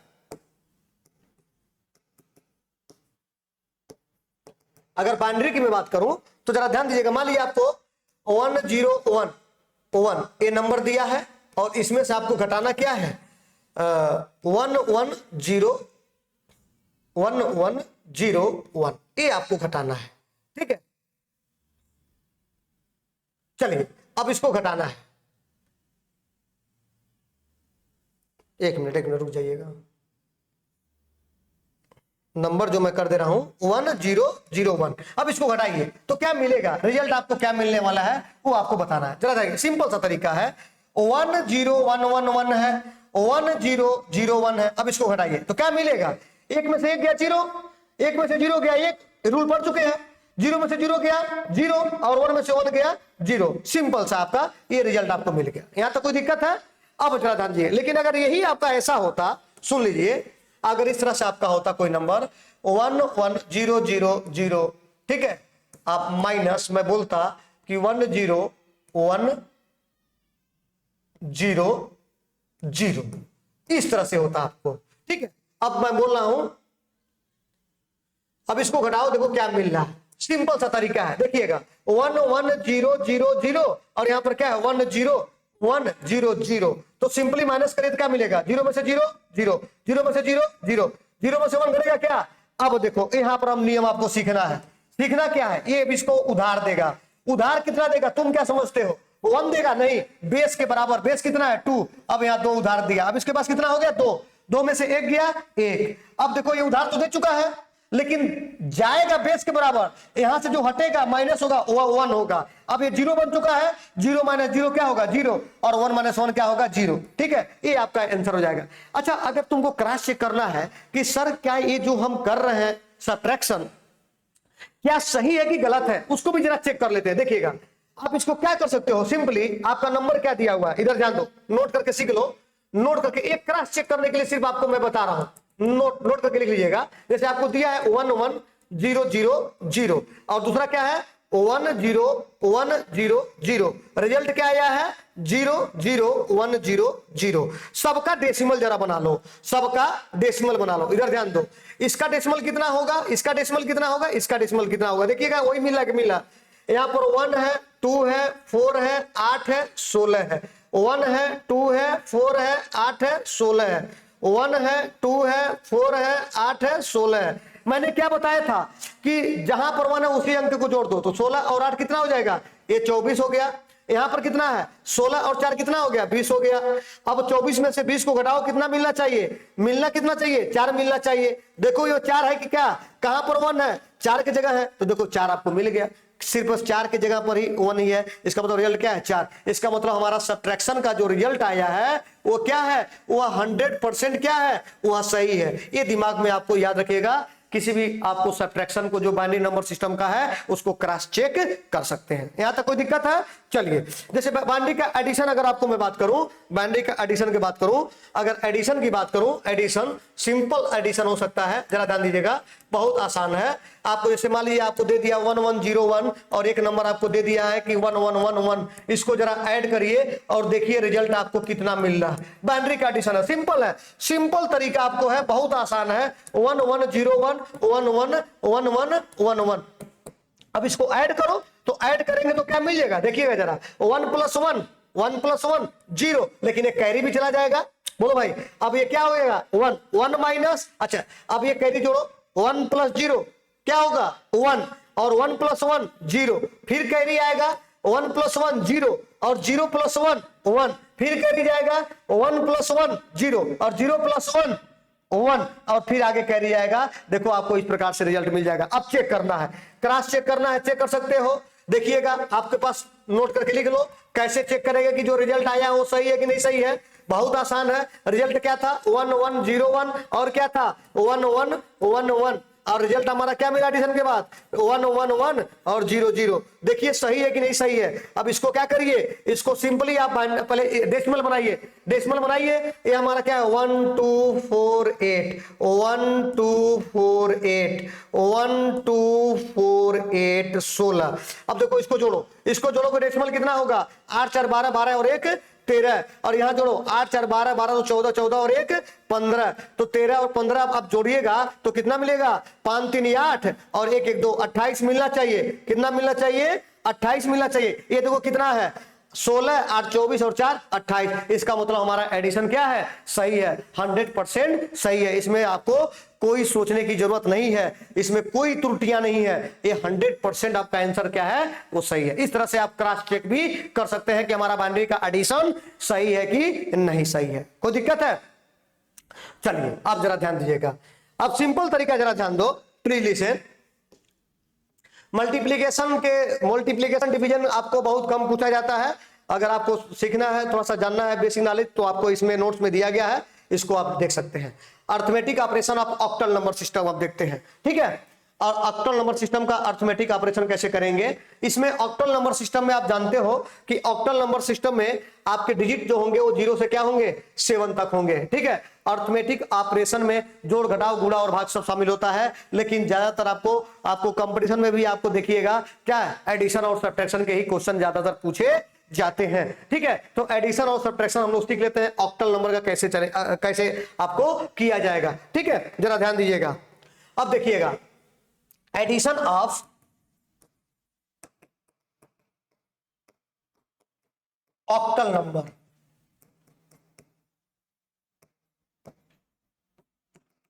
अगर बाइनरी की मैं बात करूं तो जरा ध्यान दीजिएगा, मान लीजिए आपको 101 ये नंबर दिया है और इसमें से आपको घटाना क्या है, 1101 ये आपको घटाना है, ठीक है। चलिए अब इसको घटाना है, एक मिनट रुक जाइएगा, नंबर जो मैं कर दे रहा हूं 1001, अब इसको घटाइए तो क्या मिलेगा, रिजल्ट आपको क्या मिलने वाला है वो आपको बताना है। जरा देखिए, सिंपल सा तरीका है, 10111 है, 1001 है, अब इसको घटाइए तो क्या मिलेगा, 1 में से 1 गया 0, 1 में से 0 गया 1, रूल पढ़ चुके हैं, 0 में से 0 गया 0 और 1 में से 1 गया 0, सिंपल सा आपका ये रिजल्ट आपको मिल गया। यहां तक कोई दिक्कत है, अब जरा ध्यान दीजिए। लेकिन अगर यही आपका ऐसा होता, सुन लीजिए, अगर इस तरह से आपका होता कोई नंबर 11000, ठीक है, आप माइनस मैं बोलता कि 10100, इस तरह से होता आपको, ठीक है। अब मैं बोल रहा हूं, अब इसको घटाओ, देखो क्या मिल रहा है, सिंपल सा तरीका है, देखिएगा 11000 और यहां पर क्या है 10100, तो सिंपली माइनस करिए तो क्या मिलेगा, 0 में से 0 0, 0 में से 0 0, 0 में से 1 घटेगा क्या। अब देखो यहां पर हम नियम आपको सीखना है, सीखना क्या है, ये इसको उधार देगा, उधार कितना देगा तुम क्या समझते हो, 1 देगा, नहीं, बेस के बराबर, बेस कितना है 2, अब यहाँ 2 उधार दिया, अब इसके पास कितना हो गया 2, 2 में से 1 गया 1, अब देखो ये उधार तो दे चुका है लेकिन जाएगा बेस के बराबर, यहां से जो हटेगा माइनस होगा वो 1 होगा, अब ये 0 बन चुका है, 0 माइनस 0 क्या होगा 0 और 1 माइनस 1 क्या होगा 0, ठीक है, ये आपका आंसर हो जाएगा। अच्छा, अगर तुमको क्रॉस चेक करना है कि सर क्या ये जो हम कर रहे हैं सब्ट्रैक्शन क्या सही है कि गलत है, उसको भी जरा चेक कर लेते हैं। देखिएगा आप इसको क्या कर सकते हो, सिंपली आपका नंबर क्या दिया हुआ है, इधर ध्यान दो, नोट करके सीख लो, नोट करके, एक क्रॉस चेक करने के लिए सिर्फ आपको मैं बता रहा हूं, नोट करके लिख लीजिएगा। जैसे आपको दिया है 11000 और दूसरा क्या है 10100, रिजल्ट क्या आया है 00100। सबका डेसिमल जरा बना लो, सबका डेसिमल बना लो, इधर ध्यान दो, इसका डेसिमल कितना होगा, इसका डेसिमल कितना होगा, इसका डेसिमल कितना होगा, देखिएगा वही मिला, यहां पर 1 है 2 है 4 है 8 है 16 है, 1 है 2 है 4 है 8 है 16 है, 1 है 2 है 4 है 8 है 16 है। मैंने क्या बताया था कि जहां पर 1 है उसी अंक को जोड़ दो, तो 16 और 8 कितना हो जाएगा, ये 24 हो गया, यहां पर कितना है 16 और 4 कितना हो गया 20 हो गया। अब 24 में से 20 को घटाओ, कितना मिलना चाहिए, कितना चाहिए 4 मिलना चाहिए। देखो ये 4 है कि क्या, कहां पर 1 है 4 की जगह है, तो देखो 4 आपको मिल गया, सिर्फ 4 की जगह पर ही 1 ही है, इसका मतलब रिजल्ट क्या है 4। इसका मतलब हमारा सब्ट्रैक्शन का जो रिजल्ट आया है वो क्या है, वह 100% क्या है, वह सही है। ये दिमाग में आपको याद रखिएगा, किसी भी आपको सब्ट्रैक्शन को जो बाइनरी नंबर सिस्टम का है उसको क्रॉस चेक कर सकते हैं। यहां तक कोई दिक्कत है? चलिए, जैसे बाइनरी का एडिशन अगर आपको मैं बात करूं, बाइनरी का एडिशन की बात करूं, अगर एडिशन की बात करूं, एडिशन सिंपल एडिशन हो सकता है, जरा ध्यान दीजिएगा, बहुत आसान है। आपको जैसे मान लीजिए आपको दे दिया 1101 और एक नंबर आपको दे दिया है कि 1111, इसको जरा ऐड करिए और देखिए रिजल्ट आपको कितना मिल रहा है। बाइनरी का एडिशन है, सिंपल है, सिंपल तरीका आपको है, बहुत आसान है। 1101 1111। अब इसको ऐड करो, तो ऐड करेंगे तो क्या मिल जाएगा, देखिएगा जरा, 1 + 1 1 + 1 0, लेकिन एक कैरी भी चला जाएगा। बोलो भाई, अब ये क्या होगा, 1 1 माइनस, अच्छा अब ये कैरी जोड़ो, 1 + 0 क्या होगा 1, और 1 + 1 0, फिर कैरी आएगा 1 + 1 0 और 0 + 1 1, फिर कैरी जाएगा 1 + 1 0 और 0 + 1 1, और फिर आगे कैरी आएगा। देखो आपको इस प्रकार से रिजल्ट मिल जाएगा। अब चेक करना है, क्रॉस चेक करना है, चेक कर सकते हो। देखिएगा, आपके पास नोट करके लिख लो, कैसे चेक करेगा कि जो रिजल्ट आया वो सही है कि नहीं सही है। बहुत आसान है। रिजल्ट क्या था, 1101 और क्या था 1111, और रिजल्ट हमारा क्या मिला एडिशन के बाद, 111 और 00। देखिए सही है कि नहीं सही है। अब इसको क्या करिए, इसको सिंपली आप पहले डेसिमल बनाइए, डेसिमल बनाइए। ये हमारा क्या है 1248 1248 1248 16। अब देखो इसको जोड़ो, इसको जोड़ो, डेसिमल कितना होगा, 8 4 12 12 और 1 13, और यहां जोड़ो 8 4 12 12 तो 14 14 और 1 15, तो 13 और 15 आप जोड़िएगा तो कितना मिलेगा, 5 3 8 और 1 1 2 28 मिलना चाहिए। कितना मिलना चाहिए, 28 मिलना चाहिए। ये देखो कितना है, 16 8 24 और 4 28। इसका मतलब हमारा एडिशन क्या है, सही है, 100% सही है। इसमें आपको कोई सोचने की जरूरत नहीं है, इसमें कोई त्रुटियां नहीं है, ये 100% आपका आंसर क्या है, वो सही है। इस तरह से आप क्रॉस चेक भी कर सकते हैं कि हमारा बाइनरी का एडिशन सही है कि नहीं सही है। कोई दिक्कत है? चलिए आप जरा ध्यान दीजिएगा। अब सिंपल तरीका जरा ध्यान दो, प्लीज लिसन। मल्टीप्लीकेशन डिवीजन आपको बहुत कम पूछा जाता है। अगर आपको सीखना है, थोड़ा सा जानना है बेसिक नॉलेज, तो आपको इसमें नोट्स में दिया गया है, इसको आप देख सकते हैं। अर्थमेटिक ऑपरेशन आप ऑक्टल नंबर सिस्टम आप देखते हैं, ठीक है। और ऑक्टल नंबर सिस्टम का अर्थमेटिक ऑपरेशन कैसे करेंगे, इसमें ऑक्टल नंबर सिस्टम में आप जानते हो कि ऑक्टल नंबर सिस्टम में आपके डिजिट जो होंगे वो 0 से क्या होंगे, 7 तक होंगे, ठीक है। अर्थमेटिक ऑपरेशन में जोड़ घटाव गुणा और भाग सब शामिल होता है, लेकिन ज्यादातर आपको कंपटीशन में भी आपको देखिएगा क्या है, एडिशन और सब्ट्रैक्शन के ही क्वेश्चन ज्यादातर पूछे जाते हैं, ठीक है। तो एडिशन और सब्ट्रैक्शन हम लोग सीख लेते हैं, ऑक्टल नंबर का कैसे आपको किया जाएगा, ठीक है। जरा ध्यान दीजिएगा। अब देखिएगा, एडिशन ऑफ ऑक्टल नंबर,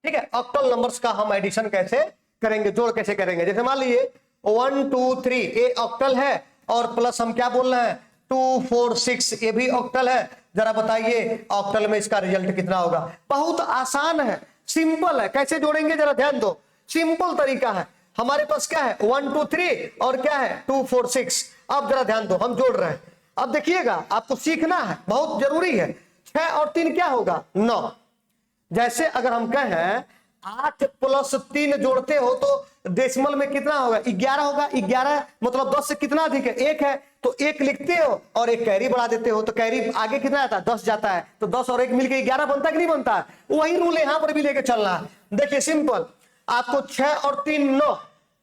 ठीक है। ऑक्टल नंबर्स का हम एडिशन कैसे करेंगे, जोड़ कैसे करेंगे। जैसे मान लीजिए 1 2 3 ये ऑक्टल है, और प्लस हम क्या बोल रहे हैं 2 4 6 ये भी ऑक्टल है। जरा बताइए ऑक्टल में इसका रिजल्ट कितना होगा। बहुत आसान है, सिंपल है। कैसे जोड़ेंगे जरा ध्यान दो, सिंपल तरीका है। हमारे पास क्या है 1 2 3 और क्या है 2 4 6। अब जरा ध्यान दो, हम जोड़ रहे हैं। अब देखिएगा, आपको सीखना है, बहुत जरूरी है। 6 और 3 क्या होगा 9। जैसे अगर हम कहें 8 + 3 जोड़ते हो तो डेसिमल में कितना होगा 11 होगा। 11 मतलब 10 से कितना अधिक है, 1 है, तो 1 लिखते हो और एक कैरी बढ़ा देते हो, तो कैरी आगे कितना आता है 10 जाता है, तो 10 और 1 मिलकर 11 बनता है कि नहीं बनता है। वही रूल यहां पर भी लेके चलना है। देखिए सिंपल, आपको 6 और 3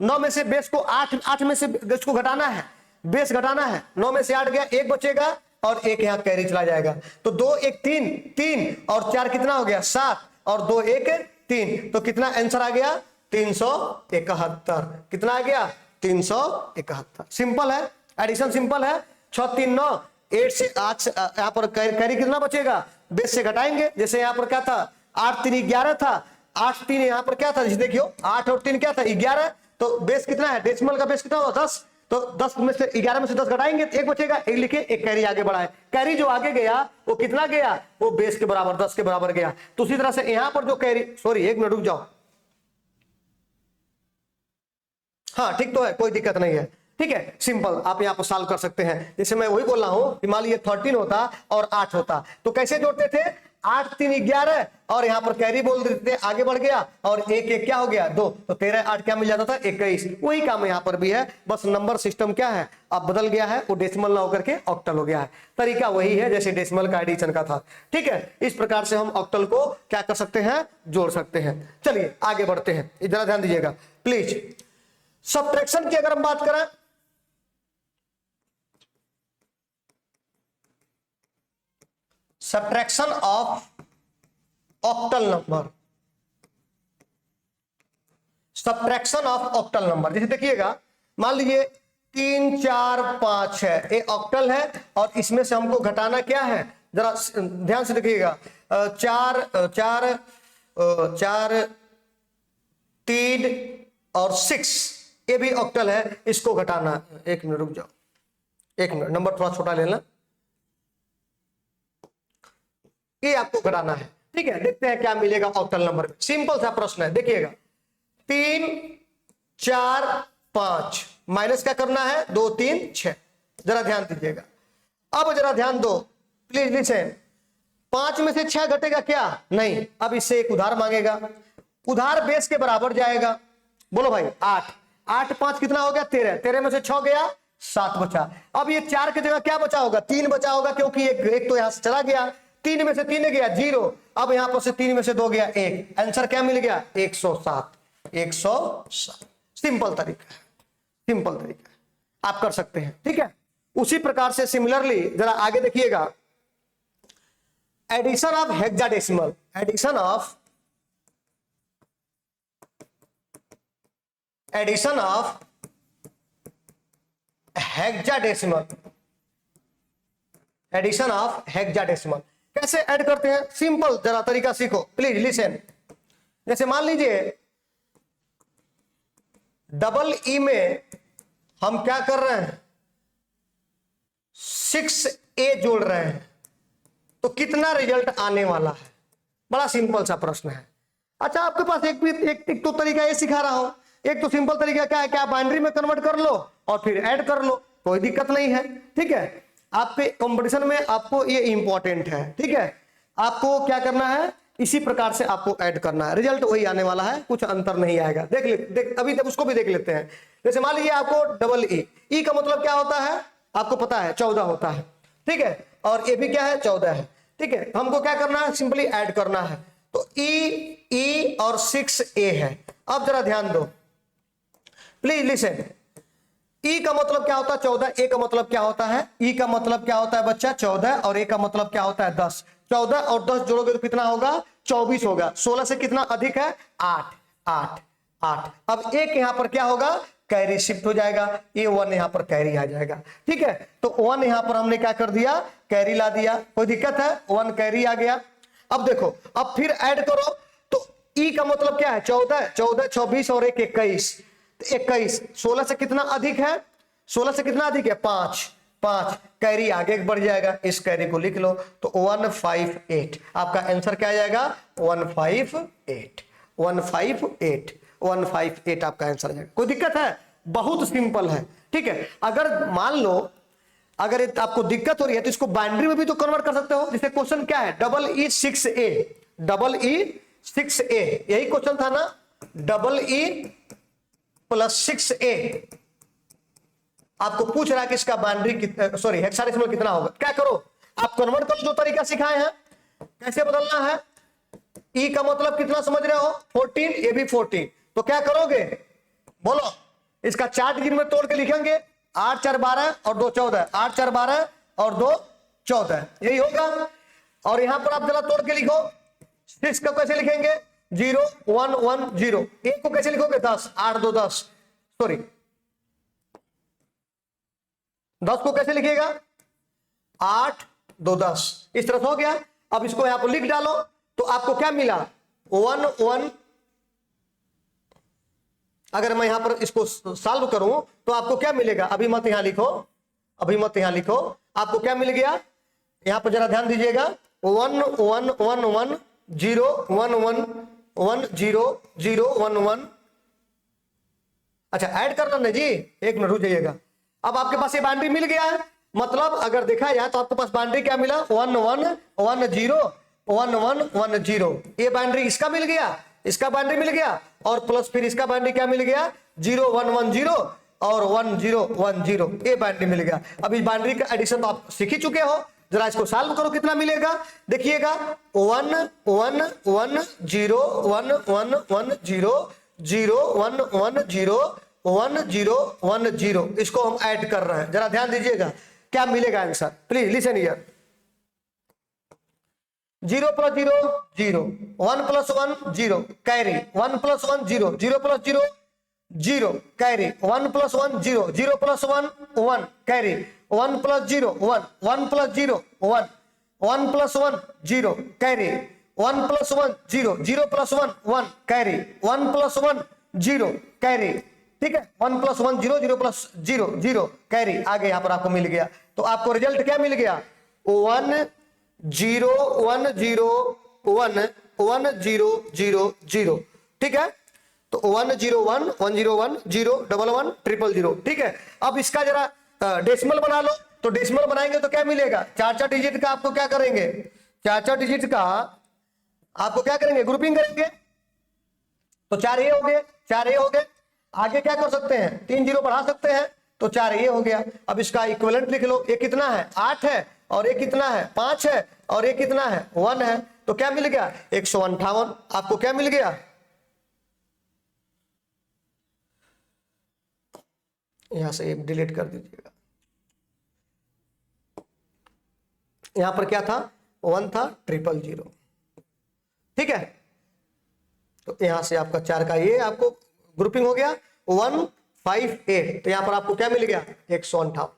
9 में से बेस को 8 में से बेस को घटाना है, बेस घटाना है। 9 में से 8 गया, 1 बचेगा और 1 यहां कैरी चला जाएगा, तो 2 1 3 3 और 4 कितना हो गया 7 और 2 1 3, तो कितना आंसर आ गया 371। कितना आ गया 371। सिंपल है, एडिशन सिंपल है। 6 3 9 8 से 8 यहां पर कैरी कितना बचेगा, बेस से घटाएंगे। जैसे यहां पर क्या था 8 3 11 था, 8 3 यहां पर क्या था, देखियो 8 और 3 क्या था 11, तो बेस कितना है, डेसिमल का बेस कितना होगा 10, तो 10 में से 11 में से 10 घटाएंगे तो 1 बचेगा, 1 लिखे, 1 कैरी आगे बढ़ाए। कैरी जो आगे गया वो कितना गया, वो बेस के बराबर 10 के बराबर गया। तो उसी तरह से यहां पर जो कैरी, सॉरी 1 मिनट रुक जाओ, हाँ ठीक तो है, कोई दिक्कत नहीं है, ठीक है। सिंपल आप यहां पर सॉल्व कर सकते हैं। जैसे मैं वही बोल रहा हूं कि मान लीजिए 13 होता और 8 होता, तो कैसे जोड़ते थे, 8 3 11 और यहाँ पर कैरी बोल देते आगे बढ़ गया और 1 1 क्या हो गया 2, तो 13 8 क्या मिल जाता था 21। वही काम यहाँ पर भी है, बस नंबर सिस्टम क्या है अब बदल गया है, वो डेसिमल ना होकर के ऑक्टल हो गया है। तरीका वही है जैसे डेसिमल का एडिशन का था। ठीक है, इस प्रकार से हम ऑक्टल को क्या कर सकते हैं, जोड़ सकते हैं। चलिए आगे बढ़ते हैं, जरा ध्यान दीजिएगा प्लीज। सब्ट्रैक्शन की अगर हम बात करें, subtraction of octal number, subtraction of octal number, जैसे देखिएगा मान लीजिए 3 4 5 है, ये ऑक्टल है और इसमें से हमको घटाना क्या है, जरा ध्यान से देखिएगा। 4 4 4 3 और 6 ये भी ऑक्टल है, इसको घटाना। एक मिनट रुक जाओ, एक मिनट, नंबर थोड़ा छोटा लेना, ये आपको घटाना है। ठीक है, देखते हैं क्या मिलेगा ऑक्टल नंबर में। सिंपल सा प्रश्न है, देखिएगा 3 4 5 माइनस क्या करना है 2 3 6। जरा ध्यान दीजिएगा, अब जरा ध्यान दो प्लीज लिसन। 5 में से 6 घटेगा क्या, नहीं। अब इससे एक उधार मांगेगा, उधार बेस के बराबर जाएगा। बोलो भाई 8 8 5 कितना हो गया 13, 13 में से 6 गया 7 बचा। अब ये 4 की जगह क्या बचा होगा 3 बचा होगा, क्योंकि एक तो यहां से चला गया, 3 में से 3 गया 0, अब यहां पर से 3 में से 2 गया 1, आंसर क्या मिल गया 107। 107 सिंपल तरीका है, सिंपल तरीका है, आप कर सकते हैं। ठीक है, उसी प्रकार से सिमिलरली जरा आगे देखिएगा, addition of hexadecimal, addition of hexadecimal, addition of hexadecimal कैसे ऐड करते हैं, सिंपल जरा तरीका सीखो प्लीज लिसन। जैसे मान लीजिए डबल ई में हम क्या कर रहे हैं 6a जोड़ रहे हैं, तो कितना रिजल्ट आने वाला है, बड़ा सिंपल सा प्रश्न है। अच्छा, आपके पास एक तो तरीका ये सिखा रहा हूं, एक तो सिंपल तरीका क्या है, क्या बाइनरी में कन्वर्ट कर लो और फिर ऐड कर लो, कोई दिक्कत नहीं है। ठीक है, आपके कंपटीशन में आपको ये इंपॉर्टेंट है। ठीक है, आपको क्या करना है, इसी प्रकार से आपको ऐड करना है, रिजल्ट वही आने वाला है, कुछ अंतर नहीं आएगा। देख अभी तक उसको भी देख लेते हैं। जैसे मान लीजिए आपको डबल ई का मतलब क्या होता है आपको पता है 14 होता है। ठीक है, और ये भी क्या है 14 है। ठीक है, हमको क्या करना है सिंपली ऐड करना है, तो ई और 6a है। अब जरा ध्यान दो प्लीज लिसन, ई का मतलब क्या होता है 14, ए का मतलब क्या होता है, ई का मतलब क्या होता है बच्चा 14 और ए का मतलब क्या होता है 10। 14 और 10 जोड़ोगे तो कितना होगा 24 होगा। 16 से कितना अधिक है 8 8 8। अब एक यहां पर क्या होगा कैरी शिफ्ट हो जाएगा, ये 1 यहां पर कैरी आ जाएगा। ठीक है, तो 1 यहां पर हमने क्या कर दिया कैरी ला दिया, कोई दिक्कत है 1 कैरी आ गया। अब देखो, अब फिर ऐड करो, तो ई का मतलब क्या है 14 14 24 और 1 21, 21। 16 से कितना अधिक है 16 से कितना अधिक है 5 5, कैरी आगे बढ़ जाएगा, इस कैरी को लिख लो, तो 158। आपका आंसर क्या आ जाएगा 158 158 158 आपका आंसर आ जाएगा। कोई दिक्कत है, बहुत सिंपल है। ठीक है, अगर मान लो अगर आपको दिक्कत हो रही है तो इसको बाइनरी में भी तो कन्वर्ट कर सकते हो। जैसे क्वेश्चन क्या है double E 6a, double E 6a, यही क्वेश्चन था ना, डबल ई प्लस 6a। आपको पूछ रहा है कि इसका बाइनरी सॉरी हेक्साडेसिमल कितना होगा। क्या करो आप कन्वर्ट करो, जो तरीका सिखाए हैं कैसे बदलना है। ई का मतलब कितना समझ रहे हो 14, ये भी 14, तो क्या करोगे बोलो, इसका 4 डिजिट में तोड़ के लिखेंगे 8 4 12 और 2 14, 8 4 12 और 2 14, यही होगा। और यहां पर आप जरा तोड़ के लिखो, 6 को कैसे लिखेंगे 0 1 1 0, 1 को कैसे लिखोगे 10 8 2 10, सॉरी 10 को कैसे लिखिएगा 8 2 10, इस तरह से हो गया। अब इसको यहां पर लिख डालो, तो आपको क्या मिला 1 1। अगर मैं यहां पर इसको सॉल्व करूं तो आपको क्या मिलेगा, अभी मत यहां लिखो, अभी मत यहां लिखो, आपको क्या मिल गया यहां पर जरा ध्यान दीजिएगा 1 1 1 1 0 1 1 1 0 0 1 1। अच्छा ऐड करना नहीं जी, एक मिनट रुक जाइएगा। अब आपके पास ये बाउंड्री मिल गया है, मतलब अगर देखा जाए तो आपके पास बाउंड्री क्या मिला 1 1 1 0 1110, ये बाइनरी इसका मिल गया, इसका बाइनरी मिल गया, और प्लस फिर इसका बाइनरी क्या मिल गया, 0110 और 1010, ये बाइनरी मिल गया। अब इस बाइनरी का एडिशन तो आप सीख ही चुके हो, जरा इसको सॉल्व करो, कितना मिलेगा देखिएगा, 1 1 1 0 1 1 1 0 0 1 1 0 1 0 1 0, इसको हम ऐड कर रहे हैं, जरा ध्यान दीजिएगा क्या मिलेगा answer, please listen here. 0 + 0 0, 1 + 1 0 carry, 1 + 1 0, 0 + 0 0 carry, 1 + 1 0, 0 + 1 1 carry, 1 + 0 1, 1 + 0 1, 1 + 1 0 carry, 1 + 1 0, 0 + 1 1 carry, 1 + 1 0 carry, ठीक है, 1 + 1 0, 0 + 0 0 कैरी, आगे यहां पर आपको मिल गया। तो आपको रिजल्ट क्या मिल गया, 1 0 1 0 1 1 0 0 0, ठीक है। तो 1 0 1 1 0 1 0 1 1 0 0 0, ठीक है। अब इसका जरा डेसिमल बना लो, तो डेसिमल बनाएंगे तो क्या मिलेगा, 4 डिजिट का आपको क्या करेंगे, 4 डिजिट का आपको क्या करेंगे, ग्रुपिंग करेंगे, तो 4 ये हो गए, 4 ये हो गए, आगे क्या कर सकते हैं, 3 0 बढ़ा सकते हैं, तो 4 ये हो गया। अब इसका इक्विवेलेंट लिख लो, ये कितना है 8 है, और ये कितना है 5 है, और ये कितना है 1 है, तो क्या मिल गया 158, आपको क्या मिल गया, यहां से डिलीट कर दीजिएगा, यहां पर क्या था 1 था 000, ठीक है। तो यहां से आपका 4 का ये आपको ग्रुपिंग हो गया 158, तो यहां पर आपको क्या मिल गया 158।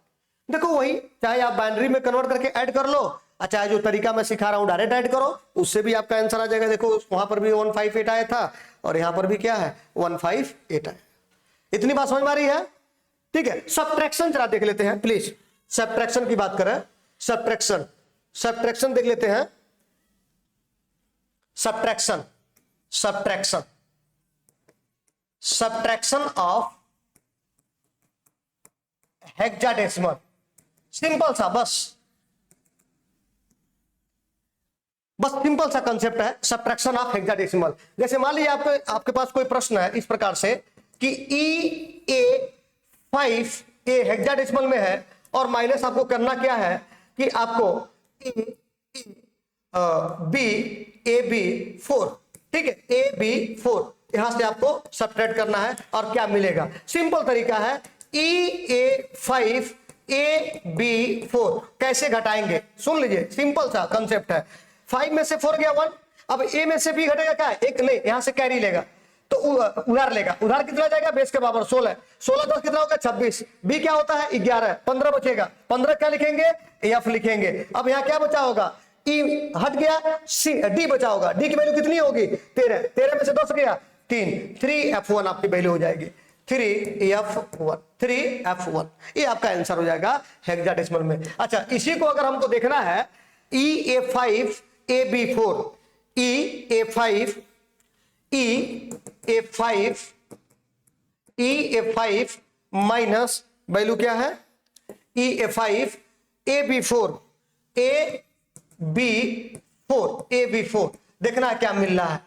देखो वही, चाहे आप बाइनरी में कन्वर्ट करके ऐड कर लो, और चाहे जो तरीका मैं सिखा रहा हूं डायरेक्ट ऐड करो, उससे भी आपका आंसर आ जाएगा। देखो वहां पर भी 158 आया था, और यहां पर भी क्या है 158 आया। इतनी बात समझ में आ रही है, ठीक है। सब्ट्रैक्शन जरा देख लेते हैं प्लीज, सब्ट्रैक्शन की बात करें, सब्ट्रैक्शन, सब्ट्रैक्शन देख लेते हैं, subtraction, subtraction, subtraction of hexadecimal, simple सा, बस सिंपल सा कंसेप्ट है, सब्ट्रैक्शन ऑफ हेक्साडेसिमल। जैसे मान लीजिए आपके पास कोई प्रश्न है इस प्रकार से कि E5 ये हेक्साडेसिमल में है, और माइनस आपको करना क्या है कि आपको AB4, ठीक है, AB4 यहां से आपको सब्ट्रैक्ट करना है, और क्या मिलेगा, सिंपल तरीका है, EA5 AB4 कैसे घटाएंगे, सुन लीजिए, सिंपल सा कंसेप्ट है। 5 में से 4 गया 1, अब A में से B घटेगा क्या, एक नहीं, यहां से कैरी लेगा, तो उधार लेगा, उधार कितना जाएगा, बेस के बराबर 16, 16 10 कितना होगा 26, B क्या होता है 11, 15 बचेगा, 15 क्या लिखेंगे, F लिखेंगे। अब यहाँ क्या बचा होगा, E हट गया, D बचा होगा, D की वैल्यू कितनी होगी 13, 13 में से 10 गया 3, 3F1 आपकी वैल्यू हो जाएगी, 3F1, 3F1, ये आपका आंसर हो जाएगा हेक्साडेसिमल में। अच्छा, इसी को अगर हमको देखना है EA5 AB4, EA5 minus value क्या है, EA5 AB4 AB4 देखना है क्या मिल रहा है।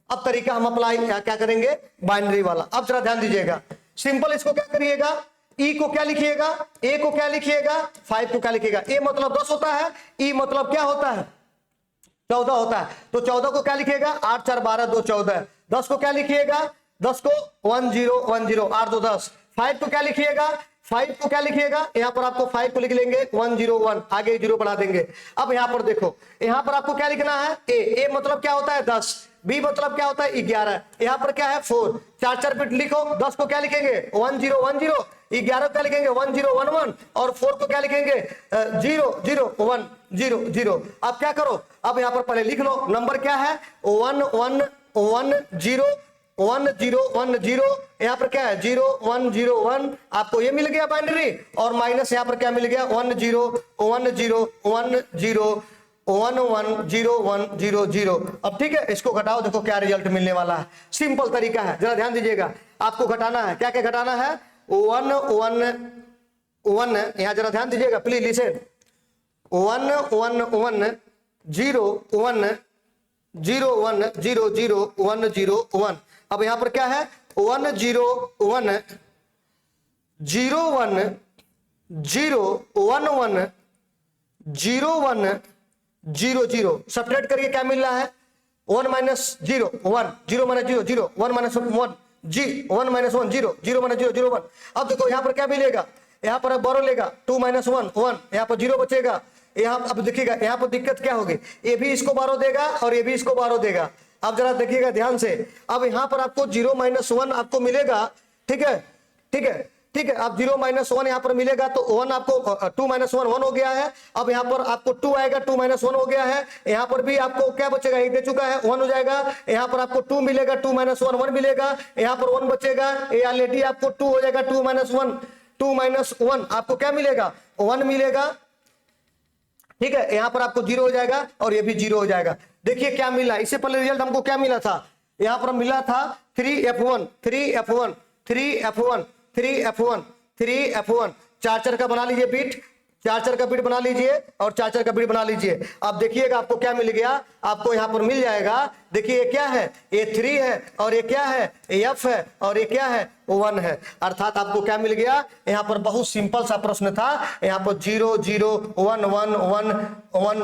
अब तरीका हम अप्लाई क्या करेंगे, बाइनरी वाला। अब जरा ध्यान दीजिएगा, सिंपल इसको क्या करिएगा, E को क्या लिखिएगा, A को क्या लिखिएगा, 5 को क्या लिखिएगा, A मतलब 10 होता है, E मतलब क्या होता है 14 होता है, तो 14 को क्या लिखिएगा 8 4 12 2 14, 10 को क्या लिखिएगा, 10 को 1 0 1 0 8 2 10, 5 को क्या लिखिएगा, 5 को क्या लिखिएगा, यहां पर आपको 5 को लिख लेंगे 1 0 1, आगे 0 बढ़ा देंगे। अब यहां पर देखो, यहां पर आपको क्या लिखना है, A मतलब क्या होता है 10, B मतलब क्या होता है 11, यहां पर क्या है 4, 4 4 बिट लिखो, 10 को क्या लिखेंगे 1 0 1 0, 11 क्या लिखेंगे 1 0 1 1, और 4 को क्या लिखेंगे 0 0 1 0 0। अब क्या करो, अब यहां पर पहले लिख लो, नंबर क्या है 1 1 1 0 1 0 1 0, यहां पर क्या है 0 1 0 1, आपको ये मिल गया बाइनरी, और माइनस यहां पर क्या मिल गया 1 0 1 0 1 0 1 1 0 1 0 0। अब ठीक है, इसको घटाओ, देखो क्या रिजल्ट मिलने वाला है, सिंपल तरीका है, जरा ध्यान दीजिएगा। आपको घटाना है, क्या क्या घटाना है, 1 1 1, यहां जरा ध्यान दीजिएगा प्लीज लिसन, 1 1 1 0 1 0 1 0 0 1 0 1। अब यहां पर क्या है 1 0 1 0 1 0 1 1 0 1 0 0। सब्ट्रैक्ट करिए क्या मिल रहा है 1 माइनस 0 1 0 माइनस 0 0 1 माइनस 1 जी 1 माइनस 1 0 0 माइनस 0 0 1। अब देखो यहां पर क्या मिलेगा यहां पर बारो लेगा 2 माइनस 1 1, यहां पर 0 बचेगा। यहां अब देखिएगा यहां पर दिक्कत क्या होगी ये भी इसको बारो देगा और ये भी इसको बारो देगा। अब जरा देखिएगा ध्यान से। अब यहां पर आपको 0 माइनस 1 आपको मिलेगा। ठीक है ठीक है ठीक है। अब 0 माइनस 1 यहां पर मिलेगा तो 1 आपको 2 माइनस 1 1 हो गया है। अब यहां पर आपको 2 आएगा 2 माइनस 1 हो गया है। यहां पर भी आपको क्या बचेगा 1 दे चुका है 1 हो जाएगा। यहां पर आपको 2 मिलेगा 2 माइनस 1 1 मिलेगा। यहां पर 1 बचेगा ये ऑलरेडी आपको 2 हो जाएगा 2 माइनस 1 2 माइनस 1 आपको क्या मिलेगा 1 मिलेगा। ठीक है यहां पर आपको 0 हो जाएगा और ये भी 0 हो जाएगा। देखिए क्या मिला इससे पहले रिजल्ट हमको क्या मिला था यहां पर मिला था 3f1 3f1 3f1 3f1 3f1। Charger का बना लीजिए बिट चार्जर का बिट बना लीजिए और चार्जर का बिट बना लीजिए। अब देखिएगा आपको क्या मिल गया आपको यहां पर मिल जाएगा। देखिए ये क्या है ये 3 है और ये क्या है f है और ये क्या है 1 है। अर्थात आपको क्या मिल गया यहां पर बहुत सिंपल सा प्रश्न था। यहां पर 0 0 1 1 1 1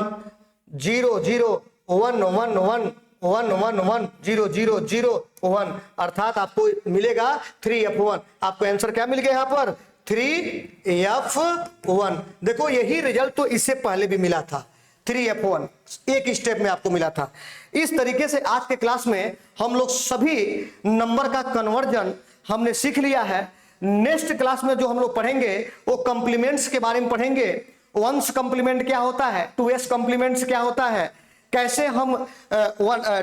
0 0 1 1 1 1 1 1 0 0 0 1। अर्थात आपको मिलेगा 3f1। आपको आंसर क्या मिल गया यहां पर 3f1। देखो यही रिजल्ट तो इससे पहले भी मिला था 3f1 एक स्टेप में आपको मिला था। इस तरीके से आज के क्लास में हम लोग सभी नंबर का कन्वर्जन हमने सीख लिया है। नेक्स्ट क्लास में जो हम लोग पढ़ेंगे वो कॉम्प्लीमेंट्स के बारे में पढ़ेंगे। 1s कॉम्प्लीमेंट क्या होता है 2s कॉम्प्लीमेंट्स क्या होता है कैसे हम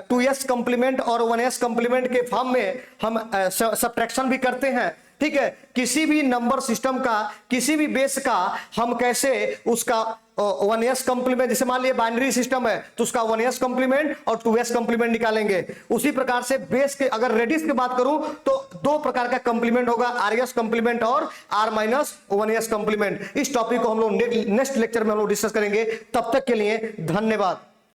2s कॉम्प्लीमेंट और 1s कॉम्प्लीमेंट के फॉर्म में हम सब्ट्रैक्शन भी करते हैं। ठीक है किसी भी नंबर सिस्टम का किसी भी बेस का हम कैसे उसका 1s कॉम्प्लीमेंट जैसे मान लिया बाइनरी सिस्टम है तो उसका 1s कॉम्प्लीमेंट और 2s कॉम्प्लीमेंट निकालेंगे। उसी प्रकार से बेस के अगर रेडिस की बात करूं तो 2 प्रकार का कॉम्प्लीमेंट होगा rs कॉम्प्लीमेंट और r-1s कॉम्प्लीमेंट। इस टॉपिक को हम लोग नेक्स्ट लेक्चर में हम लोग डिस्कस करेंगे। तब तक के लिए धन्यवाद।